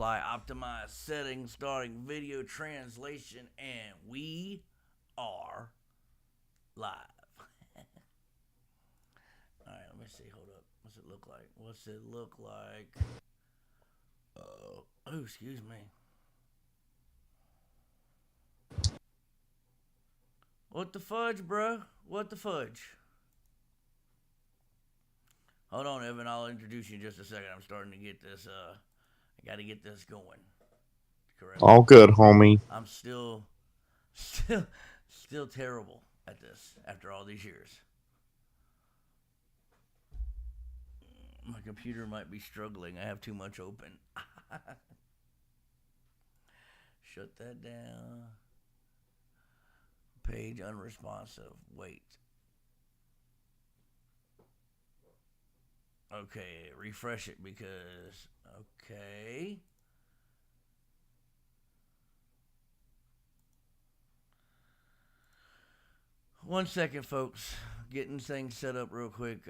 apply optimized settings, starting video translation, and we are live. Alright, let me see. Hold up. What's it look like? What's it look like? Oh, excuse me. What the fudge, bro? What the fudge? Hold on, Evan. I'll introduce you in just a second. I'm starting to get this. I got to get this going. Correct. All good, homie. I'm still terrible at this after all these years. My computer might be struggling. I have too much open. Shut that down. Page unresponsive. Wait. Okay, refresh it because... Okay. One second, folks. Getting things set up real quick.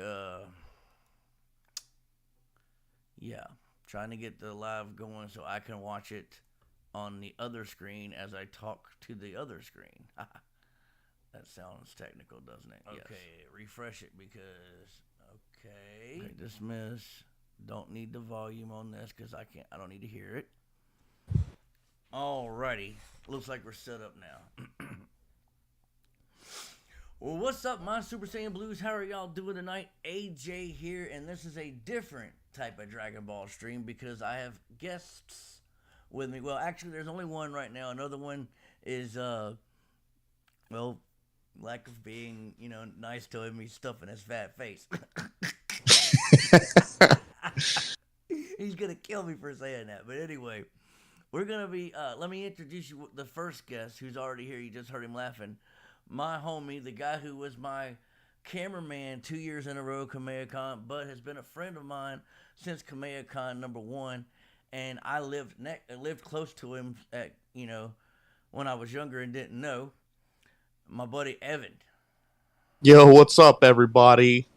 Yeah. Trying to get the live going so I can watch it on the other screen as I talk to the other screen. That sounds technical, doesn't it? Okay, yes. Refresh it because... Okay. Dismiss. Don't need the volume on this because I don't need to hear it. Alrighty. Looks like we're set up now. Well, what's up, my Super Saiyan Blues? How are y'all doing tonight? AJ here, and this is a different type of Dragon Ball stream because I have guests with me. Well, actually, there's only one right now. Another one is, well, lack of being, nice to him. He's stuffing his fat face. He's gonna kill me for saying that. But anyway, we're gonna be, let me introduce you the first guest who's already here. You just heard him laughing. My homie, the guy who was my cameraman 2 years in a row, Kamehacon, but has been a friend of mine since Kamehacon #1, and I lived close to him at, when I was younger and didn't know. My buddy Evan. Yo, what's up, everybody?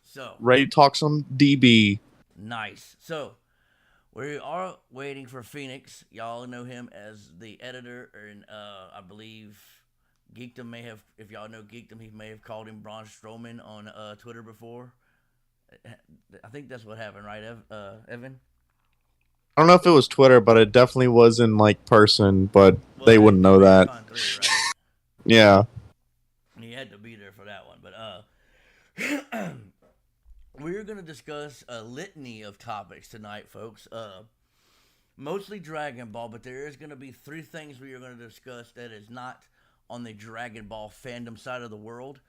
So, ready to talk some DB. Nice. So, we are waiting for Phoenyx. Y'all know him as the editor, and I believe Geekdom may have, if y'all know Geekdom, he may have called him Braun Strowman on Twitter before. I think that's what happened, right, Evan? I don't know if it was Twitter, but it definitely was in person, but they wouldn't know that. 3, right? Yeah. He had to be there for that one, but we're going to discuss a litany of topics tonight, folks. Mostly Dragon Ball, but there is going to be 3 things we are going to discuss that is not on the Dragon Ball fandom side of the world,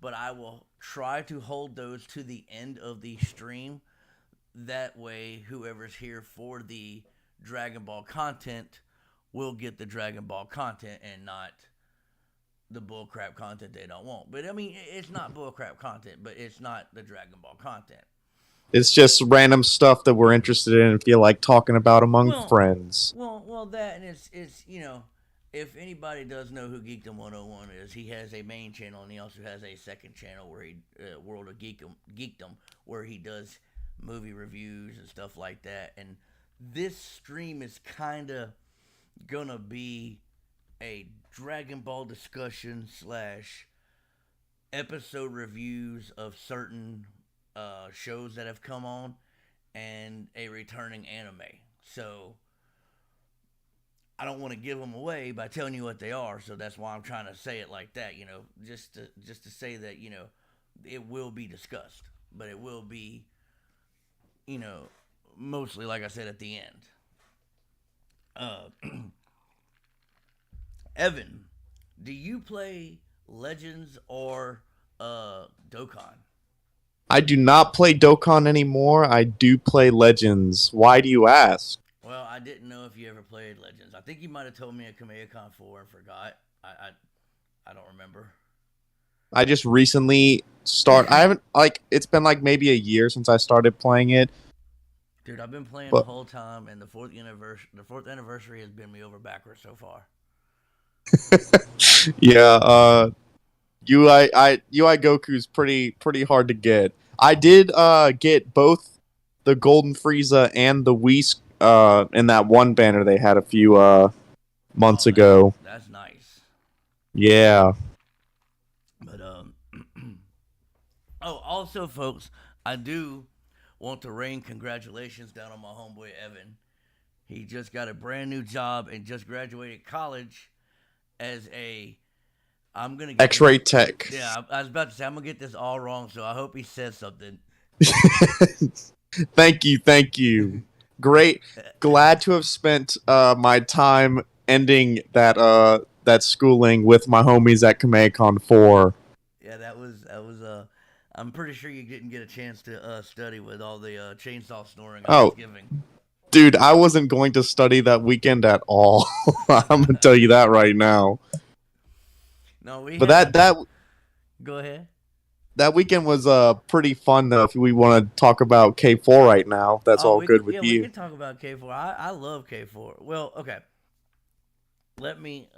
but I will try to hold those to the end of the stream. That way, whoever's here for the Dragon Ball content will get the Dragon Ball content and not the bullcrap content they don't want. But I mean, it's not bullcrap content, but it's not the Dragon Ball content. It's just random stuff that we're interested in and feel like talking about among friends. Well, that, and it's if anybody does know who Geekdom 101 is, he has a main channel and he also has a second channel where he World of Geekdom, where he does movie reviews and stuff like that. And this stream is kind of gonna be a Dragon Ball discussion / episode reviews of certain shows that have come on and a returning anime. So I don't want to give them away by telling you what they are, so that's why I'm trying to say it like that, just to say that, it will be discussed, but it will be, mostly, like I said, at the end. Evan, do you play Legends or Dokkan? I do not play Dokkan anymore. I do play Legends. Why do you ask? Well, I didn't know if you ever played Legends. I think you might have told me at Kamehacon 4 and forgot. I don't remember. I just recently I haven't, it's been maybe a year since I started playing it. Dude, I've been playing the whole time, and the fourth anniversary has been me over backwards so far. Yeah, UI Goku's pretty hard to get. I did get both the Golden Frieza and the Whis in that one banner they had a few months Oh, ago. that's nice. Yeah. But oh, also, folks, I do want to rain congratulations down on my homeboy Evan. He just got a brand new job and just graduated college as a. I'm gonna get X-ray this. tech. Yeah, I was about to say I'm gonna get this all wrong, so I hope he says something. Thank you. Great. Glad to have spent my time ending that schooling with my homies at KamehameCon 4. Yeah, that was. I'm pretty sure you didn't get a chance to study with all the chainsaw snoring I was Oh, giving. dude, I wasn't going to study that weekend at all. I'm gonna tell you that right now. No, we But had a. that Go ahead. that weekend was pretty fun though. If we want to talk about K4 right now, if that's Oh, all we could. good with Yeah, we you. could talk about K4. I love K4. Well, okay. Let me.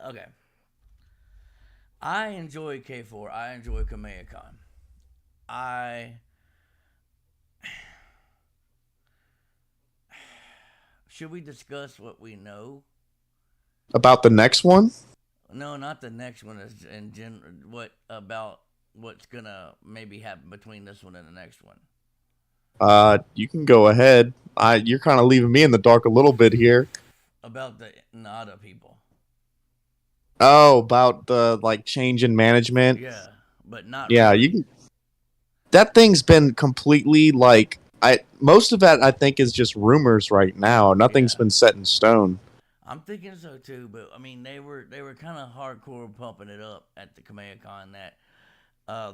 Okay. I enjoy K4. I enjoy KamehameCon. I should we discuss what we know? About the next one? No, not the next one. Is in general what about what's gonna maybe happen between this one and the next one? You can go ahead. You're kind of leaving me in the dark a little bit here. About the Nada people. Oh, about the like change in management. Yeah, but not Yeah, really. you can. That thing's been completely like most of that I think is just rumors right now. Nothing's Yeah, been set in stone. I'm thinking so too. But I mean, they were kind of hardcore pumping it up at the KamehameCon that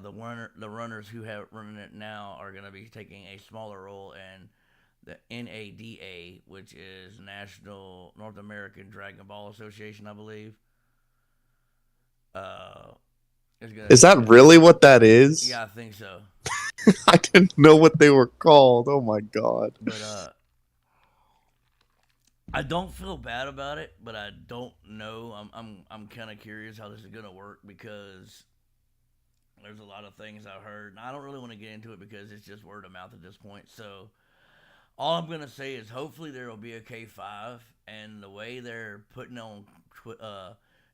the runners who have running it now are going to be taking a smaller role in the NADA, which is National North American Dragon Ball Association, I believe. Uh, Is that really what that is? yeah, I think so. I didn't know what they were called. Oh my god. But I don't feel bad about it, but I don't know. I'm kind of curious how this is gonna work because there's a lot of things I've heard. And I don't really want to get into it because it's just word of mouth at this point. So all I'm gonna say is hopefully there will be a K5, and the way they're putting on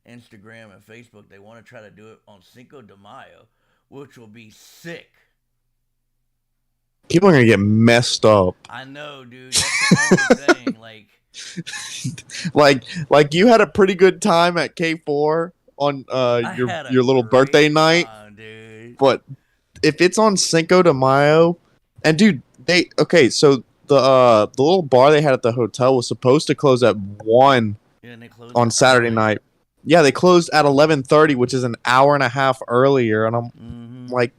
Instagram and Facebook, they want to try to do it on Cinco de Mayo, which will be sick. People are gonna get messed up. I know, dude. That's the only thing. like you had a pretty good time at K4 on I had a your little great birthday night, time, dude. but if it's on Cinco de Mayo, and dude, so the little bar they had at the hotel was supposed to close at 1 Yeah, and they closed on it Saturday early. night. Yeah, they closed at 11:30, which is an hour and a half earlier, and I'm Mm-hmm. like,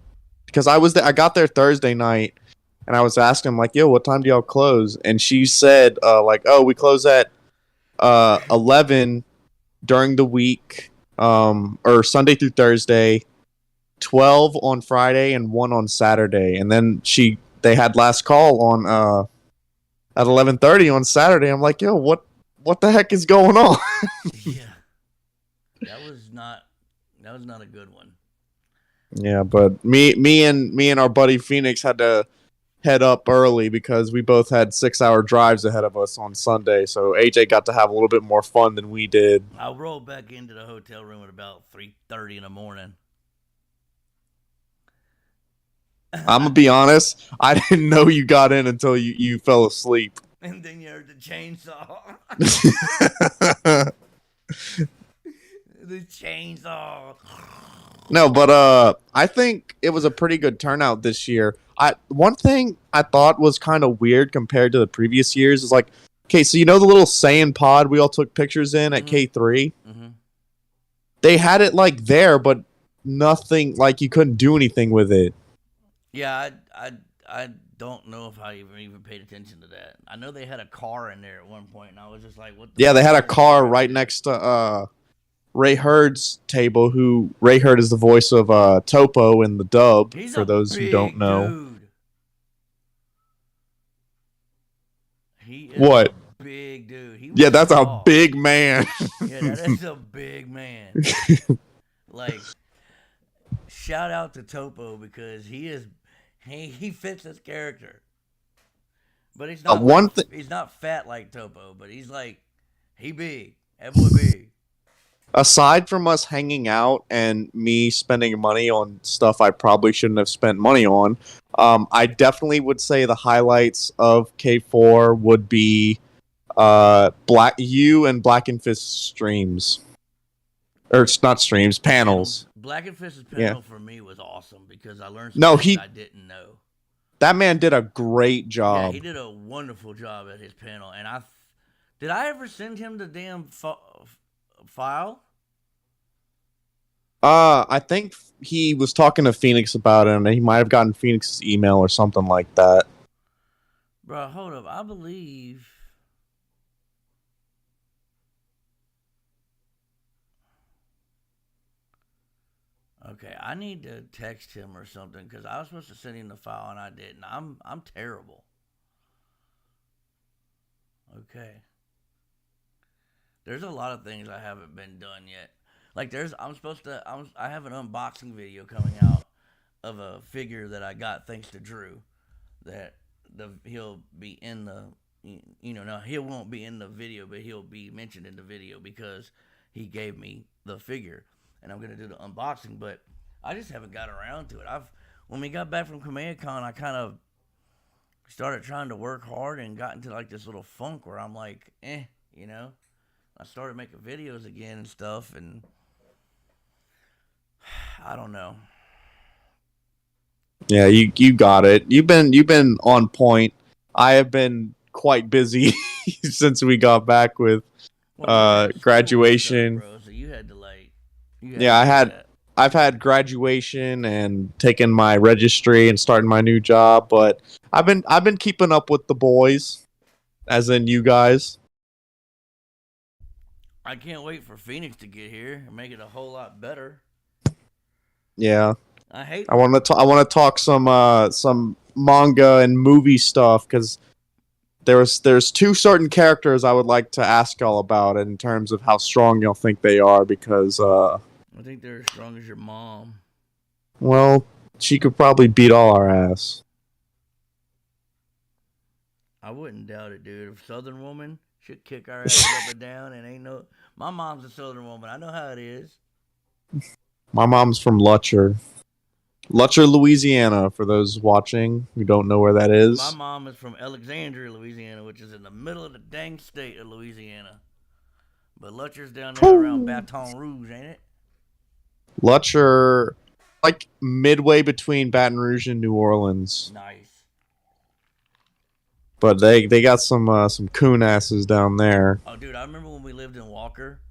because I got there Thursday night, and I was asking like, yo, what time do y'all close? And she said like, oh, we close at 11 during the week, or Sunday through Thursday, 12 on Friday, and 1 on Saturday. And then they had last call on at 11:30 on Saturday. I'm like, yo, what the heck is going on? Yeah, that was not a good one. Yeah, but me and our buddy Phoenix had to head up early because we both had 6-hour drives ahead of us on Sunday. So AJ got to have a little bit more fun than we did. I rolled back into the hotel room at about 3:30 in the morning. I'm gonna be honest, I didn't know you got in until you fell asleep. And then you heard the chainsaw. The chainsaw. No, but I think it was a pretty good turnout this year. One thing I thought was kind of weird compared to the previous years is like, okay, so you know the little Saiyan pod we all took pictures in at K3? Mm-hmm. They had it like there, but nothing, like you couldn't do anything with it. Yeah, I don't know if I even paid attention to that. I know they had a car in there at one point, and I was just like, "What?" Yeah, they had a fuck is car going right on? next to Ray Hurd's table, who Ray Hurd is the voice of Topo in the dub, He's for a those who don't big know. dude. He is What? a big dude. He was Yeah, that's tall. a big man. Yeah, that is a big man. Like, shout out to Topo because he fits his character. But he's not like one thing. he's not fat like Topo, but he's like he big. That boy big. Aside from us hanging out and me spending money on stuff I probably shouldn't have spent money on, I definitely would say the highlights of K4 would be Black and Fist streams. Or it's not streams, panels. Black and Fist's panel for me was awesome because I learned something I didn't know. That man did a great job. Yeah, he did a wonderful job at his panel. And did I ever send him the damn file? I think he was talking to Phoenix about it, and he might have gotten Phoenix's email or something like that. Bro, hold up. I believe. Okay, I need to text him or something because I was supposed to send him the file and I didn't. I'm terrible. Okay. There's a lot of things I haven't been done yet. Like I have an unboxing video coming out of a figure that I got thanks to Drew. That he'll be in the now he won't be in the video, but he'll be mentioned in the video because he gave me the figure. And I'm gonna do the unboxing, but I just haven't got around to it. When we got back from Command Con, I kind of started trying to work hard and got into like this little funk where I'm like, I started making videos again and stuff, and I don't know. Yeah, you got it. You've been on point. I have been quite busy since we got back with graduation. Stuff, bro, so you had to like. I've had graduation and taken my registry and starting my new job, but I've been keeping up with the boys, as in you guys. I can't wait for Phoenix to get here and make it a whole lot better. Yeah. I want to talk some manga and movie stuff because there's two certain characters I would like to ask y'all about in terms of how strong y'all think they are because I think they're as strong as your mom. Well, she could probably beat all our ass. I wouldn't doubt it, dude. A Southern woman should kick our ass up and down, and ain't no. My mom's a Southern woman. I know how it is. My mom's from Lutcher, Louisiana. For those watching who don't know where that is, my mom is from Alexandria, Louisiana, which is in the middle of the dang state of Louisiana. But Lutcher's down there around Baton Rouge, ain't it? Lutcher, like midway between Baton Rouge and New Orleans. Nice. But they got some coon asses down there. Oh, dude, I remember when we lived in Walker.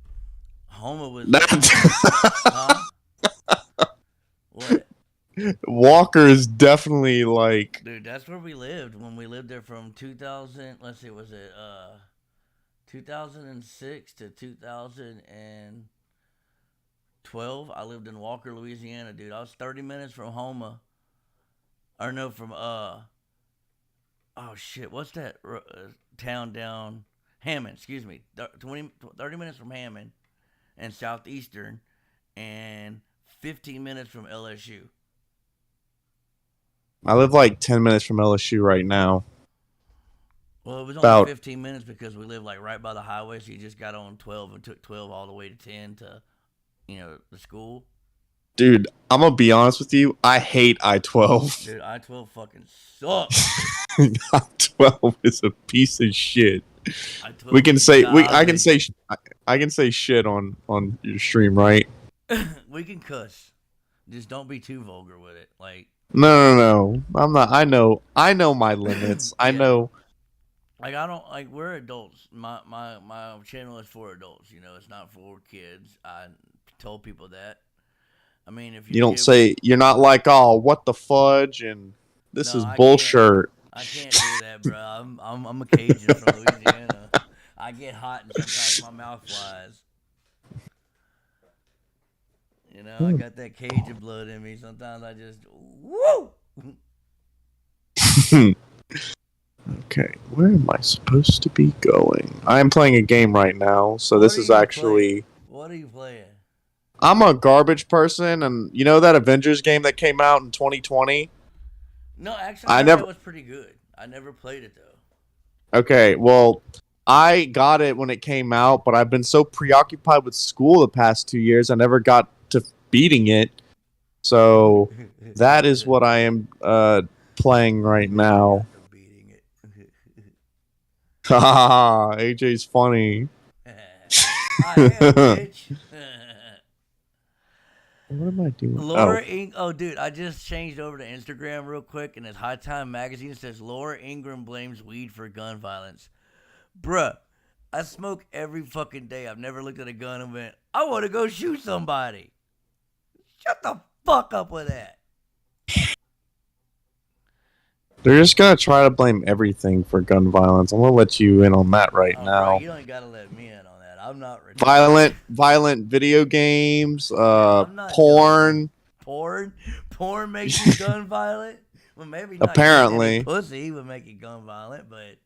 Homa was. What? Walker is definitely like. Dude, that's where we lived when we lived there from 2000. Let's see, was it 2006 to 2012? I lived in Walker, Louisiana, dude. I was 30 minutes from Homa. Or no, from oh shit, what's that town down Hammond? Excuse me, 30 minutes from Hammond and Southeastern, and 15 minutes from LSU. I live like 10 minutes from LSU right now. Well, it was only 15 minutes because we live like right by the highway, so you just got on 12 and took 12 all the way to 10 to, the school. Dude, I'm gonna be honest with you. I hate I-12. Dude, I-12 fucking sucks. I-12 is a piece of shit. I can say shit on your stream, right? We can cuss. Just don't be too vulgar with it. Like No. I'm not. I know my limits. I know. Like I don't like we're adults. My channel is for adults. It's not for kids. I told people that. I mean, if you don't say you're not like, oh, what the fudge, and this is bullshit. I can't do that, bro. I'm a Cajun from Louisiana. I get hot and sometimes my mouth flies. I got that Cajun blood in me. Sometimes I just woo. Okay, where am I supposed to be going? I am playing a game right now, so this is actually. What are you playing? I'm a garbage person, and you know that Avengers game that came out in 2020? No, actually, that was pretty good. I never played it though. Okay, well, I got it when it came out, but I've been so preoccupied with school the past 2 years, I never got to beating it. So that is what I am playing right Never now. got to beating it. Haha, AJ's funny. I am, What bitch. am I doing? Oh, Laura Oh, dude, I just changed over to Instagram real quick, and it's High Time Magazine. It says Laura Ingraham blames weed for gun violence. Bruh, I smoke every fucking day. I've never looked at a gun and went, I want to go shoot somebody. Shut the fuck up with that. they're just gonna try to blame everything for gun violence. I'm gonna let you in on that right Oh, bro, now. you don't gotta let me in on that. I'm not retarded. Violent video games, Yeah, I'm not dumb. porn. Porn makes you gun violent. Well, maybe not getting any Apparently. pussy would make you gun violent, but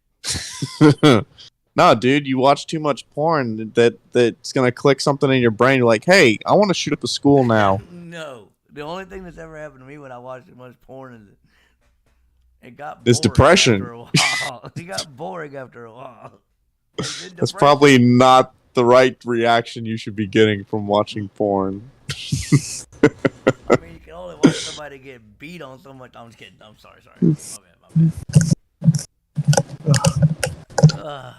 No, dude, you watch too much porn that's gonna click something in your brain. You're like, hey, I want to shoot up a school now. no. The only thing that's ever happened to me when I watched too much porn is it got It's boring depression. after a while. It got boring after a while. That's probably not the right reaction you should be getting from watching porn. I mean, you can only watch somebody get beat on so much. I'm just kidding. I'm sorry. My bad.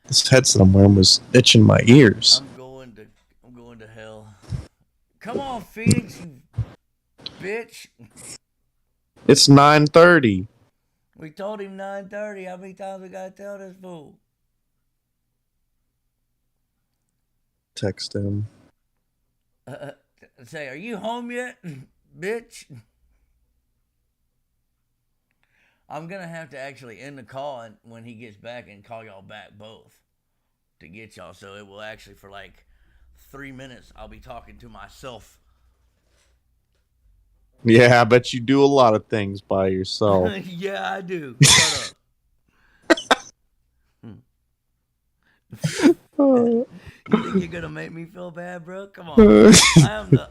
This headset I'm wearing was itching my ears. I'm going to hell. Come on, Phoenix, you bitch. It's 9:30. We told him 9:30. How many times we gotta tell this fool? Text him. Say, are you home yet, bitch? I'm gonna have to actually end the call when he gets back and call y'all back both to get y'all. So it will actually for like 3 minutes. I'll be talking to myself. Yeah, I bet you do a lot of things by yourself. Yeah, I do. Shut up. You think you're gonna make me feel bad, bro? Come on.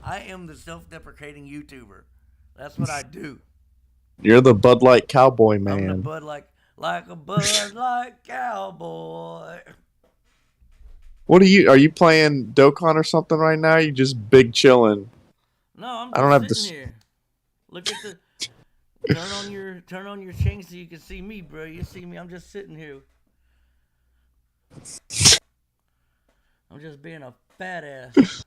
I am the self-deprecating YouTuber. That's what I do. You're the Bud Light cowboy I'm the man. Bud like a Bud Light cowboy. What are you playing Dokkan or something right now? You just big chilling. No, I'm I don't just have sitting this. here. Look at the turn on your chain so you can see me, bro. You see me? I'm just sitting here. I'm just being a fat ass.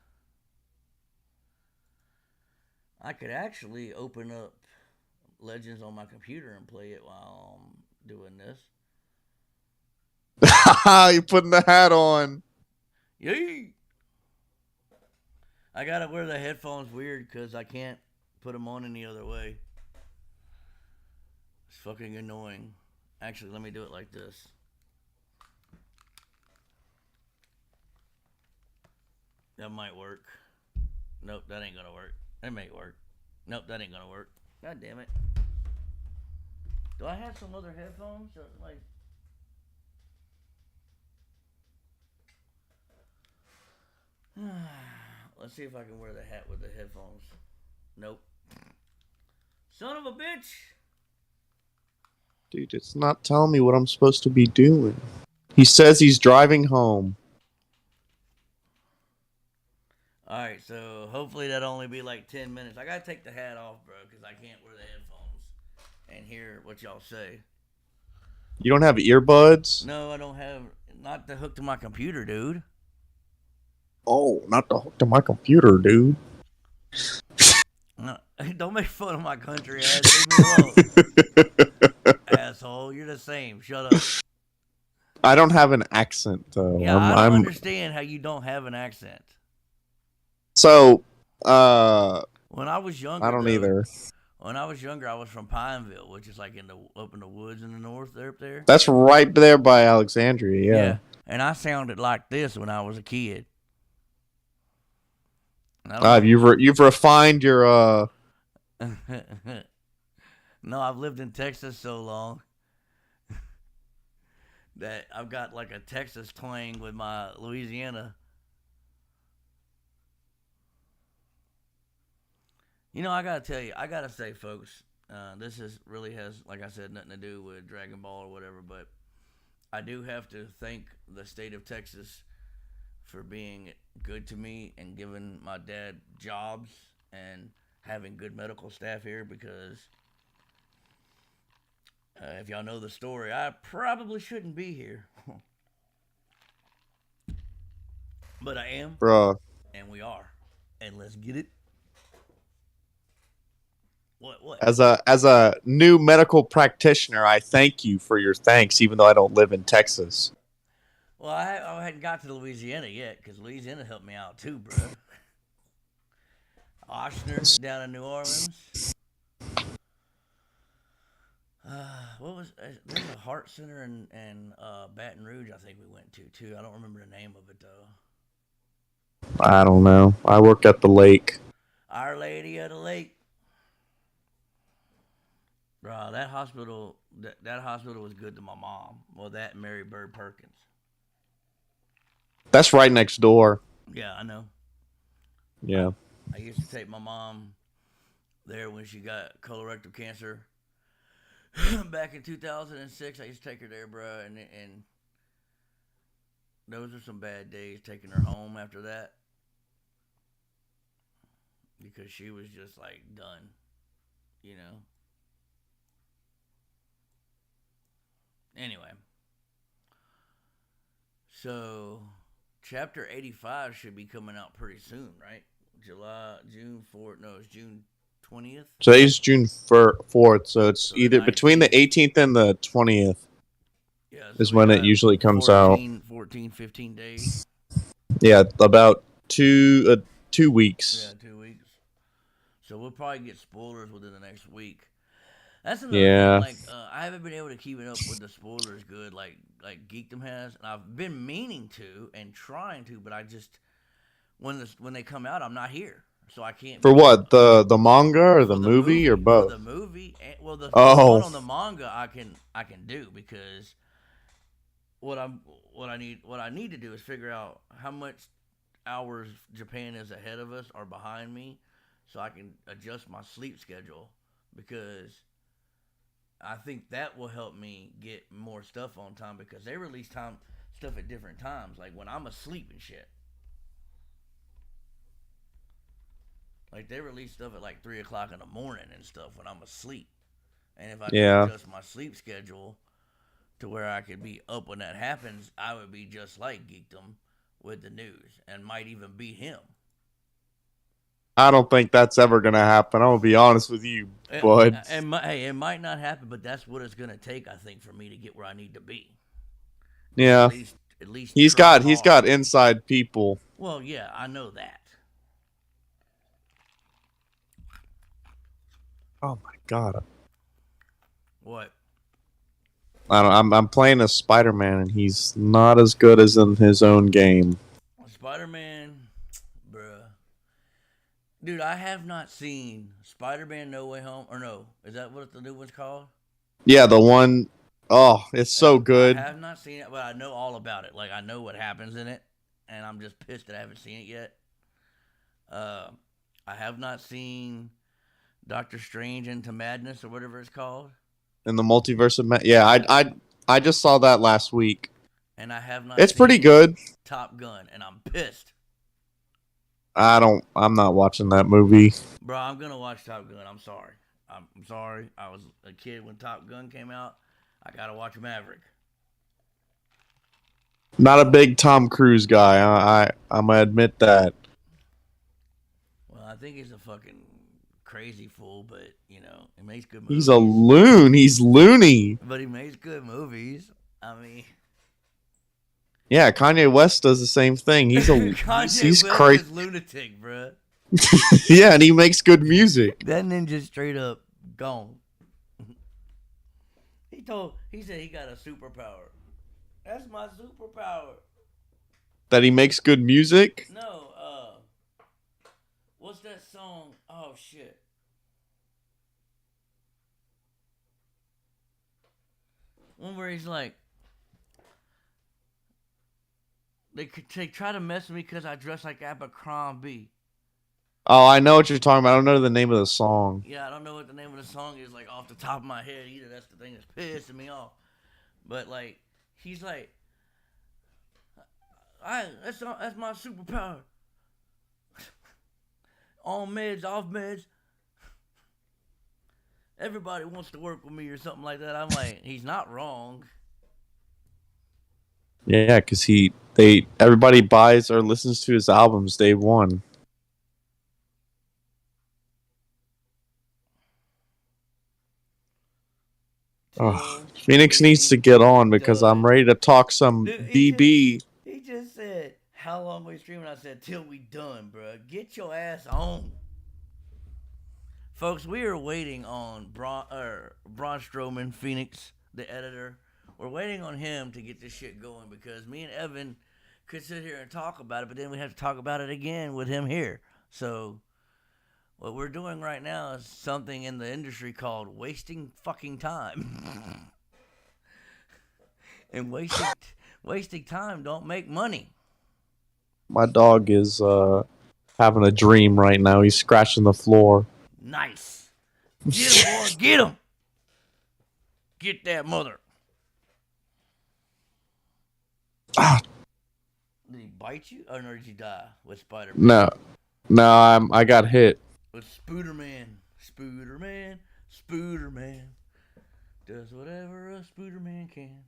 I could actually open up Legends on my computer and play it while I'm doing this. You're putting the hat on. Yay! I gotta wear the headphones weird because I can't put them on any other way. It's fucking annoying. Actually, let me do it like this. That might work. Nope, that ain't gonna work. That may work. Nope, that ain't gonna work. God damn it. Do I have some other headphones? Like, let's see if I can wear the hat with the headphones. Nope. Son of a bitch! Dude, it's not telling me what I'm supposed to be doing. He says he's driving home. Alright, so hopefully that'll only be like 10 minutes. I gotta take the hat off, bro, because I can't wear the headphones and hear what y'all say. You don't have earbuds? No, I don't have. Not the hook to my computer, dude. Oh, not the hook to my computer, dude. No, don't make fun of my country ass. Leave me alone. Asshole, you're the same. Shut up. I don't have an accent though. Yeah, I don't understand how you don't have an accent. So, When I was younger, I don't either. When I was younger, I was from Pineville, which is like up in the woods in the north, there up there. That's right there by Alexandria. Yeah. And I sounded like this when I was a kid. You've refined your No, I've lived in Texas so long that I've got like a Texas twang with my Louisiana. You know, I gotta say, folks, this really has, like I said, nothing to do with Dragon Ball or whatever, but I do have to thank the state of Texas for being good to me and giving my dad jobs and having good medical staff here because if y'all know the story, I probably shouldn't be here. But I am, Bruh. and we are. And let's get it. What? As a new medical practitioner, I thank you for your thanks, even though I don't live in Texas. Well, I hadn't got to Louisiana yet because Louisiana helped me out too, bro. Oshner down in New Orleans. What was there's a heart center in Baton Rouge I think we went to too. I don't remember the name of it though. I don't know. I work at the lake. Our Lady of the Lake. Bro, that hospital was good to my mom. Well, that and Mary Bird Perkins. That's right next door. Yeah, I know. Yeah. I used to take my mom there when she got colorectal cancer. Back in 2006, I used to take her there, bro, and those were some bad days taking her home after that because she was just like done, you know. Anyway, so chapter 85 should be coming out pretty soon, right? June 4th. No, it's June 20th. Today's June 4th, so it's So either between the 18th and the 20th. Yeah, so is when it usually comes out. 15 days. Yeah, about 2 weeks. Yeah, 2 weeks. So we'll probably get spoilers within the next week. That's another Yeah. thing. Like, I haven't been able to keep it up with the spoilers good, like Geekdom has, and I've been meaning to and trying to, but I just when they come out, I'm not here, so I can't. For what, the manga or the movie or both? For the movie, well, the one on the manga I can do because what I need to do is figure out how much hours Japan is ahead of us or behind me, so I can adjust my sleep schedule because I think that will help me get more stuff on time because they release stuff at different times, like when I'm asleep and shit. Like they release stuff at like 3 o'clock in the morning and stuff when I'm asleep, and if I can adjust my sleep schedule to where I could be up when that happens, I would be just like Geekdom with the news and might even beat him. I don't think that's ever going to happen. I'm going to be honest with you, bud. It might not happen, but that's what it's going to take, I think, for me to get where I need to be. Yeah. At least he's got inside people. Well, yeah, I know that. Oh my god. What? I'm playing as Spider-Man and he's not as good as in his own game. Spider-Man, bruh. Dude, I have not seen Spider-Man No Way Home. Or no, is that what the new one's called? Yeah, the one. Oh, it's so good. I have not seen it, but I know all about it. Like, I know what happens in it, and I'm just pissed that I haven't seen it yet. I have not seen Doctor Strange Into Madness or whatever it's called. In the Multiverse of Yeah, I just saw that last week. And I have not. It's pretty good. Top Gun, and I'm pissed. I'm not watching that movie. Bro, I'm gonna watch Top Gun. I'm sorry. I'm sorry. I was a kid when Top Gun came out. I gotta watch Maverick. Not a big Tom Cruise guy. I'm gonna admit that. Well, I think he's a fucking crazy fool, but you know, he makes good movies. He's a loon. He's loony. But he makes good movies. I mean, yeah, Kanye West does the same thing. He's he's crazy, lunatic, bro. Yeah, and he makes good music. That ninja's straight up gone. He said he got a superpower. That's my superpower. That he makes good music? No, what's that song? Oh shit. One where he's like, they try to mess with me because I dress like Abercrombie. Oh, I know what you're talking about. I don't know the name of the song. Yeah, I don't know what the name of the song is, like, off the top of my head either. That's the thing that's pissing me off. But, like, He's like, that's my superpower. On meds, off meds. Everybody wants to work with me or something like that. I'm like, he's not wrong. Yeah, because everybody buys or listens to his albums day one. Oh, Phoenix needs to get on because I'm ready to talk some Dude, BB. He just said, how long we streaming? I said, till we done, bro. Get your ass on. Folks, we are waiting on Braun Strowman, Phoenix, the editor. We're waiting on him to get this shit going because me and Evan could sit here and talk about it, but then we have to talk about it again with him here. So what we're doing right now is something in the industry called wasting fucking time. And wasting time don't make money. My dog is having a dream right now. He's scratching the floor. Nice. Get him, boy. Get him. Get that mother. Ah. Did he bite you? Or did you die with Spider-Man? No, I got hit. With Spooderman. Spooderman does whatever a Spooderman can.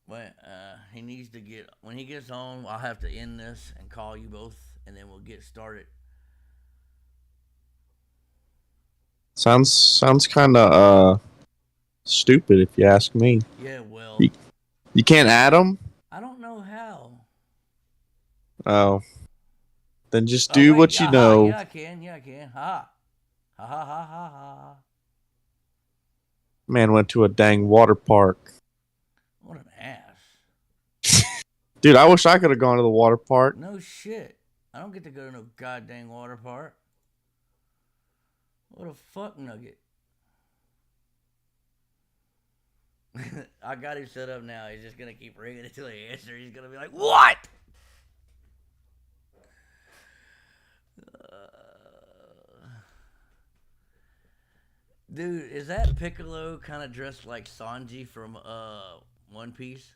When he needs to get, when he gets on, I'll have to end this and call you both, and then we'll get started. Sounds kind of stupid if you ask me. Yeah, well, you can't add him. I don't know how. Oh, then just do what you know. Yeah, I can. Ha ha ha ha ha. Man went to a dang water park. What an ass. Dude, I wish I could have gone to the water park. No shit. I don't get to go to no goddamn water park. What a fuck nugget. I got him set up now. He's just going to keep ringing until he answers. He's going to be like, what? Dude, is that Piccolo kind of dressed like Sanji from One Piece?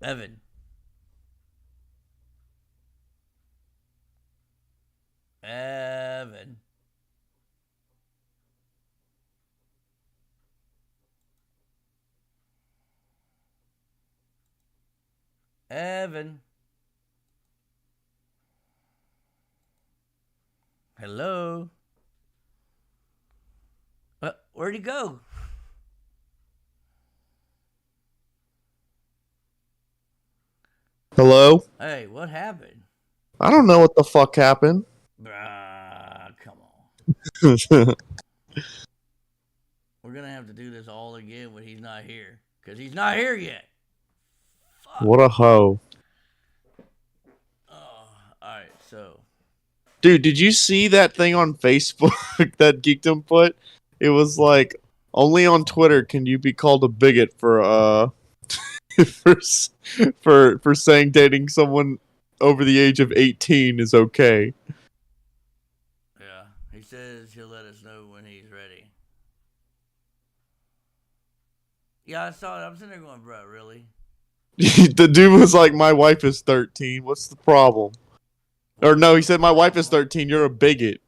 Evan. Evan. Hello. Where'd he go? Hello? Hey, what happened? I don't know what the fuck happened. Come on. We're gonna have to do this all again when he's not here. Because he's not here yet. Fuck. What a hoe. Oh, alright, so. Dude, did you see that thing on Facebook that Geekdom put? It was like, only on Twitter can you be called a bigot for for saying dating someone over the age of 18 is okay. Yeah, he says he'll let us know when he's ready. Yeah, I saw it. I'm sitting there going, bro, really? The dude was like, my wife is 13. What's the problem? Or no, he said, my wife is 13. You're a bigot.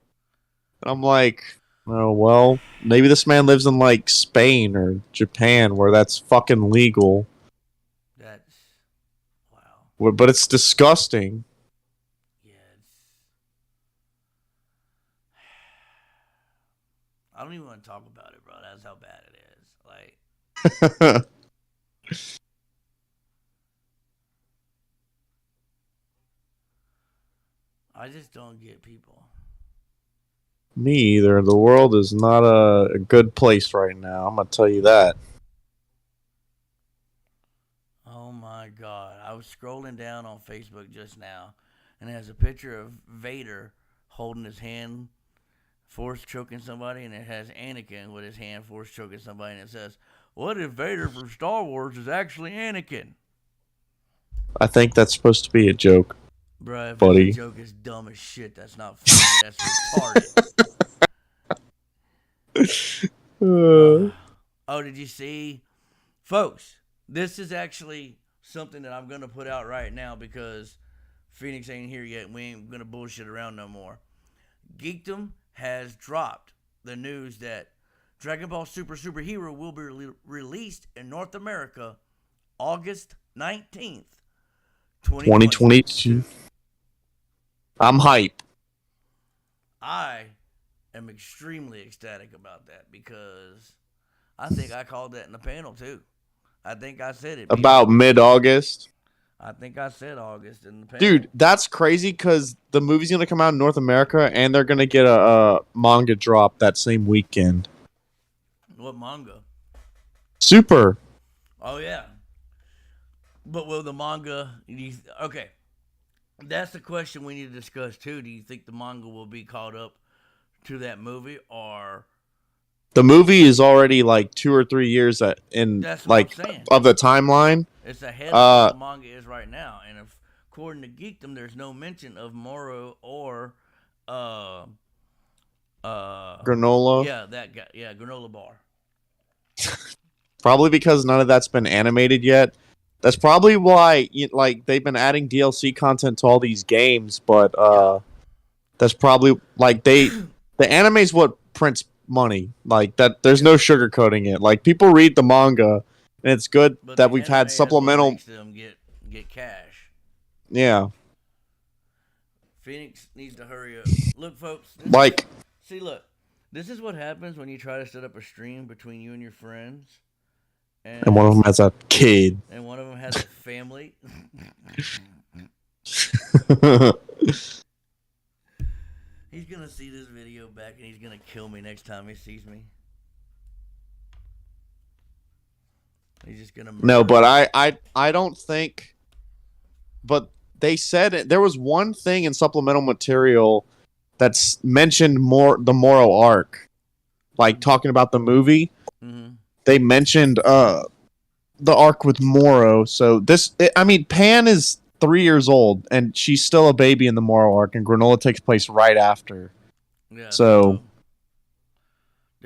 And I'm like, oh, well, maybe this man lives in like Spain or Japan where that's fucking legal. That's, wow. But it's disgusting. Yeah, I don't even want to talk about it, bro. That's how bad it is. Like, I just don't get people. Me either. The world is not a good place right now. I'm going to tell you that. Oh my God. I was scrolling down on Facebook just now, and it has a picture of Vader holding his hand, force choking somebody, and it has Anakin with his hand force choking somebody, and it says, what if Vader from Star Wars is actually Anakin? I think that's supposed to be a joke. Bruh, if buddy. It's a joke, it's dumb as shit. That's not funny. That's retarded. Oh, did you see, folks? This is actually something that I'm gonna put out right now because Phoenix ain't here yet. And we ain't gonna bullshit around no more. Geekdom has dropped the news that Dragon Ball Super Hero will be released in North America August 19th, 2022. I'm hype. I am extremely ecstatic about that because I think I called that in the panel too. I think I said it. About mid-August. I think I said August in the panel. Dude, that's crazy because the movie's going to come out in North America and they're going to get a manga drop that same weekend. What manga? Super. Oh, yeah. But will the manga... Okay. That's the question we need to discuss, too. Do you think the manga will be caught up to that movie, or... The movie is already like 2 or 3 years in like of the timeline. It's ahead of what the manga is right now, and if, according to Geekdom, there's no mention of Moro or Granola. Yeah, that guy. Yeah, Granola Bar. Probably because none of that's been animated yet. That's probably why like they've been adding DLC content to all these games, but that's probably like the anime's what prints money. Like that, there's no sugarcoating it. Like people read the manga, and it's good that we've had supplemental. Makes them get cash. Yeah. Phoenix needs to hurry up. Look, folks. Look. This is what happens when you try to set up a stream between you and your friends. And one of them has a kid. And one of them has a family. He's gonna see this video back and he's gonna kill me next time he sees me. He's just gonna murder. No, but I don't think. But they said there was one thing in supplemental material that's mentioned the Moro arc, like talking about the movie. Mm-hmm. They mentioned the arc with Moro. So Pan is 3 years old, and she's still a baby in the Moro arc, and Granola takes place right after. Yeah. So,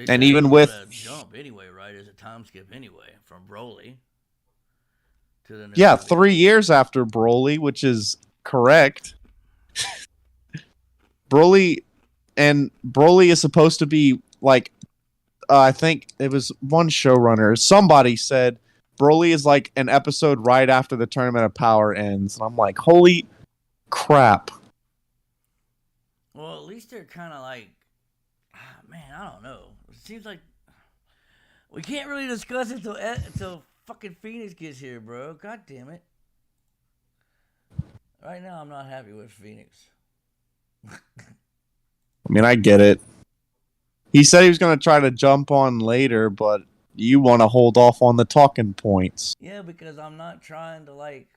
and even with jump anyway, right? As a time skip anyway from Broly to the movie. 3 years after Broly, which is correct. Broly is supposed to be like. I think it was one showrunner. Somebody said Broly is like an episode right after the Tournament of Power ends. And I'm like, holy crap. Well, at least they're kind of like, man, I don't know. It seems like we can't really discuss it until fucking Phoenix gets here, bro. God damn it. Right now, I'm not happy with Phoenix. I mean, I get it. He said he was going to try to jump on later, but you want to hold off on the talking points. Yeah, because I'm not trying to, like,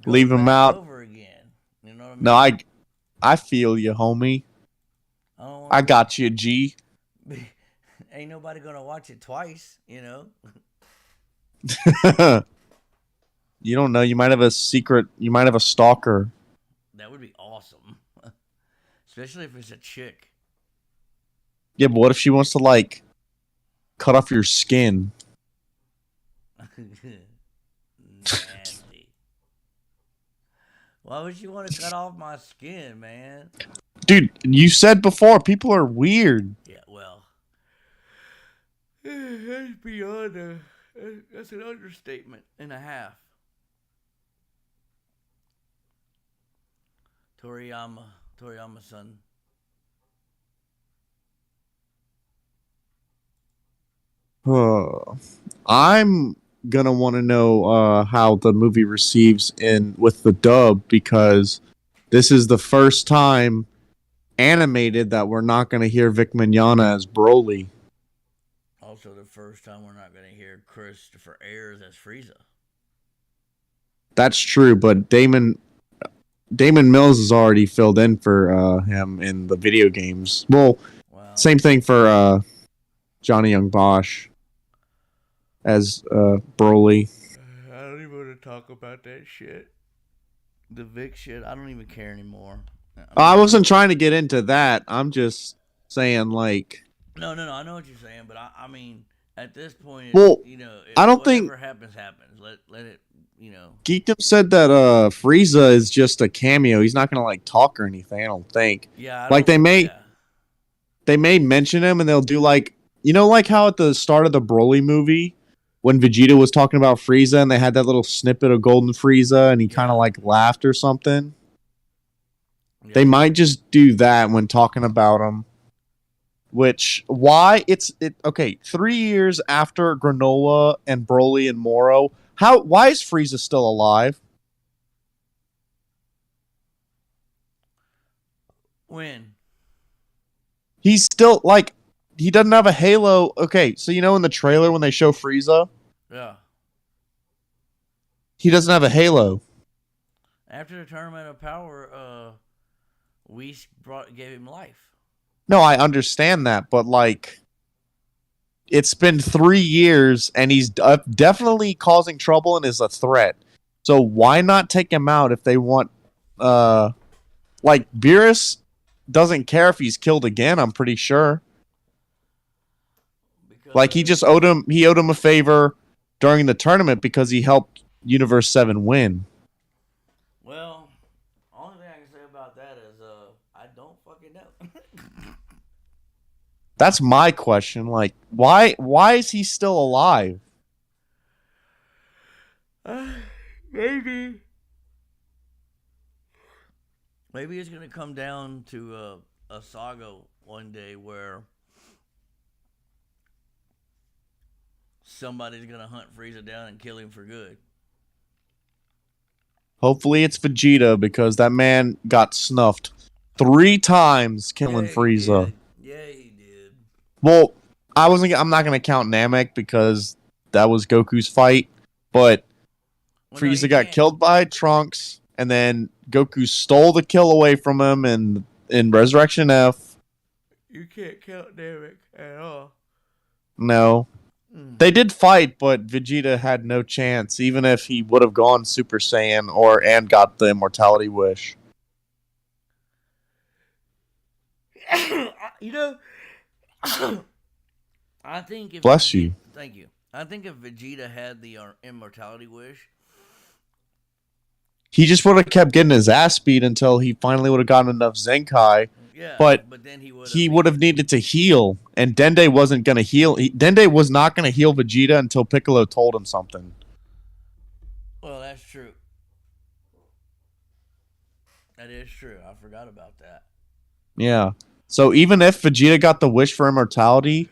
leave him out over again. You know what I mean? No, I feel you, homie. I got you, G. Ain't nobody going to watch it twice, you know? You don't know. You might have a stalker. That would be awesome. Especially if it's a chick. Yeah, but what if she wants to, like, cut off your skin? Nasty. Why would you want to cut off my skin, man? Dude, you said before, people are weird. Yeah, well. That's beyond that's an understatement and a half. Toriyama-san. I'm gonna want to know how the movie receives with the dub, because this is the first time animated that we're not gonna hear Vic Mignogna as Broly. Also, the first time we're not gonna hear Christopher Ayers as Frieza. That's true, but Damon Mills has already filled in for him in the video games. Well, same thing for Johnny Young Bosch as Broly. I don't even want to talk about that shit. The Vic shit, I don't even care anymore. I wasn't trying to get into that. I'm just saying, like, No. I know what you're saying, but I mean, at this point, Well, I don't think whatever happens, happens. Let it, you know. Geekdom said that Frieza is just a cameo. He's not gonna like talk or anything. I don't think. Yeah, I Like don't. Yeah. they may mention him and they'll do like like how at the start of the Broly movie when Vegeta was talking about Frieza and they had that little snippet of Golden Frieza and he kind of Yeah. like laughed or something. Yeah. They might just do that when talking about him. Which why it's it okay? 3 years after Granola and Broly and Moro, why is Frieza still alive? When? He's still like he doesn't have a halo. Okay, so in the trailer when they show Frieza, Yeah. he doesn't have a halo. After the tournament of power, Whis gave him life. No, I understand that, but like it's been 3 years and he's definitely causing trouble and is a threat. So why not take him out if they want? Like Beerus doesn't care if he's killed again. I'm pretty sure. Like he just owed him. He owed him a favor during the tournament because he helped Universe 7 win. Well, only thing I can say about that is, I don't fucking know. That's my question. Like, why is he still alive? Maybe. Maybe it's gonna come down to a saga one day where somebody's gonna hunt Frieza down and kill him for good. Hopefully it's Vegeta because that man got snuffed 3 times killing Frieza. Yeah, he did. Well, I'm not gonna count Namek because that was Goku's fight, but Frieza got killed by Trunks, and then Goku stole the kill away from him in Resurrection F. You can't count Namek at all. No. They did fight, but Vegeta had no chance, even if he would have gone Super Saiyan and got the immortality wish. You know, I think if Bless you. Thank you. I think if Vegeta had the immortality wish, he just would have kept getting his ass beat until he finally would have gotten enough Zenkai. Yeah, but then he would have needed to heal, and Dende wasn't going to heal. Dende was not going to heal Vegeta until Piccolo told him something. Well, that's true. That is true. I forgot about that. Yeah. So even if Vegeta got the wish for immortality,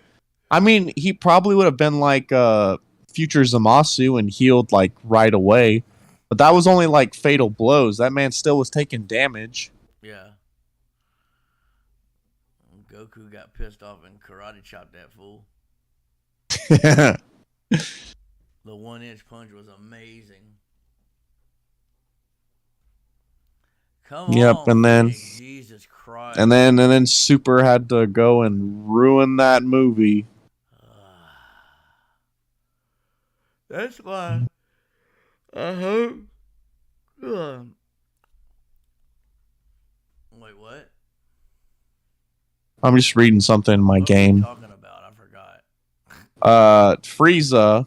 I mean, he probably would have been like future Zamasu and healed like right away. But that was only like fatal blows. That man still was taking damage. Yeah. Goku got pissed off and karate chopped that fool. The 1-inch punch was amazing. Come on. And then Jesus Christ. And then Super had to go and ruin that movie. That's why I hope. Wait, what? I'm just reading something in my game. What are you talking about? I forgot. Frieza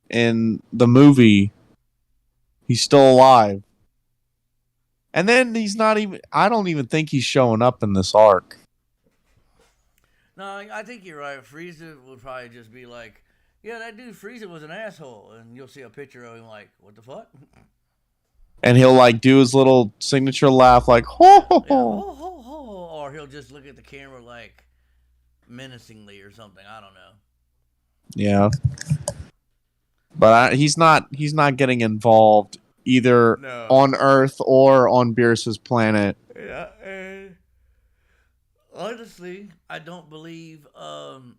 in the movie, he's still alive. And then he's not even. I don't even think he's showing up in this arc. No, I think you're right. Frieza would probably just be like, "Yeah, that dude Frieza was an asshole," and you'll see a picture of him like, "What the fuck?" And he'll like do his little signature laugh, like ho ho ho, ho ho ho, or he'll just look at the camera like menacingly or something. I don't know. Yeah, but he's not getting involved either on Earth or on Beerus's planet. Yeah, and honestly, I don't believe Goku,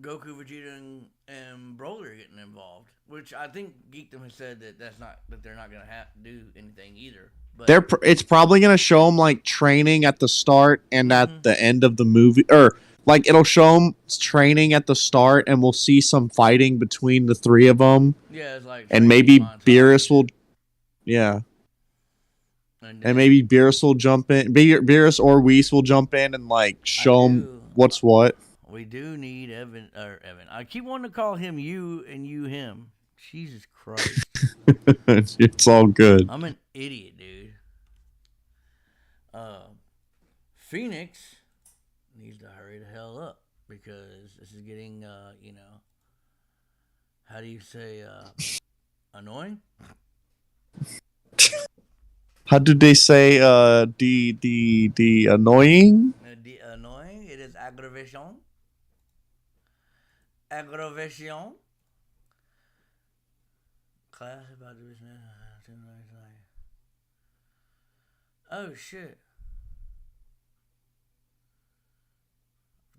Vegeta, and Broly are getting involved. Which I think Geekdom has said that they're not going to have to do anything either. But it's probably going to show them like training at the start and at the end of the movie, or like it'll show them training at the start, and we'll see some fighting between the three of them. Yeah, it's like and maybe Beerus will. Yeah. And maybe Beerus will jump in. Beerus or Whis will jump in and like show him what's what. We do need Evan. I keep wanting to call him you and you him. Jesus Christ. It's all good. I'm an idiot, dude. Phoenix needs to hurry the hell up because this is getting, how do you say, annoying? How do they say the annoying? The annoying. It is aggravation. Aggravation. Class about to be. Oh shit.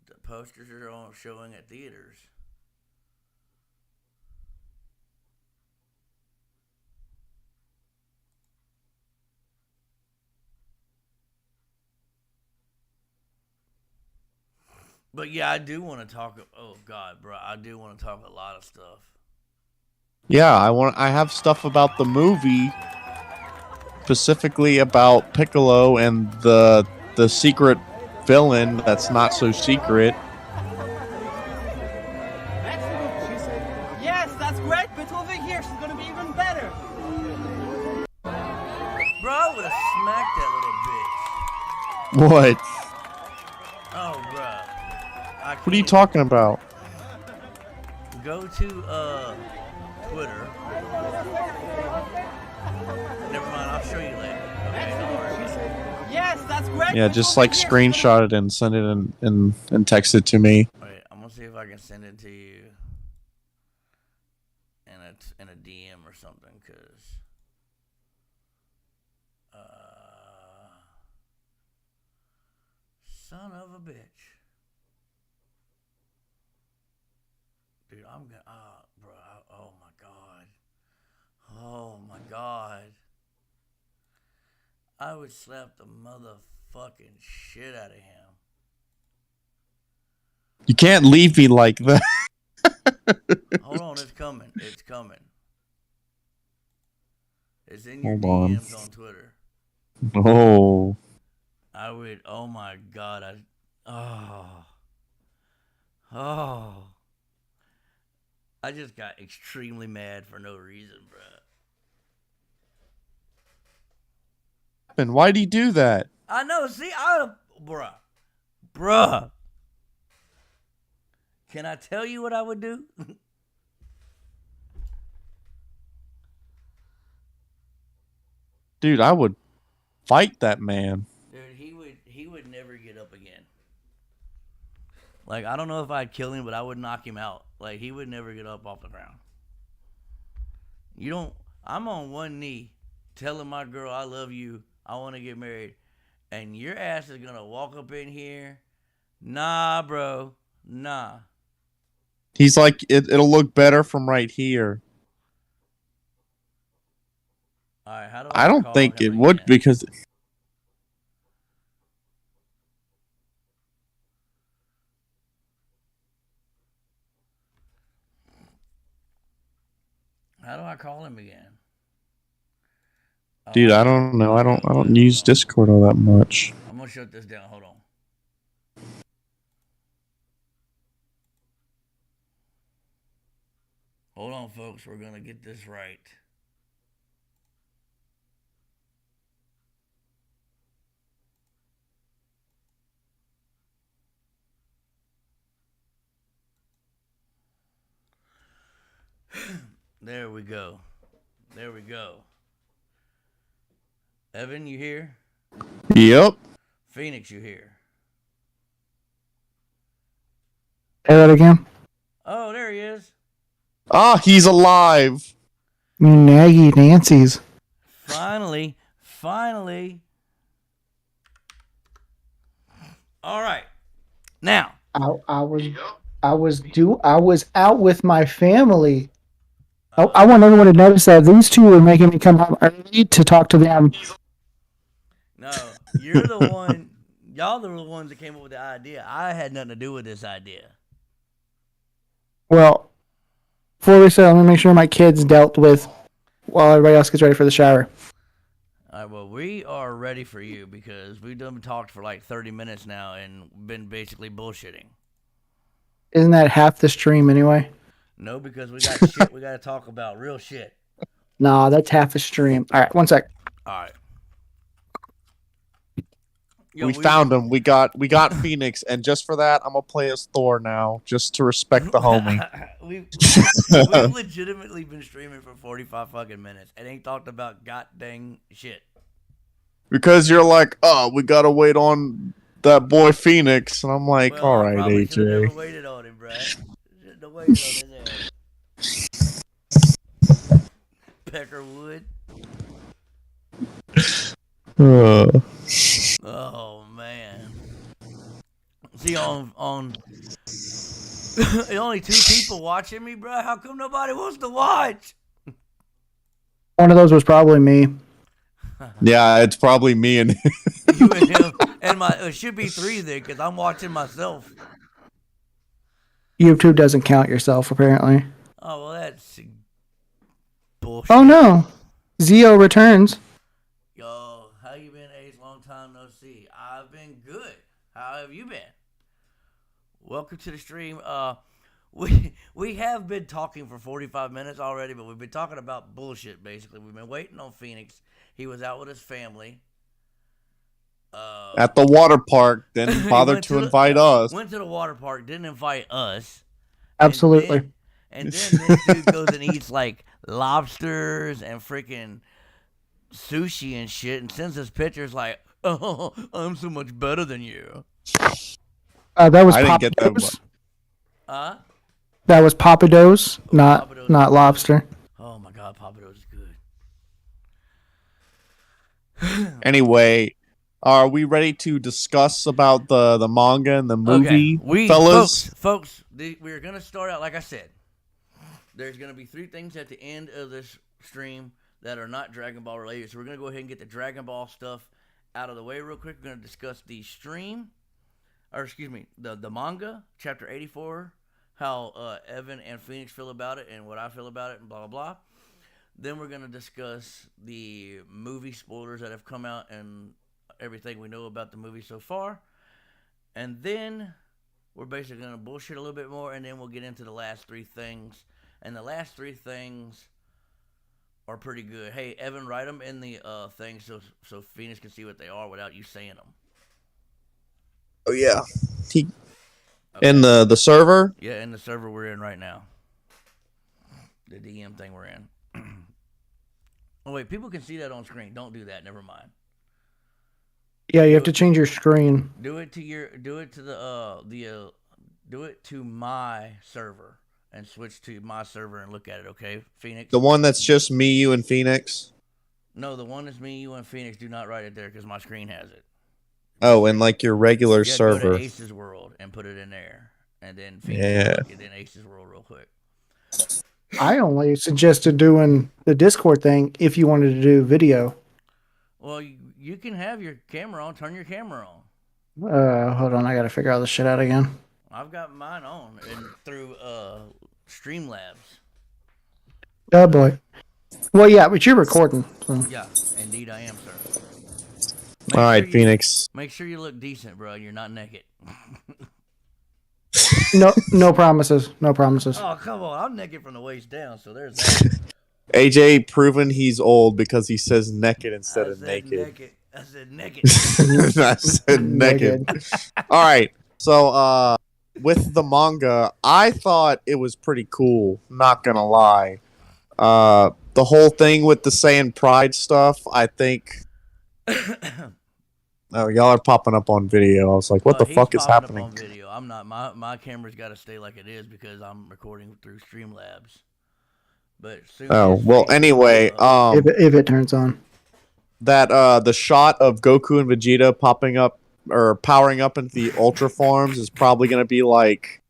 The posters are all showing at theaters. But yeah, I do want to talk. Oh God, bro, I do want to talk a lot of stuff. Yeah, I have stuff about the movie, specifically about Piccolo and the secret villain that's not so secret. Yes, that's great, but over here she's gonna be even better. Bro, I would have smacked that little bitch. What? Oh, bro. What are you talking about? Go to Twitter. Never mind, I'll show you later. Okay, don't worry. Yes, that's great. Yeah, just like screenshot it and send it and text it to me. Wait, I'm gonna see if I can send it to you in a DM or something, cause son of a bitch. Dude, I'm gonna, bro, oh my god. Oh my god. I would slap the motherfucking shit out of him. You can't leave me like that. Hold on, it's coming. It's coming. It's in your Hold on. DMs on Twitter. Oh. I would, oh my god, oh. I just got extremely mad for no reason, bro. And why'd he do that? I know, see, bruh. Can I tell you what I would do? Dude, I would fight that man. Dude, he would never get up again. Like, I don't know if I'd kill him, but I would knock him out. Like, he would never get up off the ground. I'm on one knee telling my girl I love you, I want to get married, and your ass is going to walk up in here. Nah, bro. Nah. He's like, it'll look better from right here. All right, how do I don't think it would because... How do I call him again? Dude, I don't know. I don't use Discord all that much. I'm gonna shut this down. Hold on. Hold on, folks. We're gonna get this right. There we go. There we go. Evan, you here? Yep. Phoenix, you here? Say that again. Oh, there he is. Ah, he's alive. You naggy Nancy's. Finally. All right. Now. I was out with my family. I want everyone to notice that these two are making me come home early to talk to them. No, you're the one. Y'all are the ones that came up with the idea. I had nothing to do with this idea. Well, before we start, let me make sure my kids dealt with while everybody else gets ready for the shower. All right, well, we are ready for you because we've done talked for like 30 minutes now and been basically bullshitting. Isn't that half the stream anyway? No, because we got shit we got to talk about. Real shit. Nah, that's half the stream. All right, one sec. All right. Yo, We found him. We got Phoenix, and just for that, I'm gonna play as Thor now, just to respect the homie. we've legitimately been streaming for 45 fucking minutes and ain't talked about god dang shit. Because you're like, oh, we gotta wait on that boy Phoenix, and I'm like, Well, all I right, probably should've AJ. never waited on him, Brad. Shouldn't have waited on his ass. Peckerwood. Oh man. See on only 2 people watching me, bro. How come nobody wants to watch? One of those was probably me. Yeah, it's probably me and You and him, and it should be 3 then, because I'm watching myself. YouTube doesn't count yourself, apparently. Oh well, that's bullshit. Oh no, Zio returns. Yo, how you been, Ace? Long time no see. I've been good. How have you been? Welcome to the stream. We have been talking for 45 minutes already, but we've been talking about bullshit basically. We've been waiting on Phoenix. He was out with his family. at the water park, didn't bother went to invite us. Went to the water park, didn't invite us. Absolutely. And then this dude goes and eats like lobsters and freaking sushi and shit and sends us pictures like, oh, I'm so much better than you. That was I didn't get that Papados. Huh? That was Papados, not Papados. not lobster. Oh my god, Papados is good. Anyway, are we ready to discuss about the manga and the movie, we fellas? folks, we're gonna start out like I said. There's gonna be 3 things at the end of this stream that are not Dragon Ball related, so we're gonna go ahead and get the Dragon Ball stuff out of the way real quick. We're gonna discuss the stream, or excuse me, the manga, chapter 84, how Evan and Phoenix feel about it, and what I feel about it, and blah blah blah. Then we're gonna discuss the movie spoilers that have come out and everything we know about the movie so far, and then we're basically gonna bullshit a little bit more, and then we'll get into the last 3 things. And the last 3 things are pretty good. Hey, Evan, write them in the thing so Phoenix can see what they are without you saying them. Oh yeah, Okay. in the server. Yeah, in the server we're in right now. The DM thing we're in. Oh wait, people can see that on screen. Don't do that. Never mind. Yeah, you have to change your screen. Do it to my server and switch to my server and look at it. Okay, Phoenix. The one that's just me, you, and Phoenix. No, the one that's me, you, and Phoenix. Do not write it there because my screen has it. Oh, and like your regular Yeah, go server. to Ace's World and put it in there, and then Phoenix and then Ace's World real quick. I only suggested doing the Discord thing if you wanted to do video. Well, you can have your camera on. Turn your camera on. Hold on, I gotta figure all this shit out again. I've got mine on and through Streamlabs. Oh boy. Well, yeah, but you're recording. So. Yeah, indeed I am, sir. All right, Phoenix. Make sure you look decent, bro. You're not naked. No promises. No promises. Oh, come on. I'm naked from the waist down, so there's that. AJ proven he's old because he says naked instead of naked. I said naked. I said naked. All right. So, with the manga, I thought it was pretty cool. Not gonna lie. The whole thing with the Saiyan Pride stuff, I think. Oh, y'all are popping up on video. I was like, what the fuck is happening? Up on video. I'm not. My camera's got to stay like it is because I'm recording through Streamlabs. But soon anyway, if it turns on. That the shot of Goku and Vegeta popping up or powering up into the Ultra forms is probably gonna be like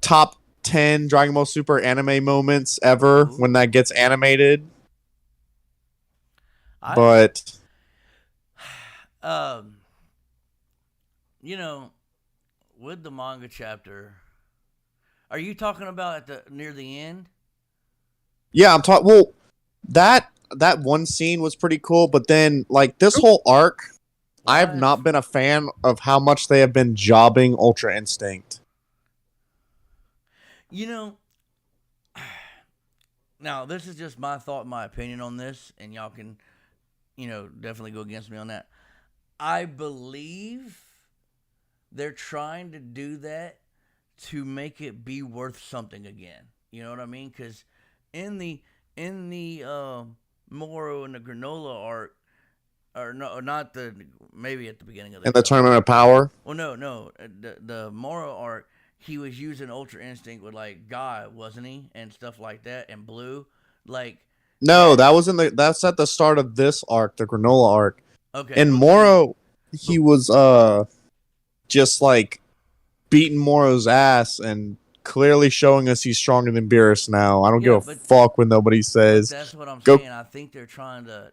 top 10 Dragon Ball Super anime moments ever when that gets animated. With the manga chapter, are you talking about near the end? Yeah, I'm talking. Well, that one scene was pretty cool, but then like this whole arc, I have not been a fan of how much they have been jobbing Ultra Instinct. You know, now this is just my thought, my opinion on this, and y'all can, definitely go against me on that. I believe they're trying to do that to make it be worth something again. You know what I mean? Because in the Moro and the Granola arc, or no, not the maybe at the beginning of the In the Tournament of Power. Well, no, the Moro arc, he was using Ultra Instinct with like God, wasn't he, and stuff like that, and Blue, like. No, that's at the start of this arc, the Granola arc. Okay. In Moro, he was just like beating Moro's ass and clearly showing us he's stronger than Beerus now. I don't give a fuck when nobody says. That's what I'm saying. I think they're trying to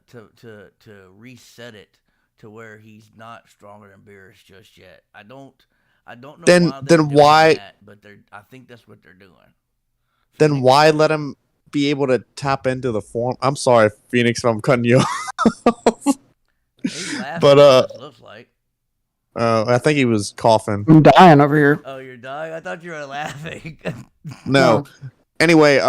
reset it to where he's not stronger than Beerus just yet. I don't know then why that, but I think that's what they're doing. Then why let him be able to tap into the form? I'm sorry, Phoenix, if I'm cutting you off. He's laughing, but it looks like. I think he was coughing. I'm dying over here. Oh, you're dying? I thought you were laughing. No. Anyway,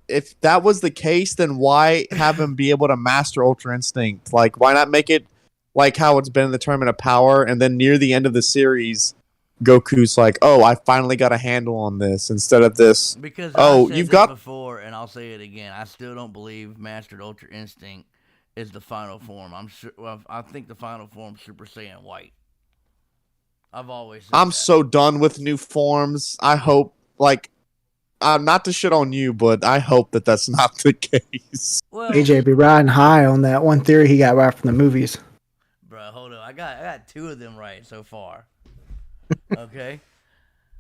if that was the case, then why have him be able to master Ultra Instinct? Like, why not make it like how it's been in the Tournament of Power, and then near the end of the series, Goku's like, "Oh, I finally got a handle on this," instead of this. Because I said you've this got before, and I'll say it again. I still don't believe Mastered Ultra Instinct is the final form. I think the final form Super Saiyan White. I've always said that. so done with new forms. I hope, not to shit on you, but I hope that that's not the case. Well, AJ be riding high on that one theory he got right from the movies. Bro, hold on. I got two of them right so far. Okay?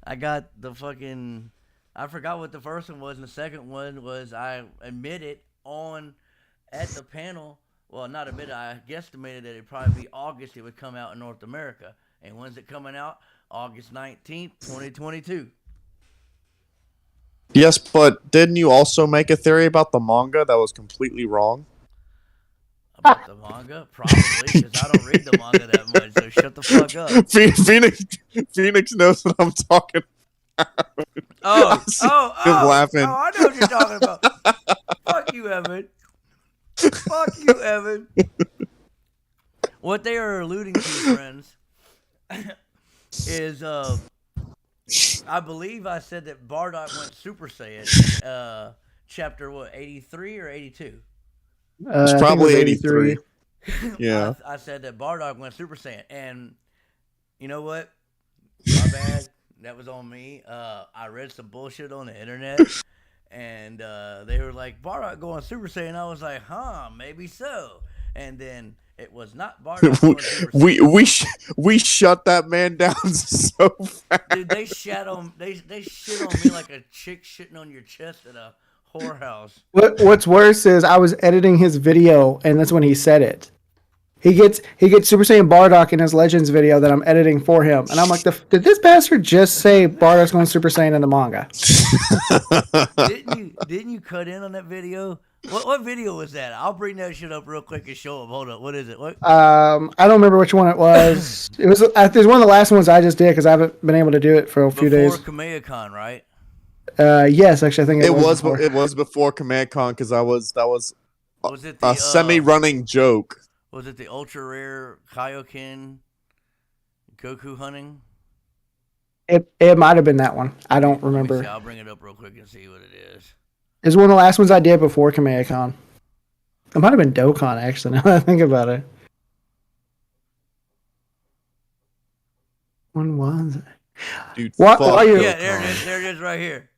I got the fucking... I forgot what the first one was, and the second one was I admitted at the panel... Well, not admitted, I guesstimated that it'd probably be August it would come out in North America. And when's it coming out? August 19th, 2022. Yes, but didn't you also make a theory about the manga that was completely wrong? About the manga? Probably, because I don't read the manga that much, so shut the fuck up. Phoenix knows what I'm talking about. Oh, laughing. I know what you're talking about. Fuck you, Evan. Fuck you, Evan. What they are alluding to, friends, is I believe I said that Bardock went Super Saiyan. Chapter 83 or 82? It's probably 83. Yeah. I said that Bardock went Super Saiyan, and you know what? My bad. That was on me. I read some bullshit on the internet, and they were like, Bardock going Super Saiyan. I was like, maybe so. And then it was not Bardock going Super Saiyan. We shut that man down so fast. Dude, they shit on me like a chick shitting on your chest at a whorehouse. What's worse is I was editing his video, and that's when he said it. He gets Super Saiyan Bardock in his Legends video that I'm editing for him, and I'm like, did this bastard just say Bardock's going Super Saiyan in the manga? Didn't you cut in on that video? What video was that? I'll bring that shit up real quick and show him. Hold up, what is it? What? I don't remember which one it was. It was one of the last ones I just did because I haven't been able to do it for a few days. Before Kamehacon, right? Yes, actually, I think it was before Command Con because that was it a semi-running joke. Was it the ultra rare Kaioken Goku hunting? It might have been that one. I don't remember. I'll bring it up real quick and see what it is. It's one of the last ones I did before Kamehacon. It might have been Dokkan, actually, now that I think about it. When was it? Dude, there it is right here.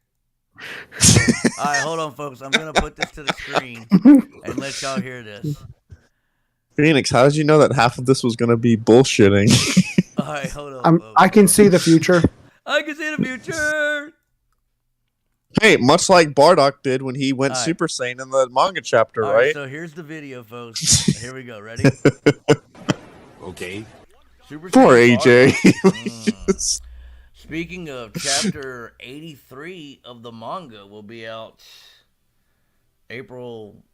All right, hold on, folks. I'm going to put this to the screen and let y'all hear this. Phoenix, how did you know that half of this was going to be bullshitting? All right, hold on, folks. I can see the future. I can see the future. Hey, much like Bardock did when he went Super Saiyan in the manga chapter, right? So here's the video, folks. Here we go. Ready? Okay. Super Poor Saiyan AJ. Speaking of, chapter 83 of the manga will be out April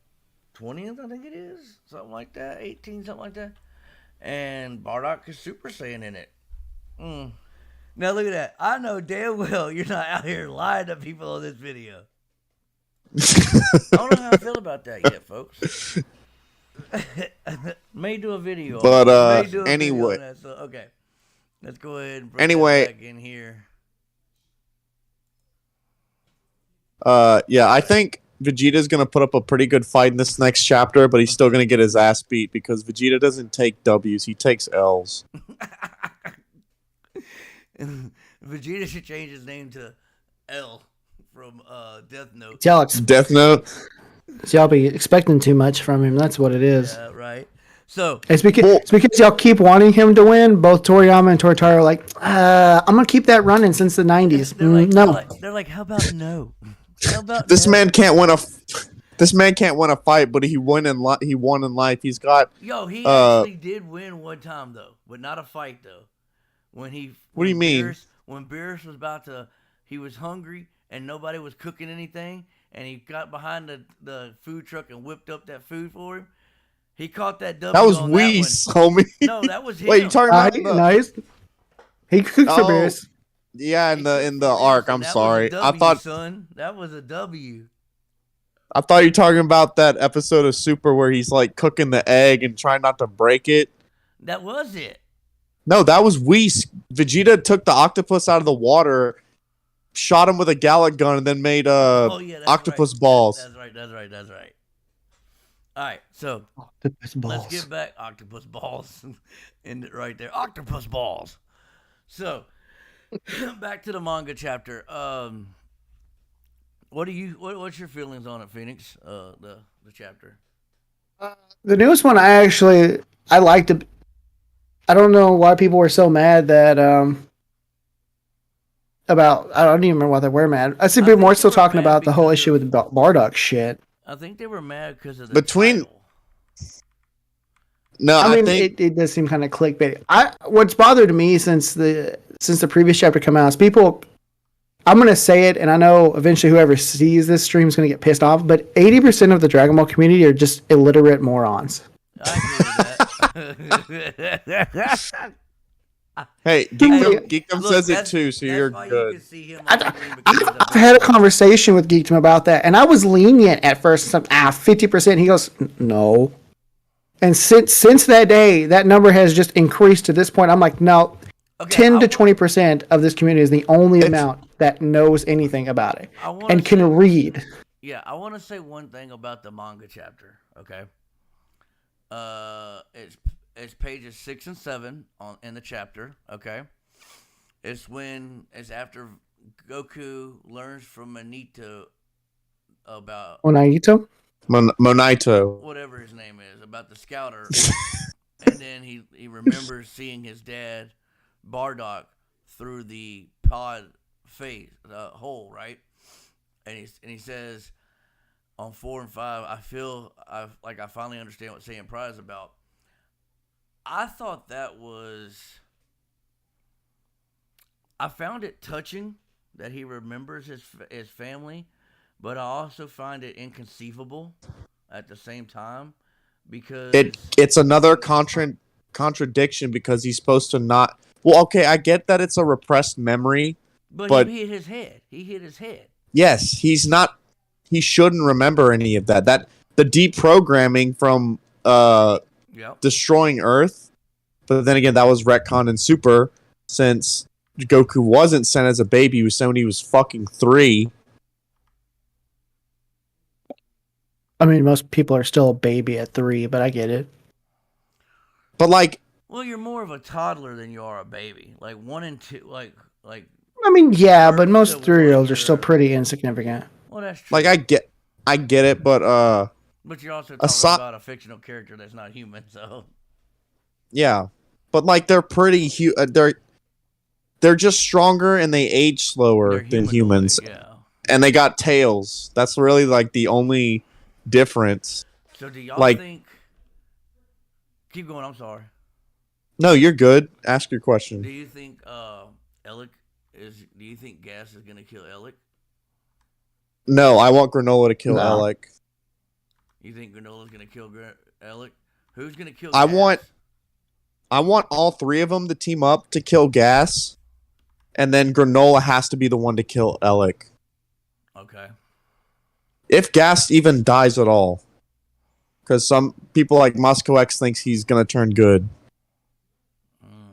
20th, I think it is. Something like that. 18, something like that. And Bardock is Super Saiyan in it. Now look at that. I know damn well you're not out here lying to people on this video. I don't know how I feel about that yet, folks. May do a video. But Anyway, anyway, so, okay, let's go ahead and bring Anyway. that back in here. yeah, I think Vegeta's gonna put up a pretty good fight in this next chapter, but he's still gonna get his ass beat because Vegeta doesn't take W's, he takes L's. Vegeta should change his name to L from Death Note. Death Note. Y'all be expecting too much from him. That's what it is. Yeah, right. So It's because y'all keep wanting him to win. Both Toriyama and Tortaro are like, I'm gonna keep that running since the '90s. No, they're like, how about no? How about This no? man can't win a. This man can't win a fight, but he won in life. He's got. Yo, he actually did win one time though, but not a fight though. What do you mean? When Beerus was he was hungry and nobody was cooking anything, and he got behind the food truck and whipped up that food for him. He caught that W. That was on Whis, that one. homie. No, that was him. Wait, you talking about the, nice. He cooked for Beerus. Yeah, in the arc. I'm That sorry. was a W, I thought son, that was a W. you were talking about that episode of Super where he's like cooking the egg and trying not to break it. That was it. No, that was Whis. Vegeta took the octopus out of the water, shot him with a Gallic gun, and then made octopus balls. That's right. All right, so Octopus balls. let's get back octopus balls, right there, octopus balls. So back to the manga chapter. What's your feelings on it, Phoenix? The chapter. The newest one, I liked it. I don't know why people were so mad that about. I don't even remember why they were mad. I see people more still talking about the whole issue with the Bardock shit. I think they were mad because of the Between- title. No, I mean, think it does seem kind of clickbait. What's bothered me since the previous chapter came out is people. I'm gonna say it, and I know eventually whoever sees this stream is gonna get pissed off. But 80% of the Dragon Ball community are just illiterate morons. I agree with that. hey, Geekdom says it too, so you're why good. You can see him on screen because of the I've had a conversation with Geekdom about that, and I was lenient at first. 50%. He goes, no. And since that day, that number has just increased to this point. I'm like, no, Okay, 10 to 20% of this community is the only amount that knows anything about it and can read. Yeah, I want to say one thing about the manga chapter. Okay, it's pages 6 and 7 in the chapter. Okay, it's after Goku learns from Manito about Onaito? Monito. whatever his name is about the scouter, and then he remembers seeing his dad Bardock through the pod hole, right? And he says on 4 and 5, I feel I finally understand what Saiyan Pride is about. I thought I found it touching that he remembers his family, but I also find it inconceivable at the same time because It's another contradiction because he's supposed to not. Well, okay, I get that it's a repressed memory, but he hit his head. He hit his head. yes, he's not. He shouldn't remember any of that. That the deprogramming from destroying Earth, but then again, that was retconned in Super since Goku wasn't sent as a baby; he was sent when he was fucking 3. I mean, most people are still a baby at 3, but I get it. But like, well, you're more of a toddler than you are a baby. Like 1 and 2, like. I mean, yeah, but most First, 3-year-olds are still pretty insignificant. Well, that's true. like I get it, but But you're also talking about a fictional character that's not human, so. yeah, but like they're pretty they're just stronger and they age slower They're than humanoid, humans, Yeah. and they got tails. That's really like the only difference. So do y'all Like- think? Keep going. I'm sorry. No, you're good. Ask your question. Do you think Ellic Do you think Gas is gonna kill Ellic? No, I want Granola to kill No. Alec. You think Granola's gonna kill Ellic? Who's gonna kill? I Gas? want all 3 of them to team up to kill Gas, and then Granola has to be the one to kill Alec. Okay. If Gast even dies at all. Because some people like Moscow X thinks he's going to turn good.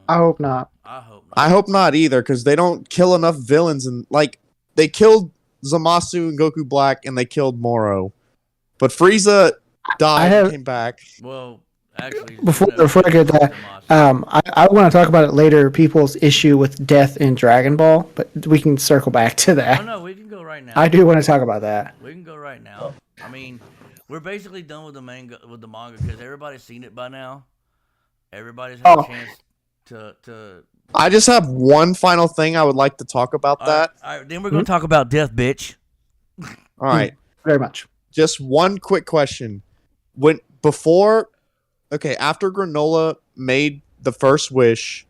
I hope not. I hope not. I hope not either, because they don't kill enough villains. And like, they killed Zamasu and Goku Black, and they killed Moro. But Frieza died and came back. Well, actually, Before I get that, I want to talk about it later. People's issue with death in Dragon Ball, but we can circle back to that. Oh no, we can go right now. I do want to talk about that. We can go right now. I mean, we're basically done with the manga because everybody's seen it by now. Everybody's had a chance to. I just have one final thing I would like to talk about that. All right, then we're going to talk about death, bitch. All right. Very much. Just one quick question. After Granola made the first wish,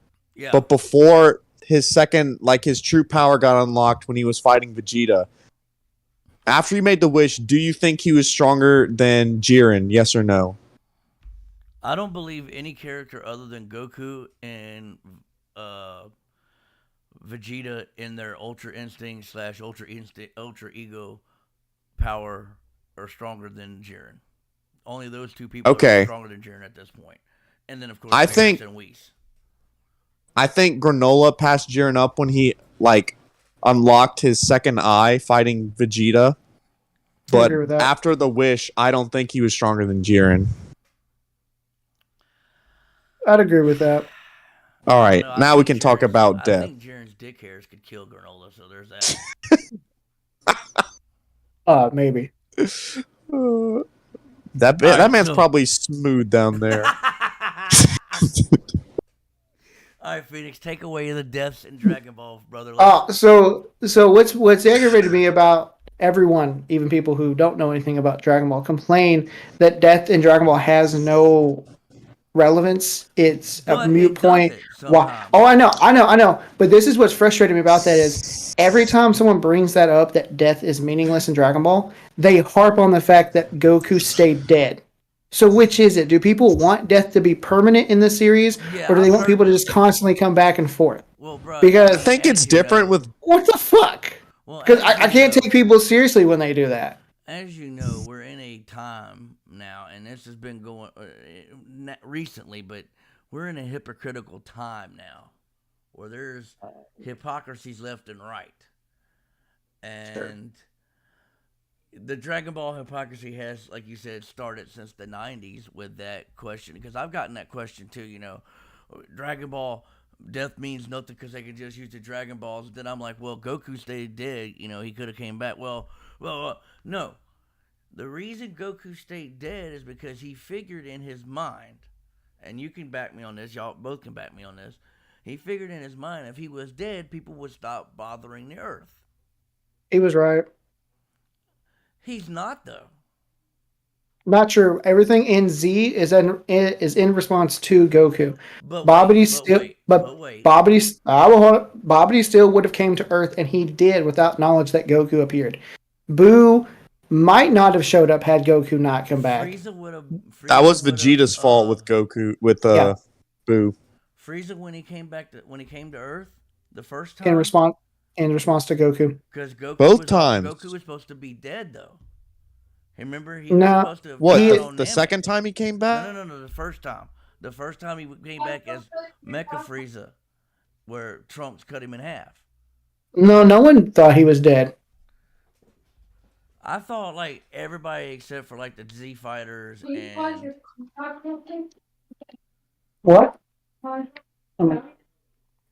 but before his second, like his true power got unlocked when he was fighting Vegeta, after he made the wish, do you think he was stronger than Jiren? Yes or no? I don't believe any character other than Goku and Vegeta in their Ultra Instinct / Ultra Ego power are stronger than Jiren. Only those two people are stronger than Jiren at this point. And then, of course, I think Granola passed Jiren up when he unlocked his second eye fighting Vegeta. But after the wish, I don't think he was stronger than Jiren. I'd agree with that. All right, now we can talk about death. I think Jiren's dick hairs could kill Granola, so there's that. Maybe. That man's probably smooth down there. All right, Phoenix, take away the deaths in Dragon Ball, brother. So what's aggravated me about everyone, even people who don't know anything about Dragon Ball, complain that death in Dragon Ball has no relevance. It's a mute point. Why? Oh, I know. But this is what's frustrating me about that is every time someone brings that up, that death is meaningless in Dragon Ball, they harp on the fact that Goku stayed dead. So which is it? Do people want death to be permanent in the series, or do they want people to just constantly come back and forth? Well, bro, because I think it's different with what the fuck. Because I can't take people seriously when they do that. As you know, we're in a time now, and this has been going not recently, but we're in a hypocritical time now, where there's hypocrisies left and right, and the Dragon Ball hypocrisy has, like you said, started since the 90s with that question, because I've gotten that question too, Dragon Ball death means nothing because they can just use the Dragon Balls. Then I'm like, well, Goku stayed dead, he could have came back. Well, no. The reason Goku stayed dead is because he figured in his mind, and you can back me on this, y'all both can back me on this, he figured in his mind if he was dead, people would stop bothering the Earth. He was right. He's not, though. Not true. Everything in Z is in response to Goku. Bobbity still would have came to Earth, and he did without knowledge that Goku appeared. Boo might not have showed up had Goku not come back. That was Vegeta's fault with Goku Boo. Frieza when he came to Earth the first time in response to Goku. Because both times Goku was supposed to be dead though. Remember he was supposed to have the second time he came back? No, the first time. The first time he came back as Mecha Frieza, where Trunks cut him in half. No one thought he was dead. I thought everybody except for the Z fighters and what?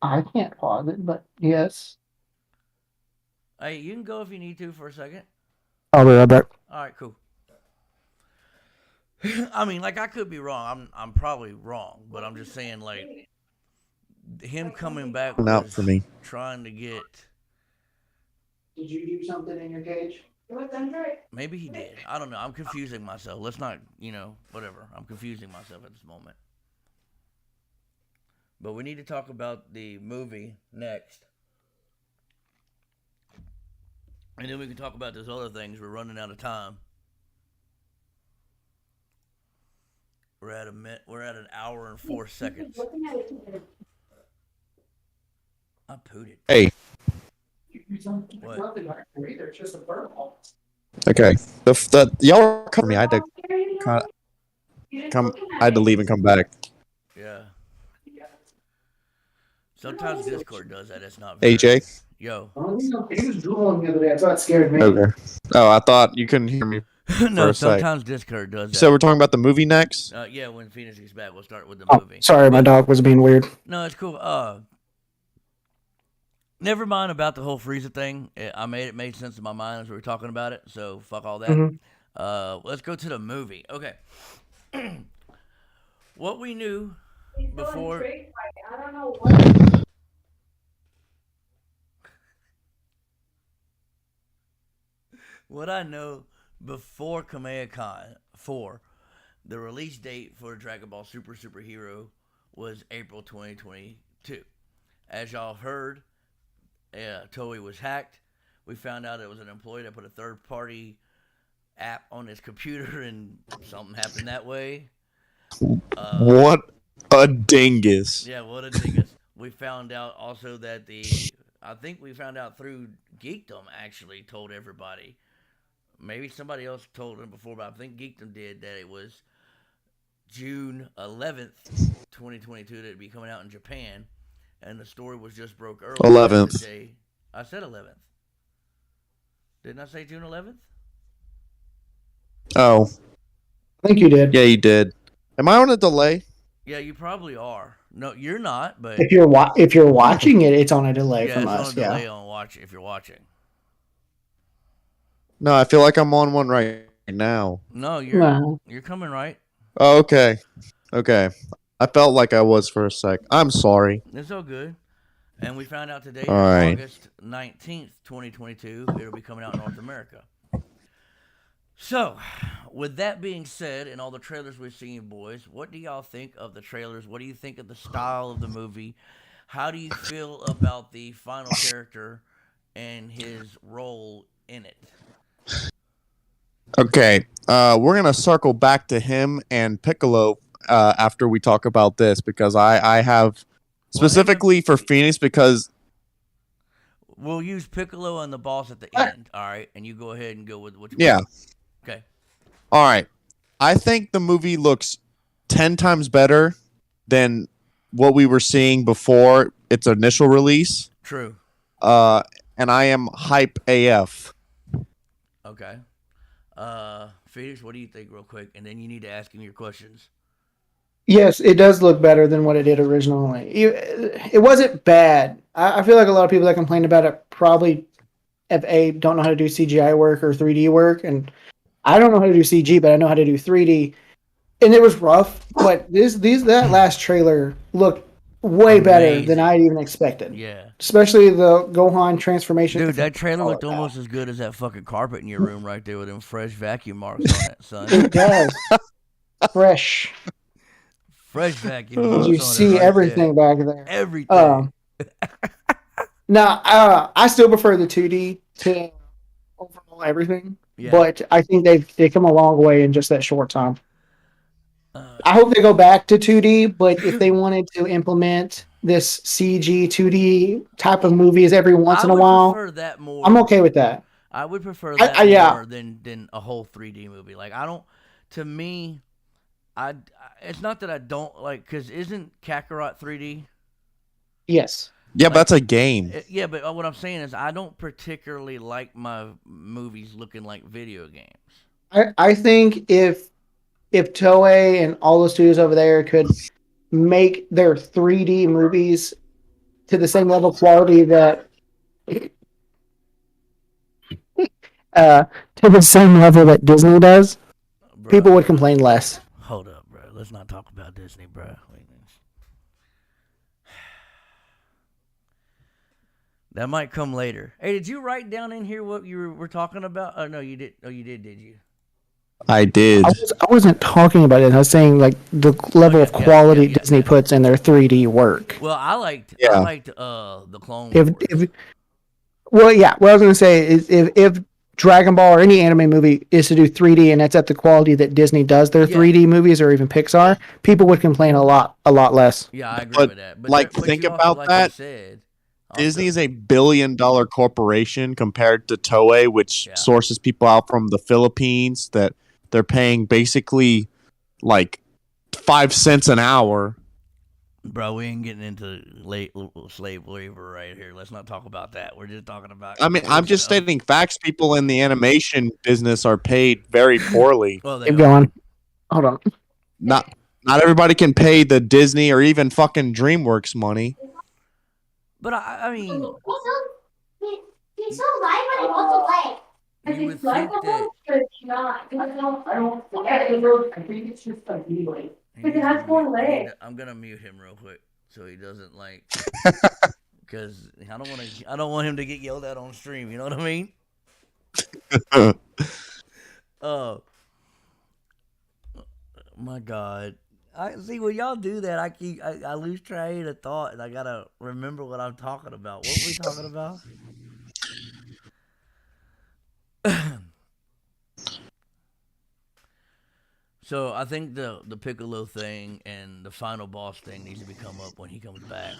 I can't pause it, but yes. Hey, you can go if you need to for a second. I'll be right back. All right, cool. I mean, I could be wrong. I'm probably wrong, but I'm just saying, him coming back was out for me. Trying to get. Did you do something in your cage? Maybe he did. I don't know. I'm confusing myself. Let's not, whatever. I'm confusing myself at this moment. But we need to talk about the movie next. And then we can talk about those other things. We're running out of time. We're at an hour and 4 seconds. I pooed it. Hey, What? okay. The y'all are coming me. I had to come. I had to leave and come back. Yeah. Sometimes Discord does that. It's not very... AJ. Yo. He was drooling the other day. That's why it scared me. Okay. Oh, I thought you couldn't hear me. No, a sec. sometimes Discord does that. So we're talking about the movie next. Yeah, when Phoenix gets back, we'll start with the Oh, movie. sorry, my dog was being weird. No, it's cool. Never mind about the whole Frieza thing. It made sense in my mind as we were talking about it. So fuck all that. Mm-hmm. Let's go to the movie. Okay. What we knew before. I don't know what. What I know before Kamehacon 4, the release date for Dragon Ball Superhero was April 2022. As y'all have heard, Toei was hacked. We found out it was an employee that put a third-party app on his computer and something happened that way. What a dingus. Yeah, what a dingus. We found out also that I think we found out through Geekdom actually told everybody. Maybe somebody else told him before, but I think Geekdom did, that it was June 11th, 2022 that it'd be coming out in Japan. And the story was just broke early. 11th. Today. I said 11th. Didn't I say June 11th? Oh, I think you did. yeah, you did. Am I on a delay? Yeah, you probably are. No, you're not, but If you're watching it, it's on a delay yeah, from it's us. on a delay Yeah. on watch if you're watching. No, I feel like I'm on one right now. No, you're No. you're coming right. Oh, okay. Okay. I felt like I was for a sec. I'm sorry. It's all good. And we found out today, All right. August 19th, 2022, it'll be coming out in North America. So, with that being said, and all the trailers we've seen, boys, what do y'all think of the trailers? What do you think of the style of the movie? How do you feel about the final character and his role in it? Okay. We're going to circle back to him and Piccolo after we talk about this because I have specifically for Phoenix because We'll use Piccolo and the boss at the end, all right? And you go ahead and go with what you yeah. Okay. All right. I think the movie looks 10 times better than what we were seeing before its initial release. True. And I am hype AF. Okay. Phoenix, what do you think real quick? And then you need to ask him your questions. Yes, it does look better than what it did originally. It wasn't bad. I feel like a lot of people that complain about it probably don't know how to do CGI work or 3D work, and I don't know how to do CG, but I know how to do 3D. And it was rough, but that last trailer looked way better Amazing. than I even expected. Yeah. Especially the Gohan transformation. Dude, that trailer looked almost as good as that fucking carpet in your room right there with them fresh vacuum marks on it, son. It does. Fresh. Fresh vacuum marks You on see it right everything there. back there. Everything. Now, I still prefer the 2D to overall everything, Yeah. but I think they've come a long way in just that short time. I hope they go back to 2D, but if they wanted to implement this CG 2D type of movies every once in a while, I would prefer that more. I'm okay with that. I would prefer that more than a whole 3D movie. Like, I don't. To me, it's not that I don't like, because isn't Kakarot 3D? Yes. Yeah, but that's a game. Yeah, but what I'm saying is I don't particularly like my movies looking like video games. I think if Toei and all the studios over there could make their 3D movies to the same level of quality that to the same level that Disney does, Bro, people would complain less. Hold up, bro. Let's not talk about Disney, bro. That might come later. Hey, did you write down in here what you were talking about? Oh, no, you did. Oh, you did you? I did. I wasn't talking about it. I was saying like the level of quality Disney puts in their 3D work. Well, I liked the Clone Wars. What I was going to say is if Dragon Ball or any anime movie is to do 3D and it's at the quality that Disney does their 3D movies or even Pixar, people would complain a lot less. Yeah, I agree with that. But think you also, about like that. You said, Disney is a $1 billion corporation compared to Toei, which sources people out from the Philippines that they're paying basically like 5 cents an hour. Bro, we ain't getting into slave labor right here. Let's not talk about that. We're just talking about. I mean, I'm just stating facts. People in the animation business are paid very poorly. Well, Keep going. Hold on. Not everybody can pay the Disney or even fucking DreamWorks money. But I mean, He's so light, but he wants away. you would think that It's not. I think it's just like anyway. Because it has 4 legs. I'm gonna mute him real quick so he doesn't like. Because I don't want him to get yelled at on stream. You know what I mean? My God. I see when y'all do that. I lose train of thought, and I gotta remember what I'm talking about. What were we talking about? So I think the Piccolo thing and the final boss thing needs to come up when he comes back.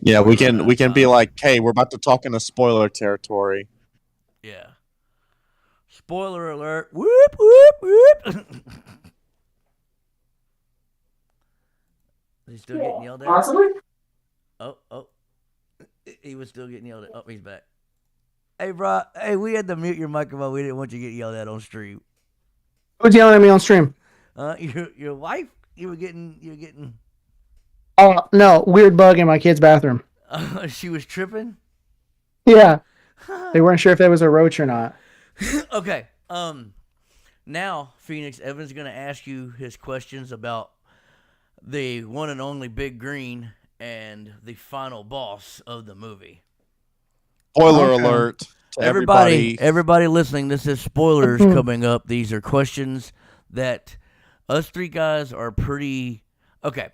Yeah, we can be like, hey, we're about to talk in a spoiler territory. Yeah. Spoiler alert! Whoop whoop whoop. Is he still getting yelled at? Possibly? Oh. He was still getting yelled at. Oh, he's back. Hey, bro. Hey, we had to mute your microphone. We didn't want you to get yelled at on stream. Who's yelling at me on stream? Your wife? You were getting. Oh no, weird bug in my kid's bathroom. She was tripping? Yeah. They weren't sure if that was a roach or not. Okay. Now, Phoenix, Evan's going to ask you his questions about the one and only Big Green and the final boss of the movie. Spoiler alert to everybody listening, this is spoilers coming up. These are questions that us three guys are pretty... Okay.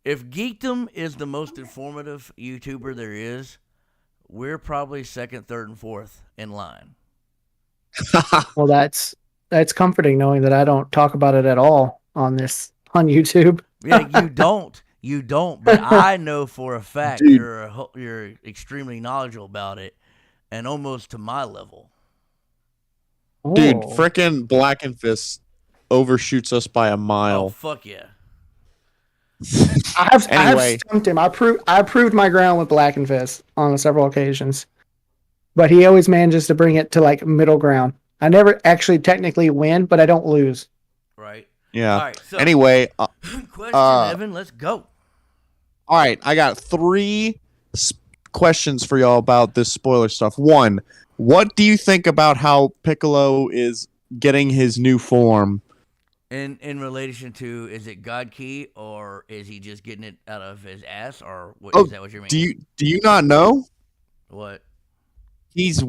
If Geekdom is the most informative YouTuber there is, we're probably second, third, and fourth in line. Well, that's comforting knowing that I don't talk about it at all on YouTube. Yeah, you don't. But I know for a fact you're extremely knowledgeable about it, and almost to my level. Dude, frickin' Blackenfist overshoots us by a mile. Oh, fuck yeah. I have stumped him. I proved my ground with Blackenfist on several occasions, but he always manages to bring it to like middle ground. I never actually technically win, but I don't lose. Right. Yeah. All right, so anyway, question, Evan. Let's go. All right, I got 3 questions for y'all about this spoiler stuff. 1, what do you think about how Piccolo is getting his new form? In relation to, is it God Key or is he just getting it out of his ass, or what, is that what you mean? Do you not know? What? It's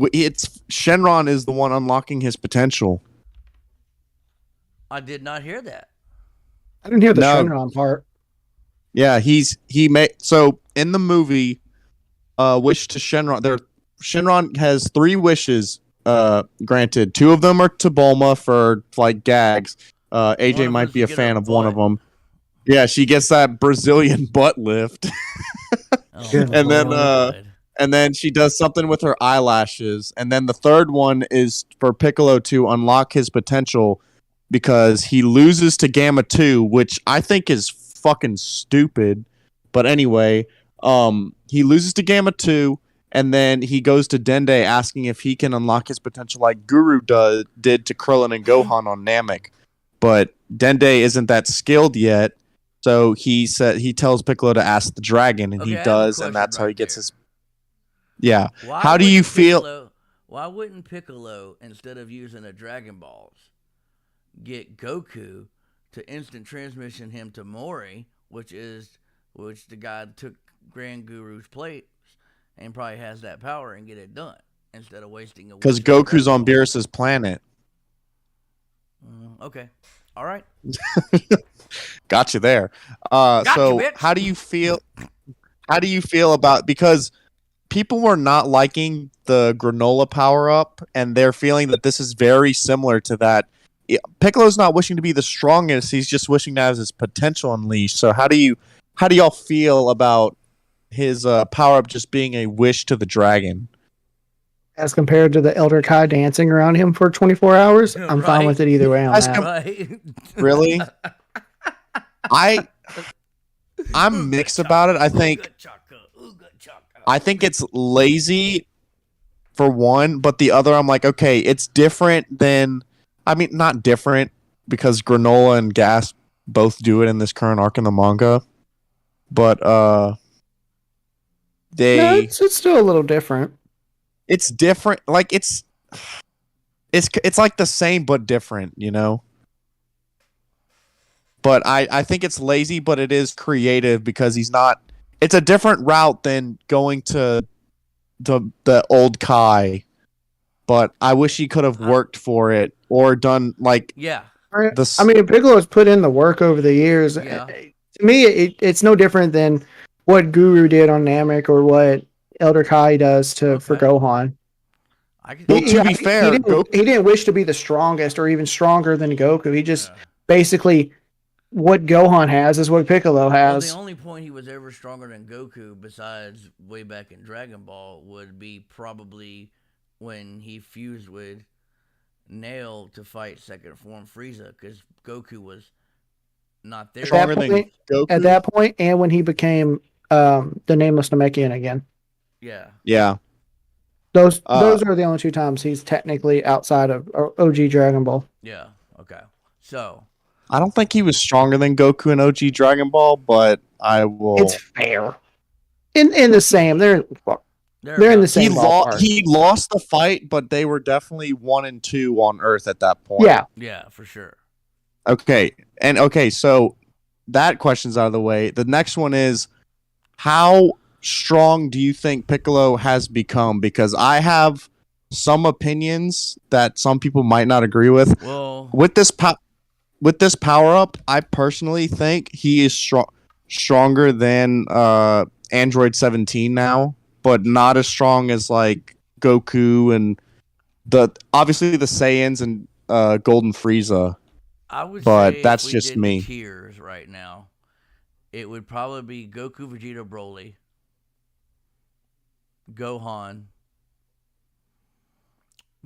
Shenron is the one unlocking his potential. I did not hear that. I didn't hear the Shenron part. Yeah, so in the movie, wish to Shenron. Shenron has 3 wishes granted. 2 of them are to Bulma for like gags. AJ might be a fan of one of them. Yeah, she gets that Brazilian butt lift. And then she does something with her eyelashes. And then the 3rd one is for Piccolo to unlock his potential because he loses to Gamma 2, which I think is fucking stupid. But anyway, he loses to Gamma 2, and then he goes to Dende asking if he can unlock his potential like Guru did to Krillin and Gohan on Namek. But Dende isn't that skilled yet, so he tells Piccolo to ask the dragon, and he does, and that's how he gets his... Yeah. How do you feel... Why wouldn't Piccolo, instead of using a Dragon Balls, get Goku to instant transmission him to Mori, which the guy took Grand Guru's place, and probably has that power, and get it done, instead of wasting a... Because Goku's on Beerus's planet. Okay. All right. Got you there. How do you feel about, because people were not liking the granola power up, and they're feeling that this is very similar to that. Piccolo's not wishing to be the strongest; he's just wishing to have his potential unleashed. So how do y'all feel about his power up just being a wish to the dragon. As compared to the Elder Kai dancing around him for 24 hours, I'm fine Right. with it either way on As that. Right. Really? I'm mixed about it. I think it's lazy for one, but the other I'm like, okay, it's different than not different because Granola and Gas both do it in this current arc in the manga. But No, it's still a little different. it's different. Like it's like the same but different, you know? But I think it's lazy, but it is creative because it's a different route than going to the old Kai. But I wish he could have worked for it or done like Yeah. I mean, Piccolo's put in the work over the years. Yeah. To me, it's no different than what Guru did on Namek or what Elder Kai does for Gohan. Well, to be fair, he didn't wish to be the strongest or even stronger than Goku. He just basically what Gohan has is what Piccolo has. Well, the only point he was ever stronger than Goku, besides way back in Dragon Ball, would be probably when he fused with Nail to fight Second Form Frieza, because Goku was not there. Stronger than Goku? At that point, and when he became the Nameless Namekian again. Yeah. Yeah. Those are the only two times he's technically outside of OG Dragon Ball. Yeah. Okay. So I don't think he was stronger than Goku in OG Dragon Ball, but I will. It's fair. In the same, they're in the same. He lost the fight, but they were definitely 1 and 2 on Earth at that point. Yeah. Yeah, for sure. Okay, so that question's out of the way. The next one is, how strong do you think Piccolo has become? Because I have some opinions that some people might not agree with. Well, with this power up, I personally think he is stronger than Android 17 now, but not as strong as like Goku and obviously the Saiyans and Golden Frieza. I would but say that's if we just did me. Tiers right now, it would probably be Goku, Vegeta, Broly, Gohan,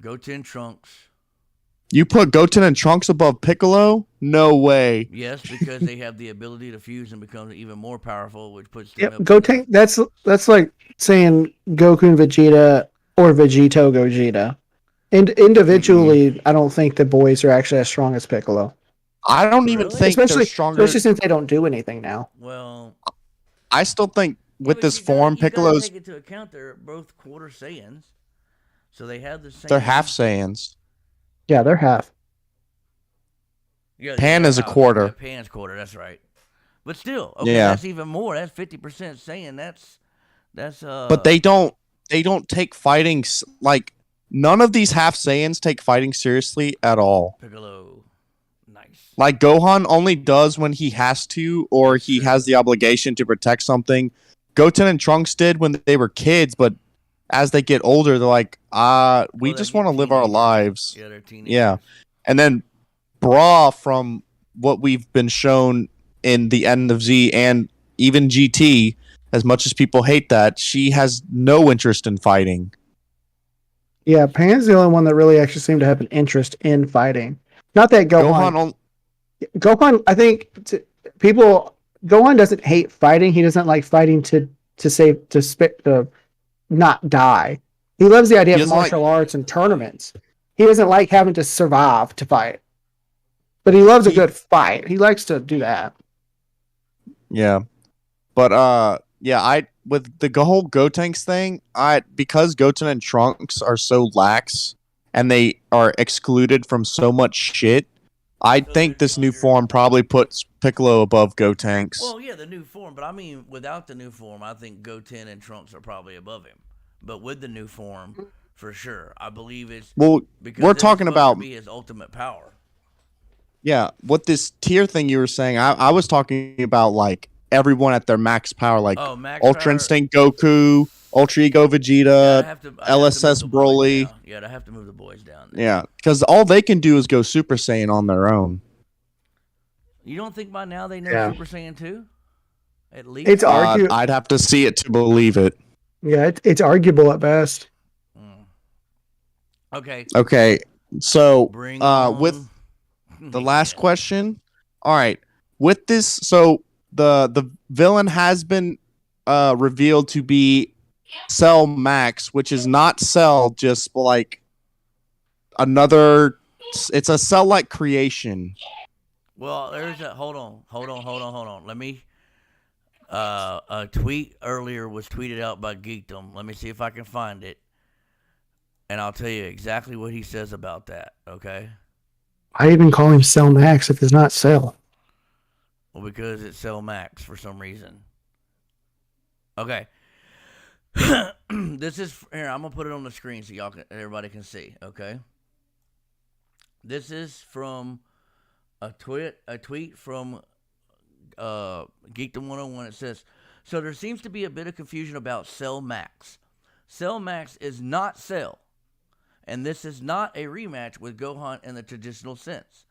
Goten, Trunks. You put Goten and Trunks above Piccolo? No way. Yes, because they have the ability to fuse and become even more powerful, which puts them Yep, up. Goten. That's like saying Goku and Vegeta or Vegito Gogeta. And individually, I don't think the boys are actually as strong as Piccolo. I don't even think they're stronger. Especially since they don't do anything now. Well, I still think with this you form, gotta Piccolo's take into account they're both quarter Saiyans, so they have the same. they're half Saiyans. Yeah, they're half. Yeah, Pan is a quarter. Yeah, Pan's quarter. That's right. But still, okay, Yeah. that's even more. That's 50% Saiyan. That's. But they don't take fighting like none of these half Saiyans take fighting seriously at all. Piccolo, nice. Like Gohan only does when he has to or he has the obligation to protect something. Goten and Trunks did when they were kids, but as they get older, they're like, we just want to live our lives. Yeah, they're teenagers. Yeah. And then Bra, from what we've been shown in the end of Z and even GT, as much as people hate that, she has no interest in fighting. Yeah, Pan's the only one that really actually seemed to have an interest in fighting. Not that Gohan. Gohan, I think Gohan doesn't hate fighting. He doesn't like fighting to not die. He loves the idea of martial arts and tournaments. He doesn't like having to survive to fight. But he loves a good fight. He likes to do that. Yeah. But with the whole Gotenks thing, because Goten and Trunks are so lax and they are excluded from so much shit, I think this new form probably puts Piccolo above Gotenks. Well, yeah, the new form, but I mean, without the new form, I think Goten and Trunks are probably above him. But with the new form, for sure, I believe it's because we're talking about be his ultimate power. Yeah, what this tier thing you were saying, I was talking about like everyone at their max power, like Ultra Instinct Goku, Ultra Ego Vegeta, LSS Broly. Yeah, I have to move the boys down. Yeah, because all they can do is go Super Saiyan on their own. You don't think by now they know Super Saiyan 2? At least It's arguable. I'd have to see it to believe it. Yeah, it's arguable at best. Okay. Okay, so Bring on with the last question. All right, with this, so the villain has been revealed to be Cell Max, which is not Cell, just like another. It's a Cell-like creation. Well, there's a hold on. Let me. A tweet earlier was tweeted out by Geekdom. Let me see if I can find it, and I'll tell you exactly what he says about that. Okay. I even call him Cell Max if it's not Cell. Well, because it's Cell Max for some reason. Okay. This is here. I'm gonna put it on the screen so everybody can see. Okay. This is from a tweet from Geekdom 101. It says, so there seems to be a bit of confusion about Cell Max. Cell Max is not Cell, and this is not a rematch with Gohan in the traditional sense.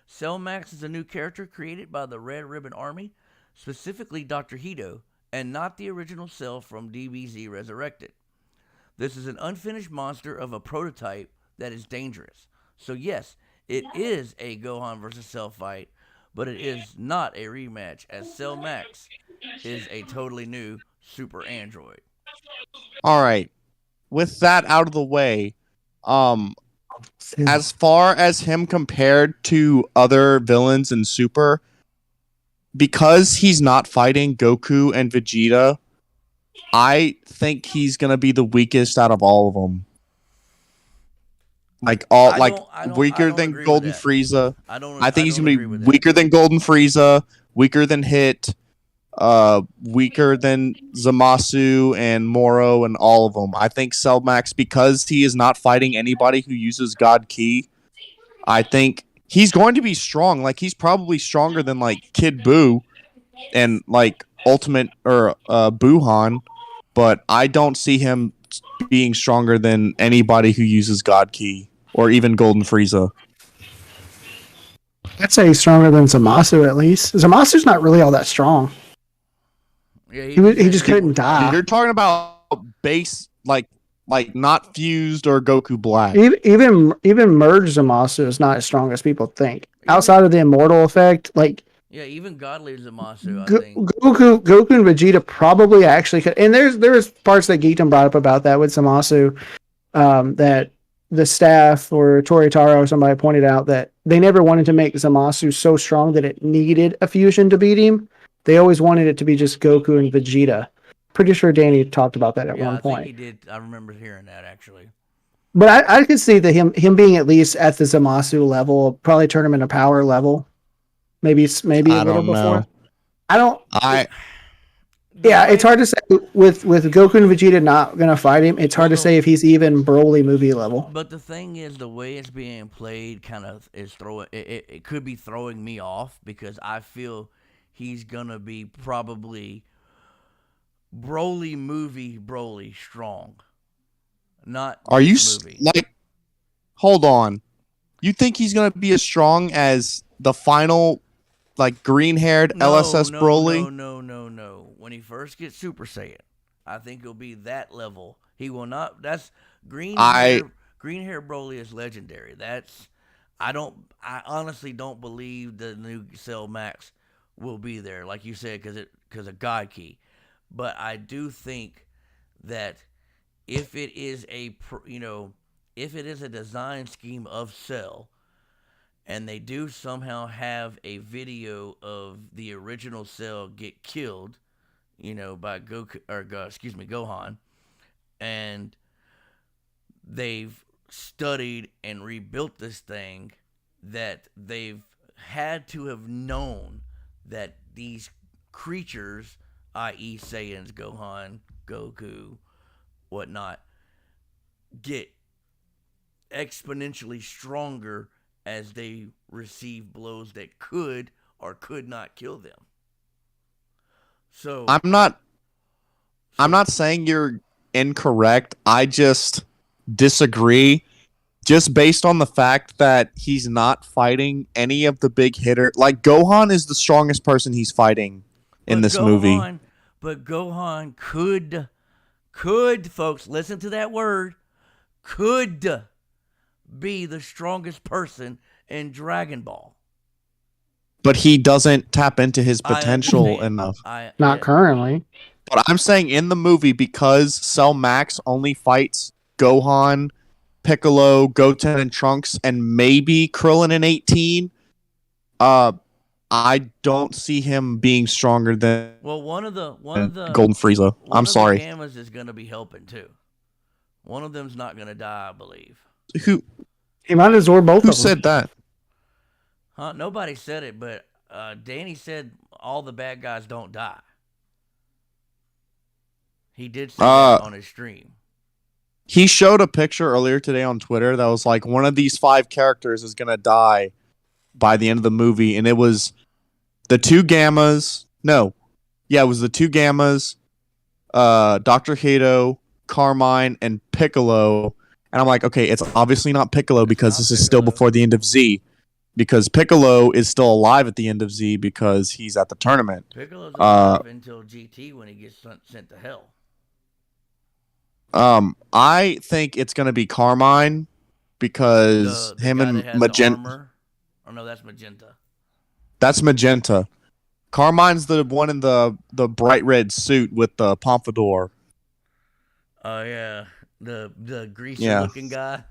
Cell Max is a new character created by the Red Ribbon Army, specifically Dr. Hito, and not the original Cell from DBZ Resurrected. This is an unfinished monster of a prototype that is dangerous. So yes, it is a Gohan versus Cell fight, but it is not a rematch, as Cell Max is a totally new super android. All right, with that out of the way, as far as him compared to other villains in Super, because he's not fighting Goku and Vegeta, I think he's gonna be the weakest out of all of them. Weaker than Golden Frieza. I think he's gonna be weaker than Golden Frieza, weaker than Hit, weaker than Zamasu and Moro and all of them. I think Cell Max, because he is not fighting anybody who uses God Ki, I think he's going to be strong. Like, he's probably stronger than like Kid Buu and like Ultimate or Buhan, but I don't see him being stronger than anybody who uses God Ki or even Golden Frieza. I'd say he's stronger than Zamasu at least. Zamasu's not really all that strong. Yeah, he just couldn't die. You're talking about base, like not fused or Goku Black. Even merged Zamasu is not as strong as people think. Outside of the immortal effect, like yeah, even Godly Zamasu, I think. Goku and Vegeta probably actually could. And there's parts that Geekdom brought up about that with Zamasu, that the staff or Toritaro or somebody pointed out that they never wanted to make Zamasu so strong that it needed a fusion to beat him. They always wanted it to be just Goku and Vegeta. Pretty sure Danny talked about that at one point. I think he did. I remember hearing that, actually. But I could see that him being at least at the Zamasu level, probably turn him into power level. Maybe a little before. Yeah, it's hard to say with Goku and Vegeta not gonna fight him. It's hard to say if he's even Broly movie level. But the thing is, the way it's being played kind of is it could be throwing me off, because I feel he's gonna be probably Broly strong. Not Are you movie. Hold on. You think he's gonna be as strong as the final, like, green-haired LSS Broly? No. When he first gets Super Saiyan, I think he'll be that level. He will not. That's green hair Broly is legendary. I honestly don't believe the new Cell Max will be there, like you said, because of God Ki. But I do think that if it is a design scheme of Cell, and they do somehow have a video of the original Cell get killed, by Gohan, and they've studied and rebuilt this thing, that they've had to have known that these creatures, i.e. Saiyans, Gohan, Goku, whatnot, get exponentially stronger as they receive blows that could or could not kill them. So I'm not saying you're incorrect. I just disagree, just based on the fact that he's not fighting any of the big hitter. Like, Gohan is the strongest person he's fighting in But this movie. But Gohan could, folks, listen to that word, could be the strongest person in Dragon Ball. But he doesn't tap into his I potential understand. enough. Not currently. But I'm saying in the movie, because Cell Max only fights Gohan, Piccolo, Goten, and Trunks, and maybe Krillin in 18, I don't see him being stronger than Well, one of the Golden Frieza. I'm sorry. The Gammas is going to be helping too. One of them's not going to die, I believe. Who He might absorb both of them. said that? Huh? Nobody said it, but Danny said all the bad guys don't die. He did say that on his stream. He showed a picture earlier today on Twitter that was like, one of these 5 characters is going to die by the end of the movie, and it was the 2 Gammas. No. Yeah, it was the 2 Gammas, Dr. Hato, Carmine, and Piccolo. And I'm like, okay, it's obviously not Piccolo because this is still before the end of Z. Because Piccolo is still alive at the end of Z because he's at the tournament. Piccolo's alive until GT when he gets sent to hell. I think it's going to be Carmine because the him guy and that has the Magenta. armor? Oh, no, that's Magenta. That's Magenta. Carmine's the one in the bright red suit with the pompadour. Oh, yeah. The greasy looking guy.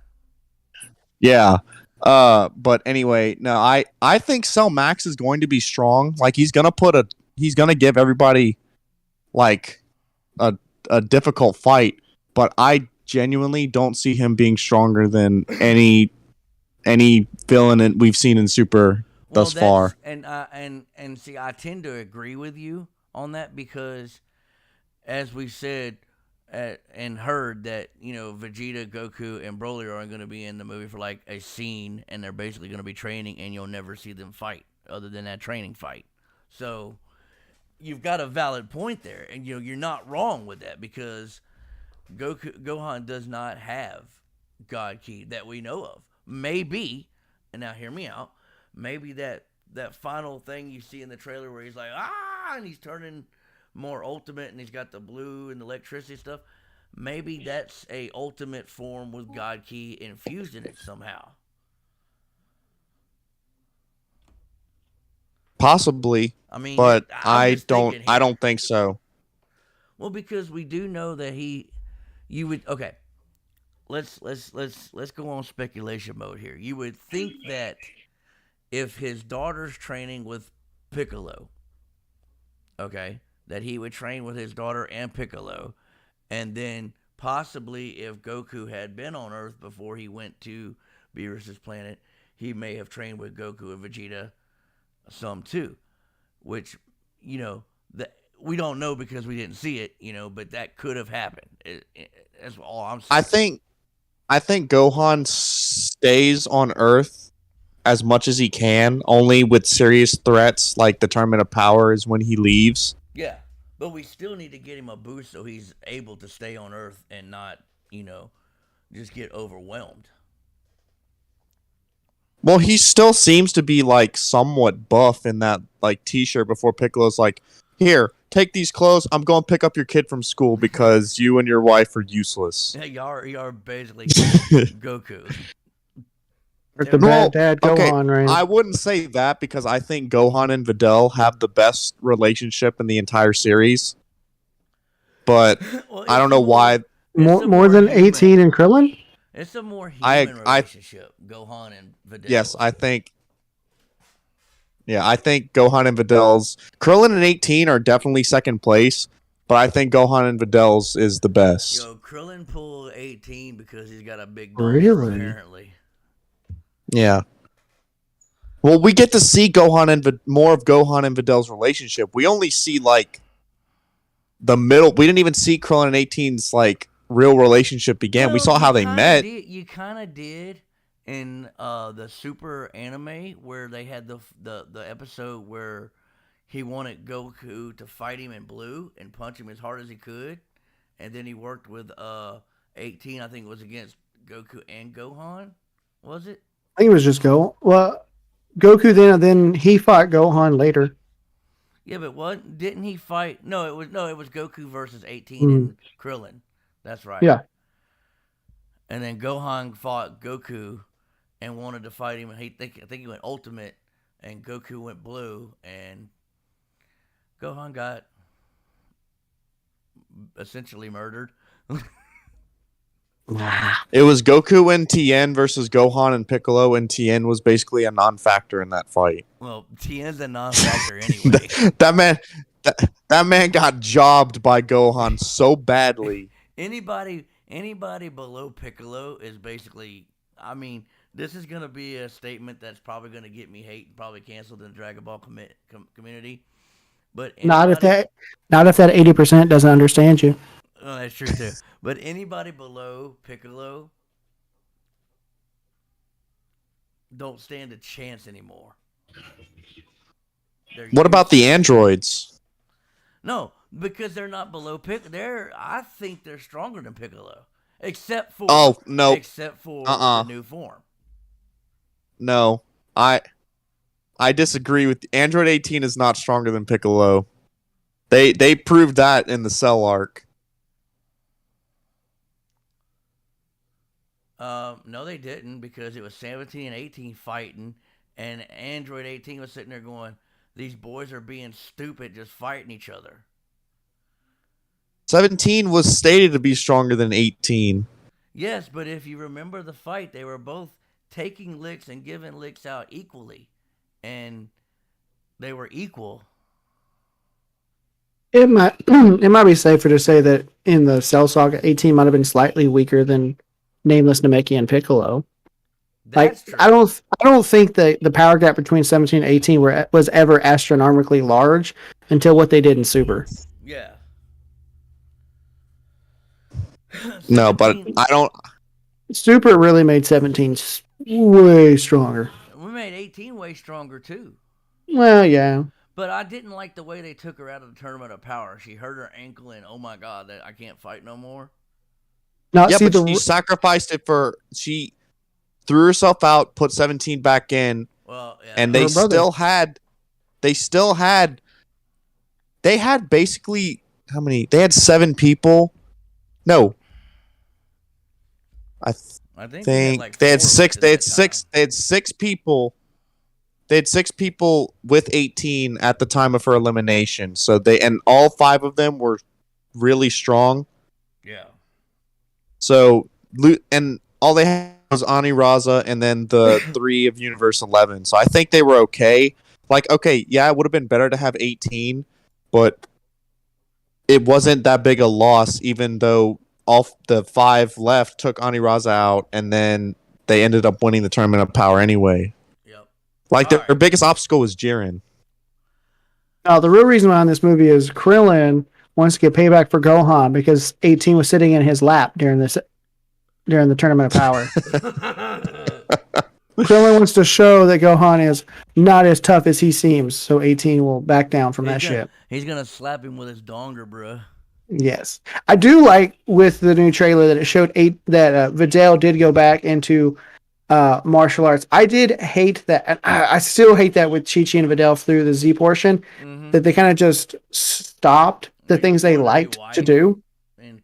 Yeah. But anyway, no, I think Cell Max is going to be strong. Like he's gonna give everybody like a difficult fight, but I genuinely don't see him being stronger than any villain we've seen in Super thus far. And see, I tend to agree with you on that because, as we said and heard that, you know, Vegeta, Goku, and Broly are going to be in the movie for like a scene, and they're basically going to be training, and you'll never see them fight other than that training fight. So you've got a valid point there, and you know you're not wrong with that because Gohan does not have God Ki that we know of. Maybe, and now hear me out. Maybe that final thing you see in the trailer where he's like and he's turning more ultimate and he's got the blue and the electricity stuff. Maybe that's a ultimate form with God Ki infused in it somehow. Possibly. I mean, but I don't think so. Well, because we do know that you would okay. Let's go on speculation mode here. You would think that if his daughter's training with Piccolo, okay, that he would train with his daughter and Piccolo, and then possibly if Goku had been on Earth before he went to Beerus's planet, he may have trained with Goku and Vegeta some too, which, you know, we don't know because we didn't see it, you know, but that could have happened. That's all I'm saying. I think Gohan stays on Earth as much as he can, only with serious threats like the Tournament of Power is when he leaves. Yeah, but we still need to get him a boost so he's able to stay on Earth and not, you know, just get overwhelmed. Well, he still seems to be like somewhat buff in that like t-shirt before Piccolo's like, here, take these clothes. I'm going to pick up your kid from school because you and your wife are useless. Yeah, you are basically Goku. The bad dad Gohan, right? I wouldn't say that because I think Gohan and Videl have the best relationship in the entire series. But well, I don't know why. More than human. 18 and Krillin? It's a more human relationship, Gohan and Videl. Yes, I think. Yeah, I think Gohan and Videl's Krillin and 18 are definitely second place, but I think Gohan and Videl's is the best. Yo, Krillin pulled 18 because he's got a big dog, apparently. Yeah. Well, we get to see more of Gohan and Videl's relationship. We only see like the middle. We didn't even see Krillin and 18's like real relationship begin. Well, we saw how they met. You kind of did in the Super anime where they had the episode where he wanted Goku to fight him in blue and punch him as hard as he could, and then he worked with 18. I think it was against Goku and Gohan. Was it? I think it was just Goku then he fought Gohan later. Yeah, but what didn't he fight? No, it was Goku versus 18 and Krillin. That's right. Yeah. And then Gohan fought Goku and wanted to fight him. I think he went Ultimate, and Goku went Blue, and Gohan got essentially murdered. It was Goku and Tien versus Gohan and Piccolo, and Tien was basically a non-factor in that fight. Well, Tien's a non-factor anyway. that man got jobbed by Gohan so badly. Anybody below Piccolo is basically. I mean, this is gonna be a statement that's probably gonna get me hate and probably canceled in the Dragon Ball community. But Not if that 80% doesn't understand you. Oh, that's true too. But anybody below Piccolo don't stand a chance anymore. What about the androids? No, because they're not below Piccolo. I think they're stronger than Piccolo, except for the new form. No, I disagree with Android 18 is not stronger than Piccolo. They proved that in the Cell arc. No, they didn't, because it was 17 and 18 fighting, and Android 18 was sitting there going, "These boys are being stupid, just fighting each other." 17 was stated to be stronger than 18. Yes, but if you remember the fight, they were both taking licks and giving licks out equally, and they were equal. It might be safer to say that in the Cell Saga, 18 might have been slightly weaker than Nameless, Namekian, and Piccolo. That's true. I don't think that the power gap between 17 and 18 was ever astronomically large until what they did in Super. Yeah. No, but I don't. Super really made 17 way stronger. We made 18 way stronger too. Well, yeah. But I didn't like the way they took her out of the Tournament of Power. She hurt her ankle, and oh my god, I can't fight no more. Now, Yeah, but she sacrificed it for. She threw herself out, put 17 back in, Well, yeah. and they had basically how many? They had 7 people. No, I think they had 6. They had 6. time. They had 6 people. They had 6 people with 18 at the time of her elimination. So all 5 of them were really strong. Yeah. So and all they had was Ani Raza and then the 3 of Universe 11. So I think they were okay. Like, okay, yeah, it would have been better to have 18, but it wasn't that big a loss, even though all the 5 left took Ani Raza out, and then they ended up winning the Tournament of Power anyway. Yep. Like, their biggest obstacle was Jiren. Now, the real reason behind this movie is Krillin wants to get payback for Gohan because 18 was sitting in his lap during the Tournament of Power. Krillin wants to show that Gohan is not as tough as he seems, so 18 will back down from that shit. He's gonna slap him with his donger, bruh. Yes, I do like with the new trailer that it showed that Videl did go back into martial arts. I did hate that, and I still hate that with Chi-Chi and Videl through the Z portion, that they kind of just stopped the things they liked to do.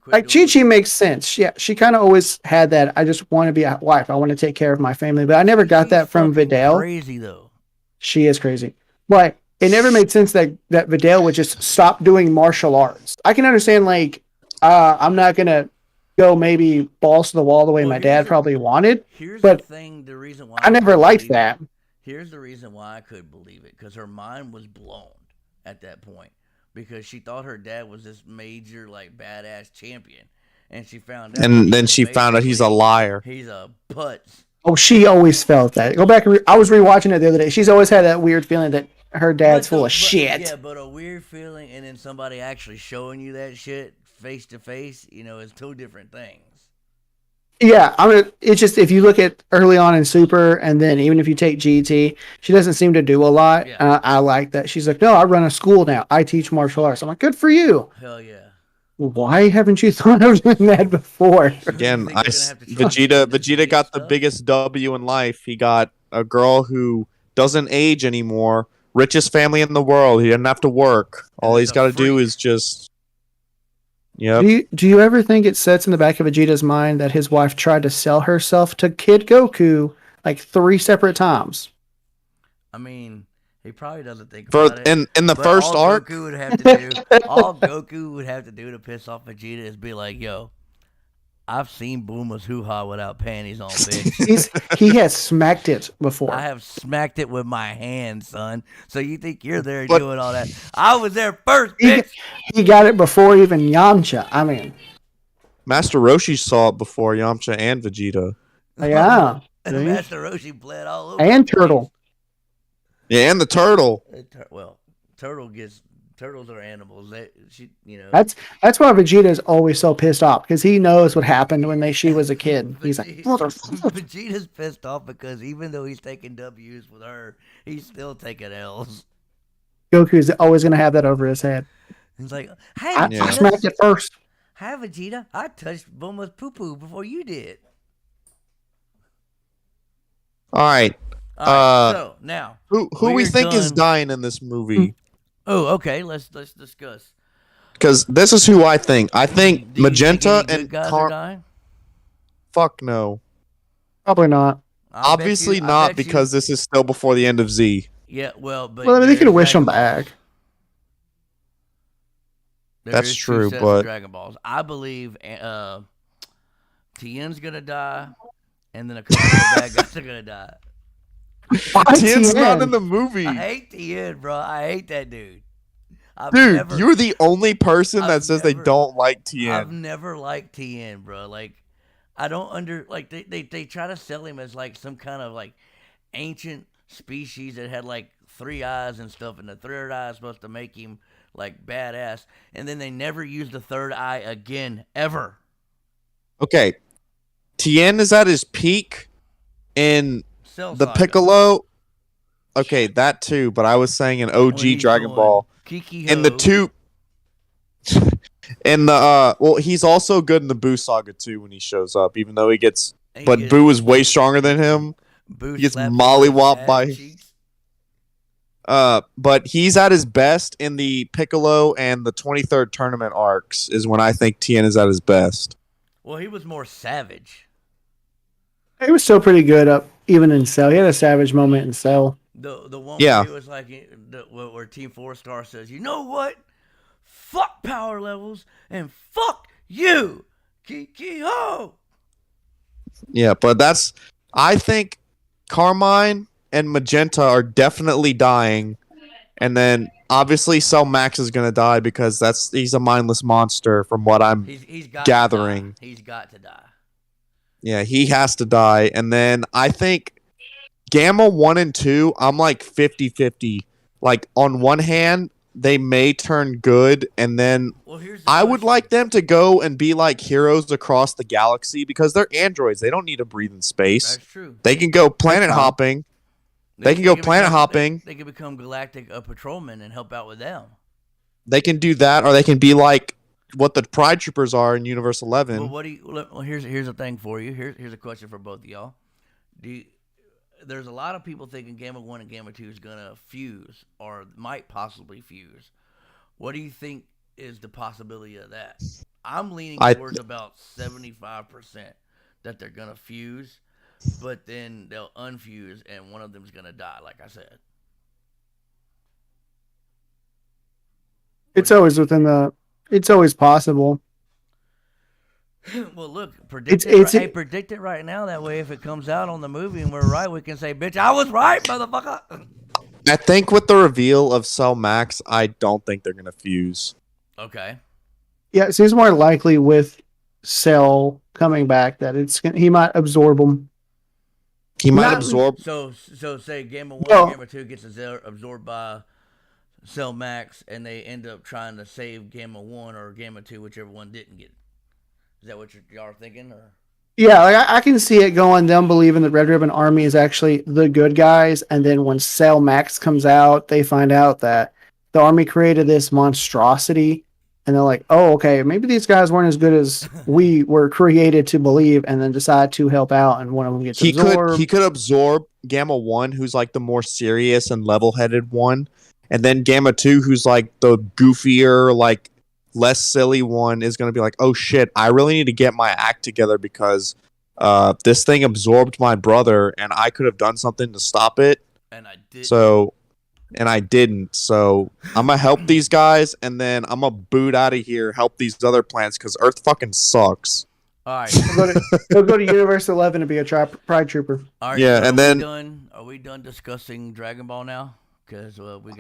Like Chi-Chi makes sense. Yeah, she kind of always had that. I just want to be a wife. I want to take care of my family, but I never got that from Videl. Crazy though. She is crazy, but it never made sense that Videl would just stop doing martial arts. I can understand, like, I'm not gonna go maybe balls to the wall the way my dad probably wanted. But the reason why I never liked that. Here's the reason why I could believe it, because her mind was blown at that point, because she thought her dad was this major, like, badass champion, and she found out. And then she found out he's a liar. He's a putz. Oh, she always felt that. Go back and I was rewatching it the other day. She's always had that weird feeling that her dad's full of shit. Yeah, but a weird feeling and then somebody actually showing you that shit face to face, is 2 different things. Yeah, it's just, if you look at early on in Super, and then even if you take GT, she doesn't seem to do a lot. Yeah. I like that. She's like, no, I run a school now. I teach martial arts. I'm like, good for you. Hell yeah. Why haven't you thought of doing that before? Again, Vegeta got the biggest W in life. He got a girl who doesn't age anymore, richest family in the world. He doesn't have to work. All And he's he's a got to do freak. is just. Yep. Do you ever think it sets in the back of Vegeta's mind that his wife tried to sell herself to Kid Goku like 3 separate times? I mean, he probably doesn't think For about it. in the But first all arc, Goku would have to do, all Goku would have to do to piss off Vegeta is be like, "Yo, I've seen Bulma's hoo-ha without panties on, bitch. He has smacked it before. I have smacked it with my hand, son. So you think you're there But- doing all that? I was there first, He, bitch." he got it before even Yamcha. I mean, Master Roshi saw it before Yamcha and Vegeta. yeah. And See? Master Roshi bled all over. And the place. Turtle. Yeah, and the turtle. Well, turtles are animals. You know. That's why Vegeta is always so pissed off because he knows what happened when she was a kid. He's like, Vegeta's pissed off because even though he's taking W's with her, he's still taking L's. Goku's always going to have that over his head. He's like, "Hey, I Vegeta, smacked it first. hi Vegeta, I touched Bulma's poo poo before you did." All right. All right, so now, Who we we're think is done- dying in this movie? Oh, okay. Let's discuss. Because this is who I think. I think Do you Magenta think any and good guys are dying? Fuck no. Probably not. I bet Obviously you- I not bet you- because this is still before the end of Z. Yeah, well, but Well, I mean, they there could is wish him Dragon Balls. back. There That's is two true, sets of but- Dragon Balls. I believe Tien's gonna die, and then a couple of bad guys are gonna die. Why Tien's not Tien? in the movie. I hate Tien, bro. I hate that dude. I've Dude, never- you're the only person I've that says they never- don't like I've Tien. never liked Tien, bro. Like, I don't like they try to sell him as like some kind of like ancient species that had like 3 eyes and stuff, and the third eye is supposed to make him like badass, and then they never use the third eye again ever. Okay. Tien is at his peak in Cell the Saga. Piccolo. Okay, that too, but I was saying in When OG he's Dragon going Ball. Kiki In the Ho. two in the well, he's also good in the Boo saga too when he shows up, even though he gets And he but gets- Boo is way stronger than him. Boo he gets slapped him mollywopped in his by- ass cheeks. But he's at his best in the Piccolo and the 23rd tournament arcs is when I think Tien is at his best. Well, he was more savage. He was still pretty good up even in Cell. He had a savage moment in Cell. The one Yeah. where he was like where Team 4-Star says, "You know what? Fuck power levels and fuck you, Kiki Ho." Yeah, but I think Carmine and Magenta are definitely dying, and then obviously Cell Max is gonna die because he's a mindless monster from what I'm He's got gathering. To die. He's got to die. Yeah, he has to die. And then I think Gamma 1 and 2, I'm like 50-50. Like, on one hand, they may turn good, and then Well, here's the I would question. like them to go and be like heroes across the galaxy because they're androids. They don't need to breathe in space. That's true. They can go planet hopping. They can go planet become- hopping. They can become galactic patrolmen and help out with them. They can do that, or they can be like what the Pride Troopers are in Universe 11. Well, what do you? Well, here's a thing for you. Here's a question for both of y'all. There's a lot of people thinking Gamma 1 and Gamma 2 is gonna fuse or might possibly fuse. What do you think is the possibility of that? I'm leaning towards about 75% that they're gonna fuse, but then they'll unfuse and one of them's gonna die. Like I said. It's always it's always possible. Well, look, predict it right now. That way, if it comes out on the movie and we're right, we can say, "Bitch, I was right, motherfucker." I think with the reveal of Cell Max, I don't think they're gonna fuse. Okay. Yeah, it seems more likely with Cell coming back that he might absorb them. He might Not- absorb. So say Gamma 1 No. and Gamma 2 gets absorbed by Cell Max, and they end up trying to save Gamma 1 or Gamma 2, whichever one didn't get it. Is that what y'all are thinking? Or Yeah, like I can see it going, them believing that Red Ribbon Army is actually the good guys, and then when Cell Max comes out, they find out that the army created this monstrosity and they're like, oh, okay, maybe these guys weren't as good as we were created to believe, and then decide to help out, and one of them gets absorbed. He could absorb Gamma 1, who's like the more serious and level-headed one, and then Gamma 2, who's like the goofier, like less silly one, is going to be like, oh shit, I really need to get my act together because this thing absorbed my brother, and I could have done something to stop it. And I did. And I didn't. So I'm gonna help these guys, and then I'm gonna boot out of here. Help these other planets because Earth fucking sucks. All right. He'll go to Universe 11 to be a Pride Trooper. All right. Yeah, so and then are we done discussing Dragon Ball now? Because we got.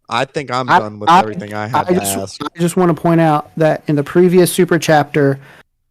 I think I'm done with everything I had to ask. I just want to point out that in the previous Super Chapter,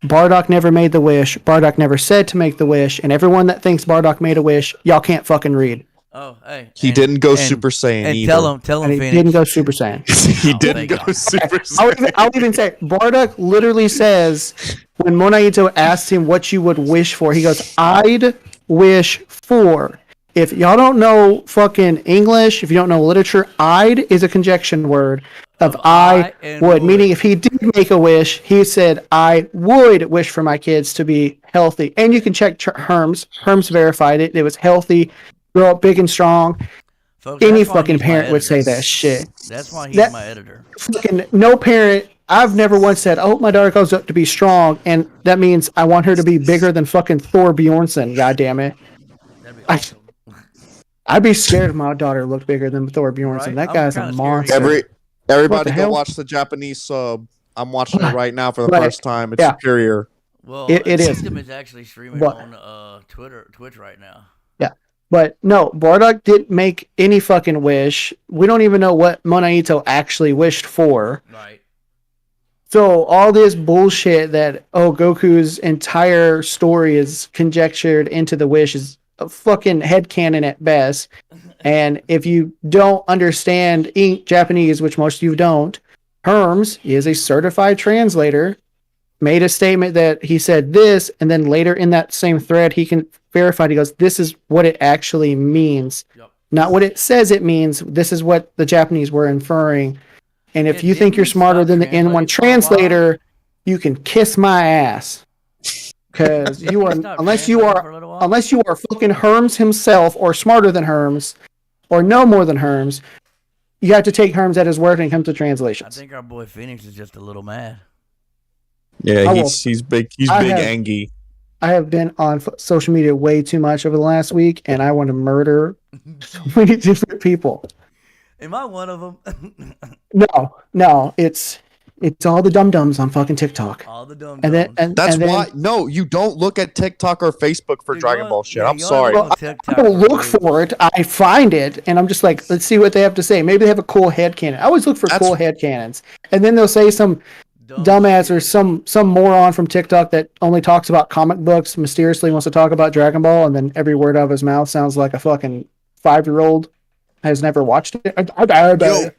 Bardock never made the wish. Bardock never said to make the wish, and everyone that thinks Bardock made a wish, y'all can't fucking read. Oh, hey. He didn't go Super Saiyan and either. Tell him, He Phoenix. didn't go Super Saiyan. He didn't go Super Saiyan. I'll even say, Bardock literally says, when Monaito asked him what you would wish for, he goes, I'd wish for. If y'all don't know fucking English, if you don't know literature, I'd is a conjunction word of I would. Meaning if he did make a wish, he said, I would wish for my kids to be healthy. And you can check Herms. Herms verified it. It was healthy, grow up big and strong. Folks, Any fucking parent would say that shit. That's why he's my editor. Fucking no parent. I've never once said, I hope my daughter grows up to be strong, and that means I want her to be bigger than fucking Thor Bjornsson, goddammit. That'd be awesome. I'd be scared if my daughter looked bigger than Thor Bjornsson. Right? That guy's a monster. Everybody go hell? watch the Japanese sub. I'm watching it right now for the But- first time. It's yeah. superior. Well, It is. System is actually streaming But- on Twitch right now. But no, Bardock didn't make any fucking wish. We don't even know what Monaito actually wished for. Right. So all this bullshit that, Goku's entire story is conjectured into the wish is a fucking headcanon at best. And if you don't understand Japanese, which most of you don't, Herms is a certified translator, made a statement that he said this, and then later in that same thread, he can verify. He goes, this is what it actually means. Yep. Not what it says it means. This is what the Japanese were inferring. And if Yeah, you think didn't you're he smarter stop than the N1 translating for a while? translator, you can kiss my ass. Because you are, Stop unless you translating for a are, little while? unless you are fucking Herms himself, or smarter than Herms, or know more than Herms, you have to take Herms at his word when it comes to I translations. think our boy Phoenix is just a little mad. Yeah, I will- he's big. He's I big, have- Angie. I have been on social media way too much over the last week, and I want to murder so many different people. Am I one of them? No, it's all the dum-dums on fucking TikTok. All the dumb. And then, That's and then, why. No, you don't look at TikTok or Facebook for You Dragon go- Ball shit. yeah, I'm you go sorry. on I TikTok don't look for for it. I find it, and I'm just like, let's see what they have to say. Maybe they have a cool headcanon. I always look for That's- cool headcanons. And then they'll say some dumbass or some moron from TikTok that only talks about comic books mysteriously wants to talk about Dragon Ball, and then every word out of his mouth sounds like a fucking 5-year-old has never watched it. Yo,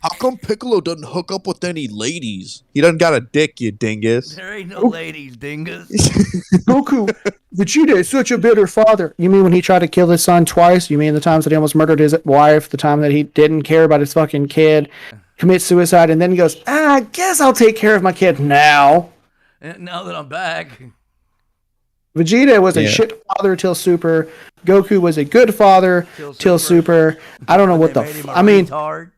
how come Piccolo doesn't hook up with any ladies? He doesn't got a dick, you dingus. There ain't no ladies, dingus. Goku, Vegeta is such a bitter father. You mean when he tried to kill his son twice? You mean the times that he almost murdered his wife, the time that he didn't care about his fucking kid, commits suicide, and then he goes, I guess I'll take care of my kid now. And now that I'm back, Vegeta was a Yeah. shit father till Super. Goku was a good father till Super. I don't know what they the... made him a I mean, retard.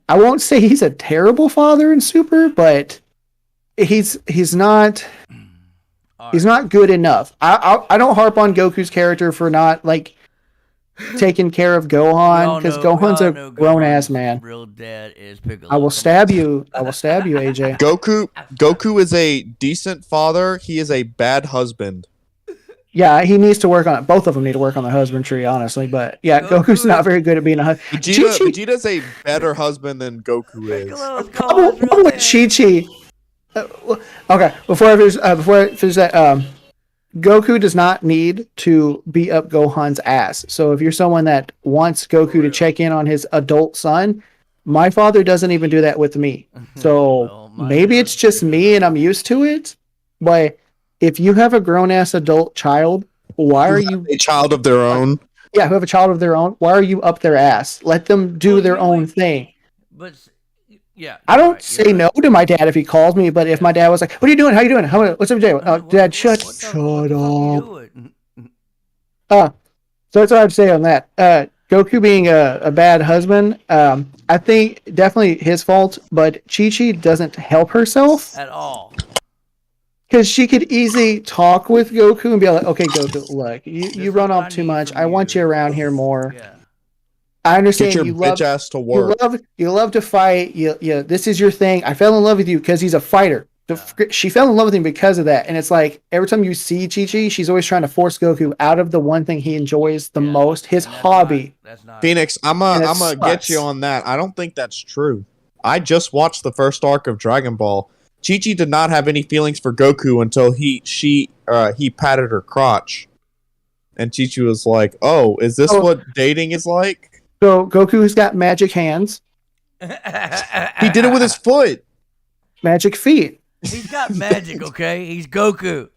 I won't say he's a terrible father in Super, but he's not... He's not good enough. I don't harp on Goku's character for not like taking care of Gohan, because Gohan's a grown ass man. Real dad is Piccolo. I will Come stab you. I will stab you, AJ. Goku is a decent father. He is a bad husband. Yeah, he needs to work on it. Both of them need to work on the husbandry, honestly. But yeah, Goku's not very good at being a husband. Vegeta's a better husband than Goku is. Piccolo's Problem Gohan's real with dad. Chi-Chi. Okay, before I finish that, Goku does not need to beat up Gohan's ass. So if you're someone that wants Goku to check in on his adult son, my father doesn't even do that with me. So Well, mine maybe does. it's just me and I'm used to it. But if you have a grown ass adult child, why are you a child of their own? who have a child of their own? Why are you up their ass? Let them do Well, their you own ain't- thing. But Yeah. I you're don't right, say you're no right. to my dad if he calls me, but if my dad was like, "What are you doing? How you doing? What's up, Jay? Dad, shut What the up." fuck you doing? So that's what I'd say on that. Goku being a bad husband, I think definitely his fault, but Chi Chi doesn't help herself At all. because she could easily talk with Goku and be like, "Okay, Goku, look, you This is run what off I too need much. from I want you you. around here more. Yeah. I Get understand your you bitch ass to work. you love to fight. This is your thing. I fell in love with you because he's a fighter. She fell in love with him because of that. And it's like every time you see Chi Chi, she's always trying to force Goku out of the one thing he enjoys the most, his And hobby. That's not. Phoenix, I'm And it gonna get you sucks. on that. I don't think that's true. I just watched the first arc of Dragon Ball. Chi-Chi did not have any feelings for Goku until he patted her crotch. And Chi-Chi was like, "Oh, is this what dating is like?" So Goku's got magic hands, He did it with his foot. magic feet. He's got magic, okay? He's Goku.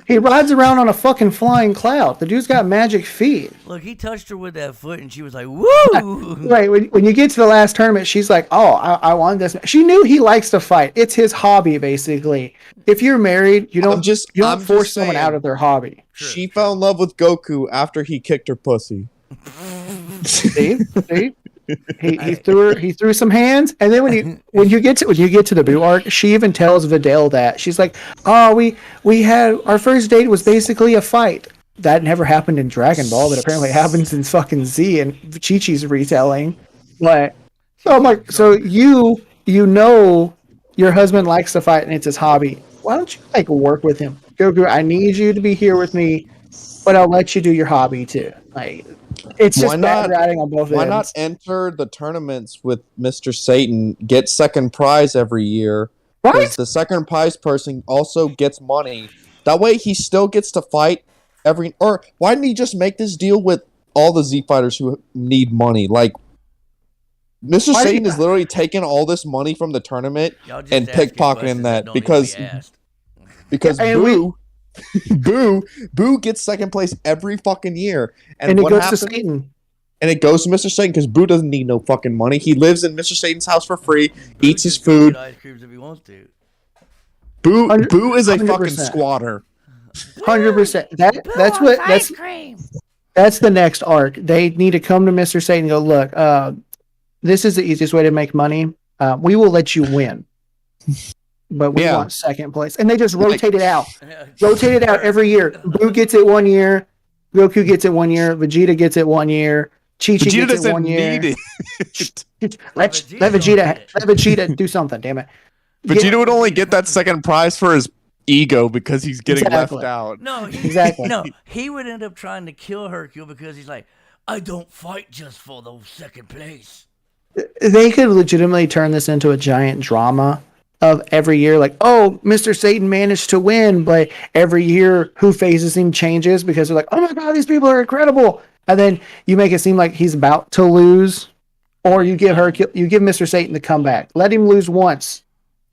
He rides around on a fucking flying cloud. The dude's got magic feet. Look, he touched her with that foot, and she was like, "Woo!" Right, when you get to the last tournament, she's like, "Oh, I want this." She knew he likes to fight. It's his hobby, basically. If you're married, you don't I'm force just someone saying. out of their hobby. She fell in love with Goku after he kicked her pussy. See? He threw some hands, and then when you get to the Boo arc, she even tells Videl that she's like, "Oh, we had our first date was basically a fight." That never happened in Dragon Ball, but apparently it happens in fucking Z and Chi-Chi's retelling. But so I'm like, so you know your husband likes to fight and it's his hobby. Why don't you like work with him, Goku? I need you to be here with me, but I'll let you do your hobby too. Like, it's just bad writing on both ends. Why not enter the tournaments with Mr. Satan? Get second prize every year. Because Right? the second prize person also gets money. That way he still gets to fight or why didn't he just make this deal with all the Z fighters who need money? Like Mr. Satan is literally taking all this money from the tournament and pickpocketing that because Boo gets second place every fucking year. And it goes to Satan. And it goes to Mr. Satan because Boo doesn't need no fucking money. He lives in Mr. Satan's house for free, eats his food. Ice creams if he wants to. Boo is a 100%. fucking squatter. 100%. That's the next arc. They need to come to Mr. Satan and go, "Look, this is the easiest way to make money. We will let you win, but we want second place." And they just rotate it out. Rotate it out every year. Boo gets it 1 year. Goku gets it 1 year. Vegeta gets it 1 year. Chi-Chi gets it 1 year. Let Vegeta do something, damn it. Vegeta would only get that second prize for his ego because he's getting left out. No, exactly. No, he would end up trying to kill Hercule because he's like, "I don't fight just for the second place." They could legitimately turn this into a giant drama of every year, like, "Oh, Mr. Satan managed to win," but every year who faces him changes because they're like, "Oh my god, these people are incredible," and then you make it seem like he's about to lose, or you give Mr. Satan the comeback, let him lose once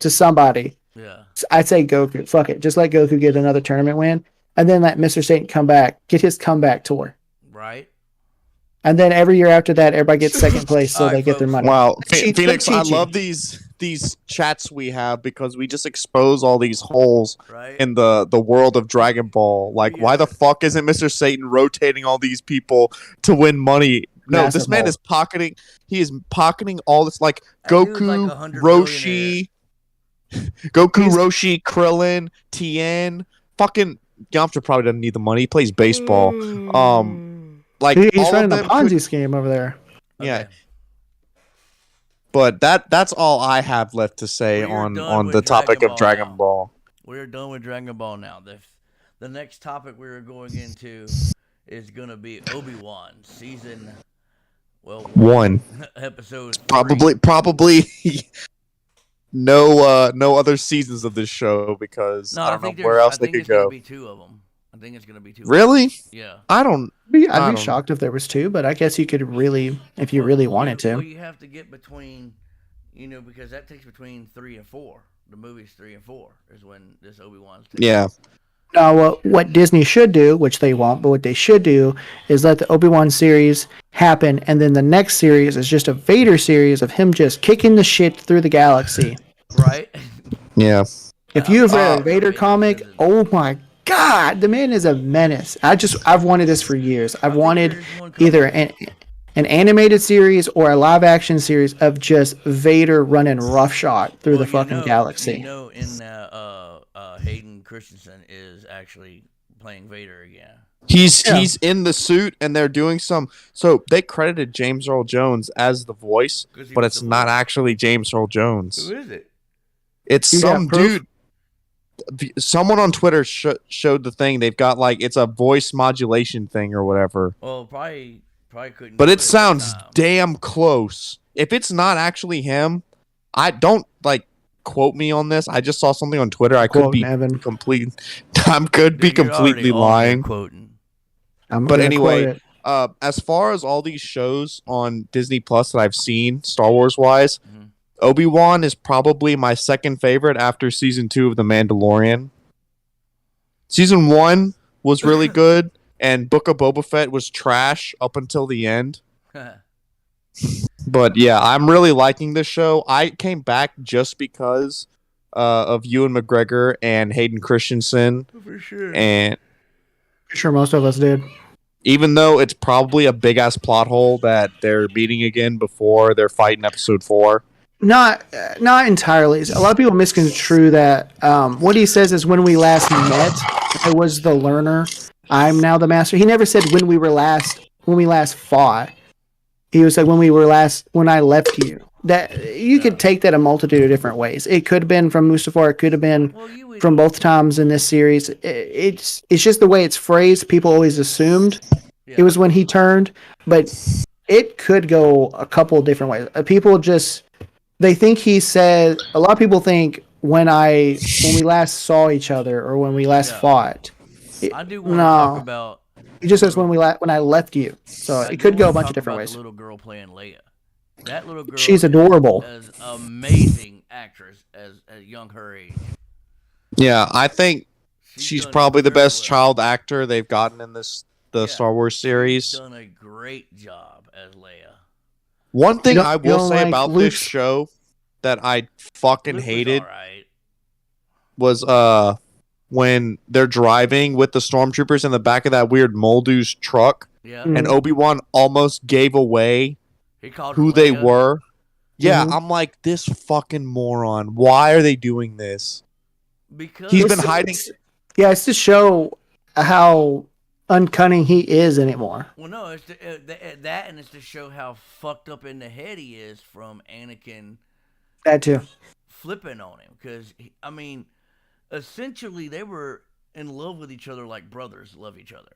to somebody. Yeah, I'd say Goku. Fuck it, just let Goku get another tournament win, and then let Mr. Satan come back, get his comeback tour. Right. And then every year after that, everybody gets second place, so they get their money. Wow, Phoenix, I love these chats we have because we just expose all these holes in the world of Dragon Ball. Like, why the fuck isn't Mr. Satan rotating all these people to win money? No, this man is pocketing. He is pocketing all this, like Goku, Roshi, Krillin, Tien. Fucking Yamcha probably doesn't need the money. He plays baseball. Like he's running a Ponzi scheme over there. Yeah. Okay. But that's all I have left to say on the topic of Dragon Ball. We're done with Dragon Ball now. The next topic we're going into is gonna be Obi-Wan season 1. Episode 3. Probably no other seasons of this show because I don't know where else they could go. I think it's gonna be 2 of them. I think it's gonna be 2. Really? Yeah. I'd be shocked if there was 2, but I guess you could really, if you really wanted to. Well, you have to get between, because that takes between 3 and 4. The movies 3 and 4 is when this Obi-Wan's taking. Yeah. Now, what Disney should do, which they won't, but what they should do is let the Obi-Wan series happen, and then the next series is just a Vader series of him just kicking the shit through the galaxy. Right? Yeah. If you've read a Uh, Vader comic, oh my god, the man is a menace. I've wanted this for years. I've wanted there's one coming. either an animated series or a live action series of just Vader running roughshod through the fucking galaxy. You know, in Hayden Christensen is actually playing Vader again. He's in the suit, and they're doing some. So they credited James Earl Jones as the voice, 'Cause he but was it's the not voice. actually James Earl Jones. Who is it? It's You got some proof? dude. Someone on Twitter showed the thing. They've got like it's a voice modulation thing or whatever. Well, probably couldn't. But do it that sounds time. damn close. If it's not actually him, I don't like quote me on this. I just saw something on Twitter. I could Quoting be Evan. complete. I could be Dude, you're already completely on there lying. Quoting. I'm But gonna anyway, quote it. As far as all these shows on Disney Plus that I've seen, Star Wars wise, Mhm. Obi-Wan is probably my second favorite after season 2 of The Mandalorian. Season 1 was really good, and Book of Boba Fett was trash up until the end. But yeah, I'm really liking this show. I came back just because of Ewan McGregor and Hayden Christensen, For sure. and Sure, most of us did. even though it's probably a big ass plot hole that they're meeting again before they're fighting episode 4. Not entirely. A lot of people misconstrue that. What he says is when we last met, I was the learner. I'm now the master. He never said when we last fought. He was like when I left you. That you could take that a multitude of different ways. It could have been from Mustafar. It could have been Well, you would, from both times in this series. It's just the way it's phrased. People always assumed yeah. it was when he turned, but it could go a couple of different ways. People just they think he said. A lot of people think when we last saw each other or when we last Yeah. fought. I do want to talk about. He just says when I left you. So I it do could go a wanna bunch talk of different about ways. The little girl playing Leia. That little girl. She's adorable. Is amazing actress as young her age. Yeah, I think she's done probably the very best well. child actor they've gotten in the Yeah. Star Wars She's series. done a great job as Leia. One thing You don't- I you will don't say like about this Luke's- show that I fucking Luke was hated alright. was when they're driving with the stormtroopers in the back of that weird Moldu's truck, Yeah. Mm. and Obi-Wan almost gave away He called her who they Leia. were. Yeah, Mhm. I'm like, this fucking moron. Why are they doing this? Because He's been hiding. Yeah, it's to show how uncunning he is anymore. Well, no, it's that, and it's to show how fucked up in the head he is from Anakin That too. flipping on him. Because I mean, essentially, they were in love with each other like brothers love each other.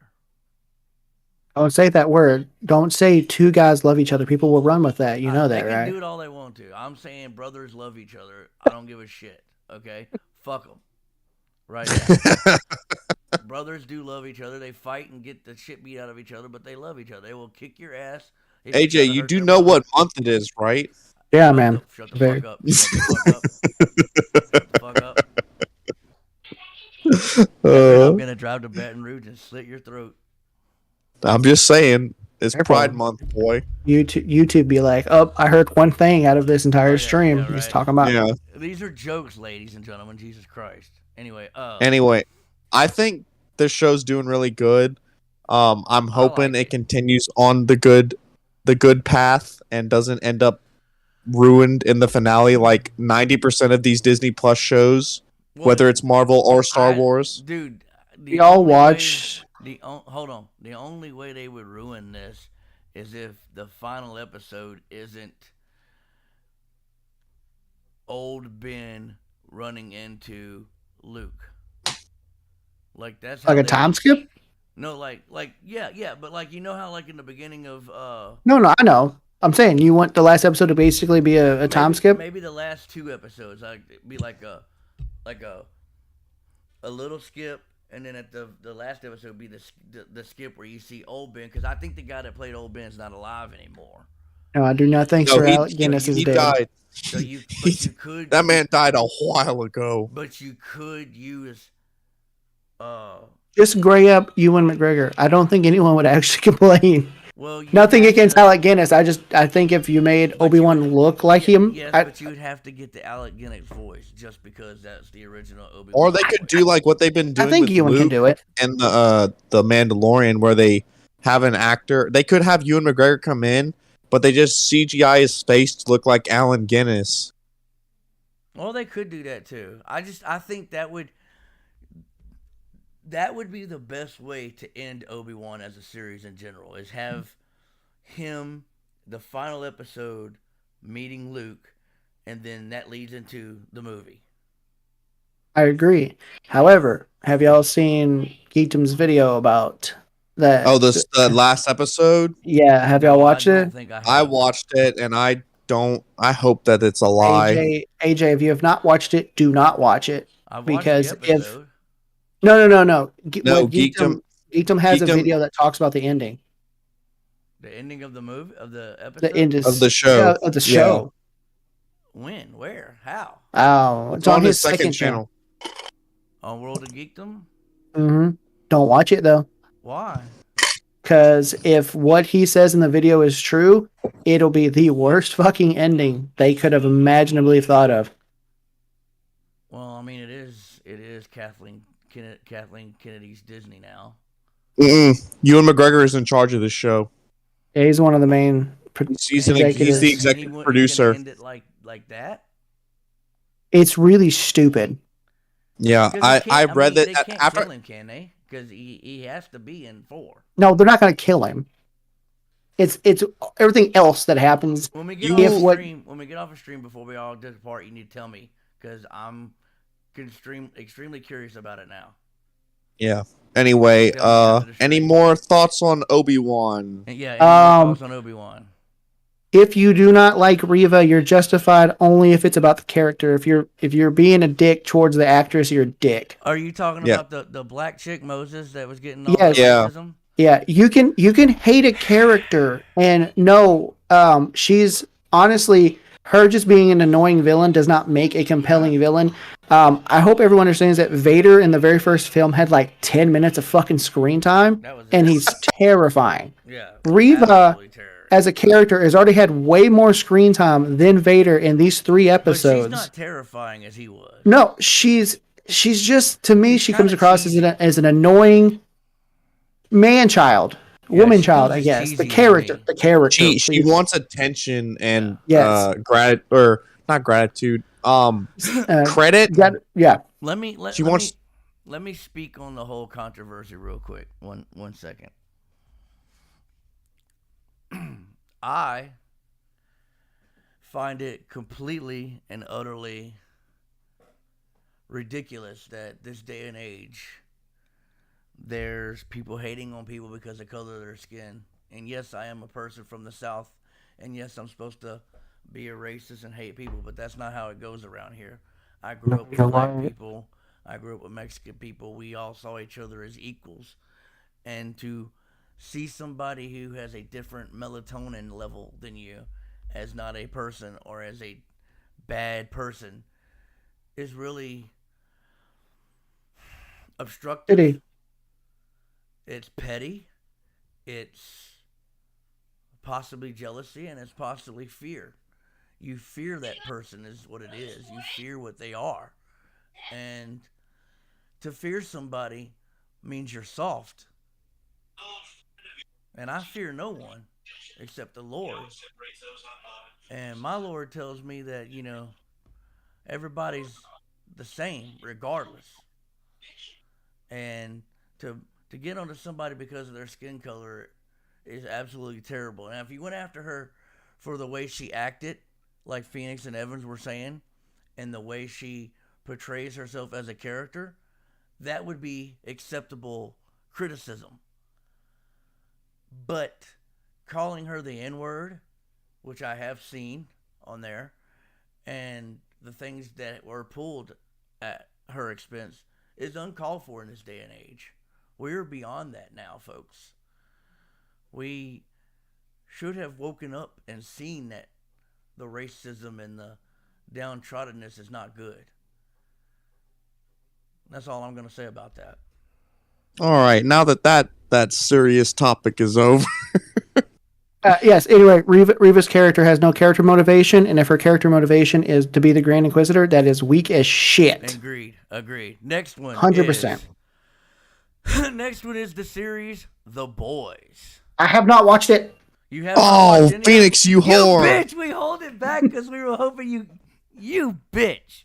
Don't say that word. Don't say two guys love each other. People will run with that. You know They that, can right? do it all they want to. I'm saying brothers love each other. I don't give a shit. Okay, fuck them. Right now. Brothers do love each other. They fight and get the shit beat out of each other, but they love each other. They will kick your ass. if try AJ, to you hurt do their know brother. what month it is, right? Yeah, man. Shut the Very. fuck up. Shut the fuck up. Shut the fuck up. I'm gonna drive to Baton Rouge and slit your throat. I'm just saying, it's Careful. Pride Month, boy. YouTube be like, oh, I heard one thing out of this entire Oh, yeah, stream. yeah, He's right. talking about. Yeah. These are jokes, ladies and gentlemen. Jesus Christ. Anyway, Anyway, I think this show's doing really good. I'm hoping like it continues on the good path and doesn't end up ruined in the finale like 90% of these Disney Plus shows, well, whether it's Marvel or Star Wars. dude. We all watch. Hold on. The only way they would ruin this is if the final episode isn't old Ben running into Luke. Like that's how Like a they- time skip? No, like yeah, but like you know how like in the beginning of No, I know. I'm saying you want the last episode to basically be a time skip? Maybe the last two episodes like be like a little skip, and then at the last episode be the skip where you see old Ben, because I think the guy that played old Ben's not alive anymore. No, I do not think No, Sir he- Alec Guinness is he dead. died. So you could That man died a while ago. but you could use Uh, Just gray up Ewan McGregor. I don't think anyone would actually complain. well, you Nothing have against to- Alec Guinness. I think if you made but you Obi-Wan would- look like him, Yes, but you would have to get the Alec Guinness voice just because that's the original Obi-Wan. Or they could do like what they've been I doing think with Ewan can Luke do it. and the Mandalorian, where they have an actor. They could have Ewan McGregor come in, but they just CGI his face to look like Allen Guinness. Well, they could do that too. I think that would be the best way to end Obi-Wan as a series in general, is have him, the final episode, meeting Luke, and then that leads into the movie. I agree. However, have y'all seen Geekdom's video about that? Oh, this the last episode. Yeah, have y'all watched I it? don't think I have. I watched it, and I don't. I hope that it's a lie. AJ, if you have not watched it, do not watch it. I've watched because the episode. No. No, What Geekdom has a Geekdom- video that talks about the ending. The ending of the movie, of the episode. The end is Of the show. Yeah, of the Yeah. show. When? Where? How? Oh, It's on his second channel. On World of Geekdom? Mm-hmm. Don't watch it though, Why? because if what he says in the video is true, it'll be the worst fucking ending they could have imaginably thought of. Well, I mean, it is Kathleen Kennedy's Disney now. Ewan McGregor is in charge of this show. Yeah, he's one of the main He's the executives. executive He producer. gonna end it like that? It's really stupid. Yeah, 'Cause I they can't- read mean, that they can't after. kill him, can they? Because he has to be in 4. No, they're not going to kill him. It's everything else that happens. When we get You- off If stream, before we all depart, you need to tell me, because I'm extremely curious about it now. Yeah. Anyway, Tell me after the any stream. more thoughts on Obi-Wan? And yeah, any more thoughts on Obi-Wan? If you do not like Reva, you're justified only if it's about the character. If you're being a dick towards the actress, you're a dick. Are you talking Yeah. about the black chick Moses that was getting all Yes. the Yeah. racism? Yeah, you can hate a character and no, she's honestly, her just being an annoying villain does not make a compelling villain. I hope everyone understands that Vader in the very first film had like 10 minutes of fucking screen time, That was and it. he's terrifying. Yeah. Reva, absolutely terrible. as a character, has already had way more screen time than Vader in these 3 But episodes. she's not terrifying as he was. No, she's just, to me, She's she comes kinda across cheesy. as an annoying man-child, Yeah, woman she child, comes I as guess. cheesy The to character, me. the character. She please. wants attention and Yes. or not gratitude. Credit. Yeah. Let me She wants- let me speak on the whole controversy real quick. One second. I find it completely and utterly ridiculous that this day and age there's people hating on people because of the color of their skin. And yes, I am a person from the South, and yes, I'm supposed to be a racist and hate people, but that's not how it goes around here. I grew up with black people. I grew up with Mexican people. We all saw each other as equals. And to see somebody who has a different melatonin level than you as not a person or as a bad person is really obstructive. Pity. It's petty. It's possibly jealousy, and it's possibly fear. You fear that person is what it is. You fear what they are. And to fear somebody means you're soft. And I fear no one except the Lord. And my Lord tells me that, everybody's the same regardless. And to get onto somebody because of their skin color is absolutely terrible. Now, if you went after her for the way she acted, like Phoenix and Evans were saying, and the way she portrays herself as a character, that would be acceptable criticism. But calling her the N-word, which I have seen on there, and the things that were pulled at her expense is uncalled for in this day and age. We're beyond that now, folks. We should have woken up and seen that the racism and the downtroddenness is not good. That's all I'm going to say about that. All right, now that serious topic is over. Yes. Anyway, Reva's character has no character motivation, and if her character motivation is to be the Grand Inquisitor, that is weak as shit. Agreed. Next one, 100%. Next one is the series The Boys. I have not watched it. You have not watched any Phoenix, you whore! bitch! We hold it back because we were hoping you bitch.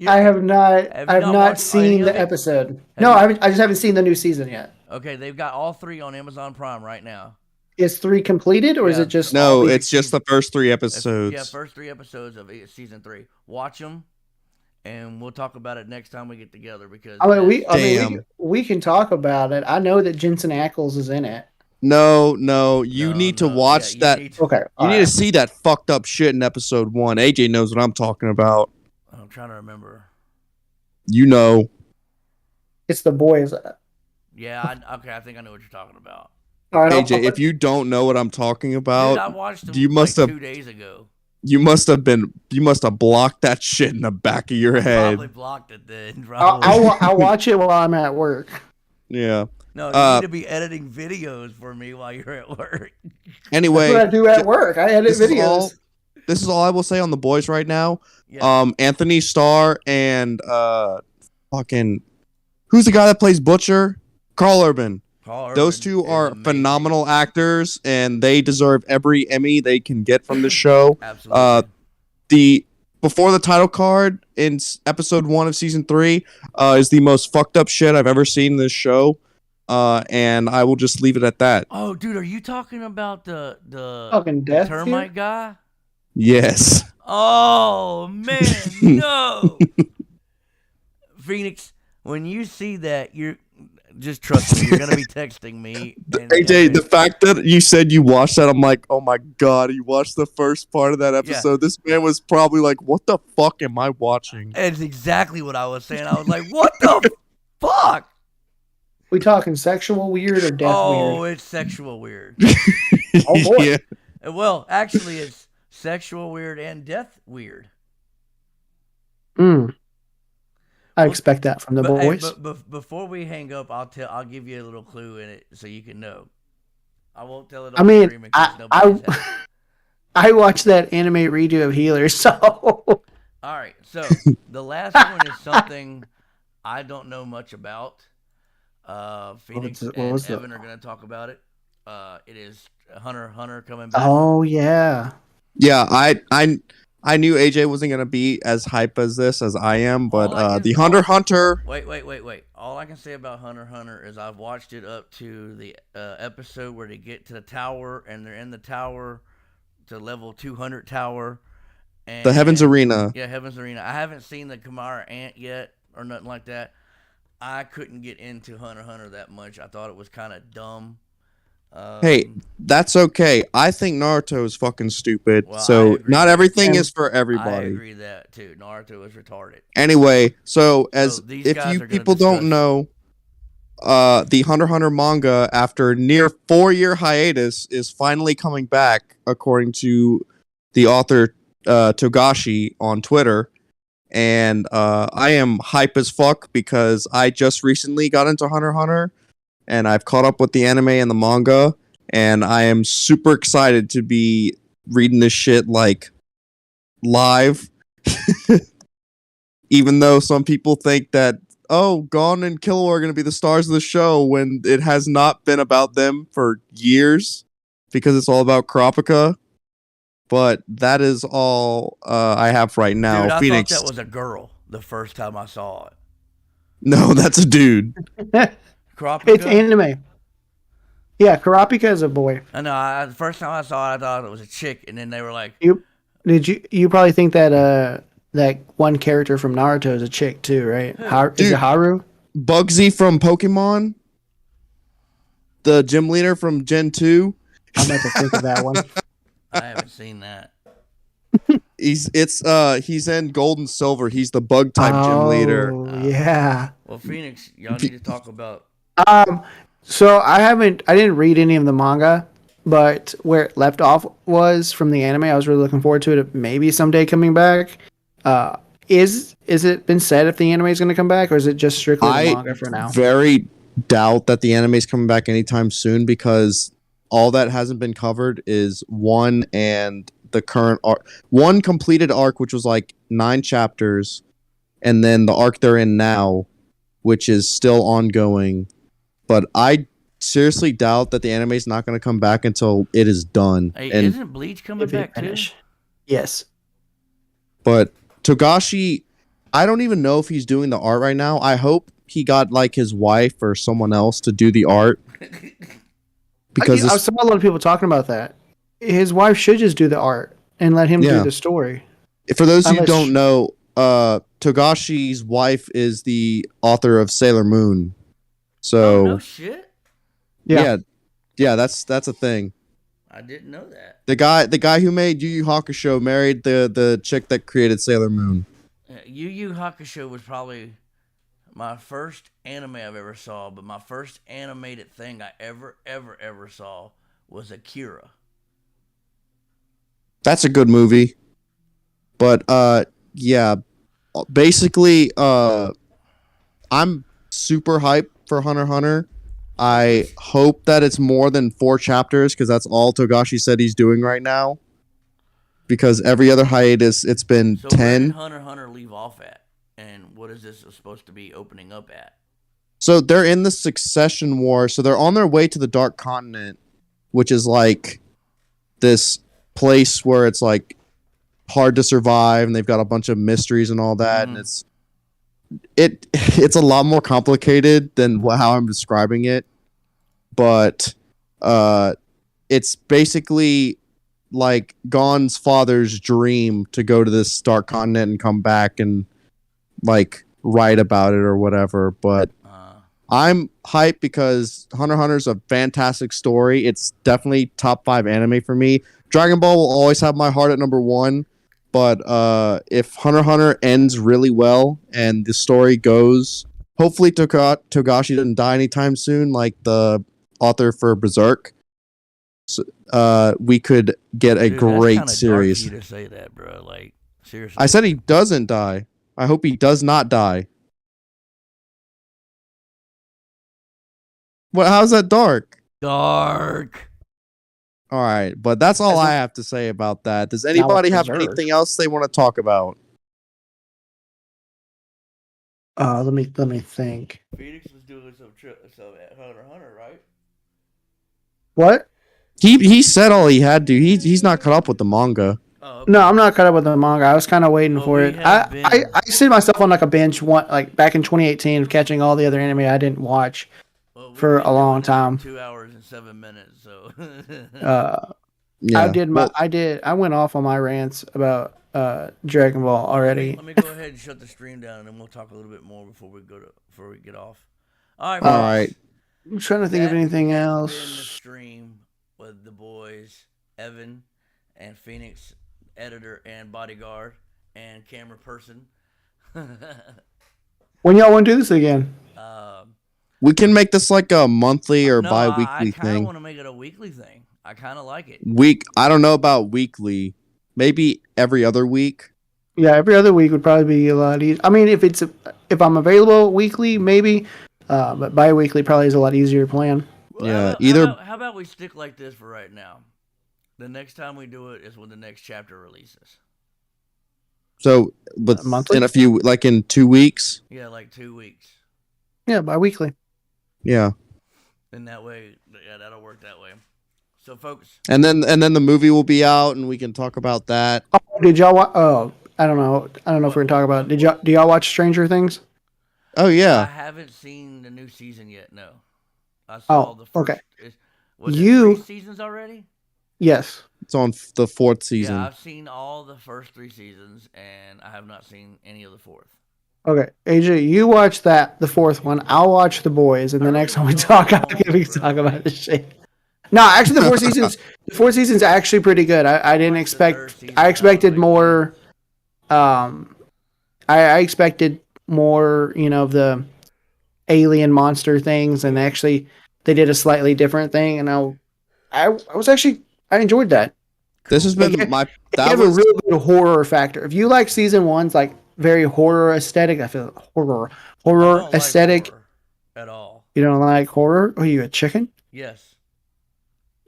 I have not. Have I you have not not watched any seen of the it? episode. No, I just haven't seen the new season yet. Okay, they've got all 3 on Amazon Prime right now. Is 3 completed, or is Yeah. it just No, All it's just the first 3 That's- episodes. Yeah, first 3 episodes of season 3. Watch them, and we'll talk about it next time we get together. Because we can talk about it. I know that Jensen Ackles is in it. No, you need to watch you that. need to- Okay, You need to see that fucked up shit in episode 1. AJ knows what I'm talking about. I'm trying to remember. You know. It's the boys. Yeah, I think I know what you're talking about. All right, AJ, if you don't know what I'm talking about, Dude, I watched them you must like have 2 days ago. you must have blocked that shit in the back of your head. Probably blocked it then. Probably. I'll watch it while I'm at work. Yeah. No, you need to be editing videos for me while you're at work. Anyway, That's what I do at work. I edit videos. This is all I will say on The Boys right now. Yeah. Anthony Starr and fucking who's the guy that plays Butcher? Carl Urban. Those two are amazing. phenomenal actors, and they deserve every Emmy they can get from the show. Absolutely. Before the title card in episode 1 of season 3 is the most fucked up shit I've ever seen in this show, and I will just leave it at that. Oh, dude, are you talking about the Fucking death termite guy? Yes. Oh man, no. Phoenix, when you see that, you're just trust me. You're gonna be texting me. AJ, the fact that you said you watched that, I'm like, oh my god, you watched the first part of that episode. Yeah. This man was probably like, what the fuck am I watching? It's exactly what I was saying. I was like, what the fuck? We talking sexual weird or death Oh, weird? it's sexual weird. Oh, boy. Yeah. Well, actually, it's sexual weird and death weird. I expect that from the boys. But before we hang up, I'll give you a little clue in it so you can know. I won't tell it. I On mean, stream in case nobody's had it. I watched that anime redo of Healer, so All right, so the last one is something I don't know much about. Phoenix What and was that? Evan are going to talk about it. It is Hunter x Hunter coming back. oh yeah. Yeah, I knew AJ wasn't gonna be as hype as this as I am, but All I can- the Hunter x Hunter. Wait. All I can say about Hunter x Hunter is I've watched it up to the episode where they get to the tower and they're in the tower to level 200 tower. And, The Heaven's Arena. Yeah, Heaven's Arena. I haven't seen the Kamara Ant yet or nothing like that. I couldn't get into Hunter x Hunter that much. I thought it was kind of dumb. Hey, that's okay. I think Naruto is fucking stupid. Well, I so agree. not everything And is for I everybody. agree that too. Naruto is retarded. Anyway, so these if guys you are gonna people don't discuss- know, the Hunter x Hunter manga, after near 4-year hiatus, is finally coming back, according to the author Togashi on Twitter. And I am hype as fuck because I just recently got into Hunter x Hunter, and I've caught up with the anime and the manga, and I am super excited to be reading this shit like live. Even though some people think that, oh, Gon and Killua are going to be the stars of the show when it has not been about them for years because it's all about Kurapika. But that is all I have right now. Dude, I Phoenix. thought that was a girl the first time I saw it. No, that's a dude. Kurapika? It's anime. Yeah, Kurapika is a boy. I know. The first time I saw it, I thought it was a chick, and then they were like, You probably think that that one character from Naruto is a chick too, right? Is it Haru? Bugsy from Pokemon. The gym leader from Gen 2. I'm about to think of that one. I haven't seen that. He's in Gold and Silver. He's the bug type gym leader. Oh, yeah. Well, Phoenix, y'all need to talk about. So I didn't read any of the manga, but where it left off was from the anime. I was really looking forward to it maybe someday coming back. Is it been said if the anime is going to come back, or is it just strictly the manga for now? Very doubt that the anime is coming back anytime soon because all that hasn't been covered is one and the current arc. One completed arc, which was like 9 chapters, and then the arc they're in now, which is still ongoing. But I seriously doubt that the anime is not going to come back until it is done. Hey, and isn't Bleach coming back too? Yes. But Togashi, I don't even know if he's doing the art right now. I hope he got like his wife or someone else to do the art. Because I saw a lot of people talking about that. His wife should just do the art and let him do the story. For those who don't know, Togashi's wife is the author of Sailor Moon. So no shit. Yeah, that's a thing. I didn't know that. The guy who made Yu Yu Hakusho married the chick that created Sailor Moon. Yu Yu Hakusho was probably my first anime I've ever saw, but my first animated thing I ever saw was Akira. That's a good movie. But yeah, basically I'm super hyped for Hunter x Hunter. I hope that it's more than 4 chapters because that's all Togashi said he's doing right now. Because every other hiatus, it's been 10. Where did Hunter x Hunter leave off at? And what is this supposed to be opening up at? So they're in the Succession War. So they're on their way to the Dark Continent, which is like this place where it's like hard to survive, and they've got a bunch of mysteries and all that. And it's a lot more complicated than how I'm describing it. But it's basically like Gon's father's dream to go to this Dark Continent and come back and like write about it or whatever. But I'm hyped because Hunter x Hunter is a fantastic story. It's definitely top 5 anime for me. Dragon Ball will always have my heart at number 1. But if Hunter x Hunter ends really well and the story goes, hopefully Togashi doesn't die anytime soon, like the author for Berserk. So, we could get a great series. Dark of you to say that, bro. Like seriously. I said he doesn't die. I hope he does not die. What? How's that dark? Dark. All right, but that's all I have to say about that. Does anybody have anything else they want to talk about? Let me think. Phoenix was doing some at Hunter x Hunter, right? What? He said all he had to. He's not caught up with the manga. Oh, okay. No, I'm not caught up with the manga. I was kind of waiting for it. I see myself on like a binge like back in 2018 of catching all the other anime I didn't watch for a long time. 2 hours and 7 minutes. So Yeah. I went off on my rants about Dragon Ball already. Let me go ahead and shut the stream down, and then we'll talk a little bit more before we get off. All right. All right. I'm trying to think of anything else. In the stream with the boys, Evan and Phoenix, editor and bodyguard and camera person. When y'all want to do this again? We can make this like a monthly or No, bi-weekly I kind thing. of want to make it a weekly thing. I kind of like it. I don't know about weekly. Maybe every other week. Yeah, every other week would probably be a lot easier. I mean, if I'm available weekly, maybe. But bi-weekly probably is a lot easier to plan. Yeah, How about we stick like this for right now? The next time we do it is when the next chapter releases. So, but monthly? in a few, like in 2 weeks. Yeah, like 2 weeks. Yeah, bi-weekly. Yeah. And that way, yeah, that'll work that way. So, folks. And then the movie will be out, and we can talk about that. Oh, did y'all watch? Oh, I don't know if we're gonna talk about it. Do y'all watch Stranger Things? Oh yeah. I haven't seen the new season yet. No. I saw the first. Okay. Was it 3 seasons already? Yes. It's on the 4th season. Yeah, I've seen all the first 3 seasons, and I have not seen any of the 4th. Okay, AJ, you watch the 4th one. I'll watch The Boys, and the next time we talk, we can talk about this shit. No, actually, the 4th season's actually pretty good. I didn't expect. I expected more. I expected more. Of the alien monster things, and actually, they did a slightly different thing, and I enjoyed that. This has been That was a real good horror factor. If you like season 1's like very horror aesthetic, I feel horror I don't like aesthetic horror at all. You don't like horror? Are you a chicken? Yes.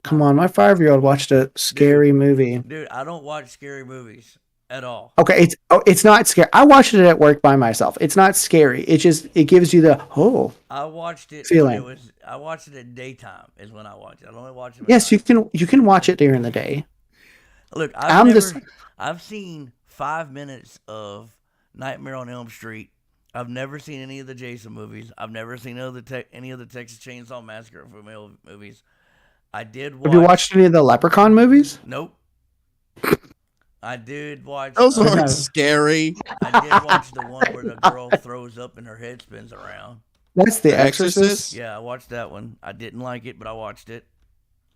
Come on, my 5-year-old watched a scary movie. Dude, I don't watch scary movies at all. Okay, it's not scary. I watched it at work by myself. It's not scary. It gives you the I watched it feeling. when I watched it at daytime is when I watched it. I don't watch it at Yes, night. you can watch it during the day. Look, I've seen 5 minutes of Nightmare on Elm Street. I've never seen any of the Jason movies. I've never seen any of the Texas Chainsaw Massacre movies. I did watch. Have you watched any of the Leprechaun movies? Nope. I did watch. Those Okay. aren't scary. I did watch the one where the girl throws up and her head spins around. That's The The Exorcist. Exorcist? Yeah, I watched that one. I didn't like it, but I watched it.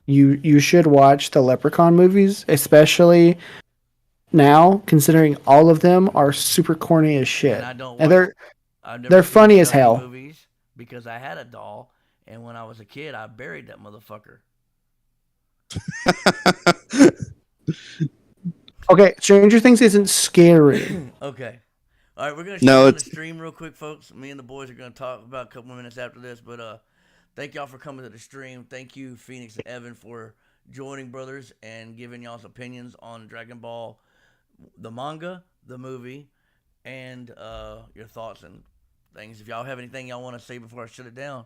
You should watch the Leprechaun movies, especially now, considering all of them are super corny as shit. And I don't. And Watch, I've never they're seen funny as Chucky hell. Movies because I had a doll, and when I was a kid, I buried that motherfucker. Okay, Stranger Things isn't scary. Okay. All right, we're gonna No, shut down the it's- stream real quick, folks. Me and the boys are gonna talk about a couple of minutes after this, but thank y'all for coming to the stream. Thank you, Phoenix and Evan, for joining, brothers, and giving y'all's opinions on Dragon Ball, the manga, the movie, and your thoughts and things. If y'all have anything y'all want to say before I shut it down,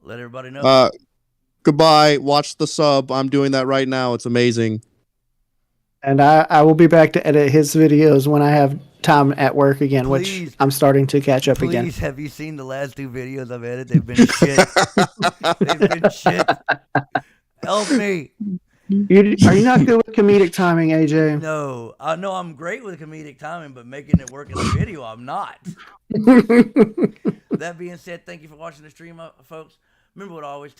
let everybody know. Goodbye. Watch the sub. I'm doing that right now. It's amazing. And I will be back to edit his videos when I have time at work again, Please. which I'm starting to catch up again. Please, have you seen the last 2 videos I've edited? They've been shit. They've been shit. Help me. Are you not good with comedic timing, AJ? No, I know I'm great with comedic timing, but making it work in the video, I'm not. That being said, thank you for watching the stream, folks. Remember what I always tell you.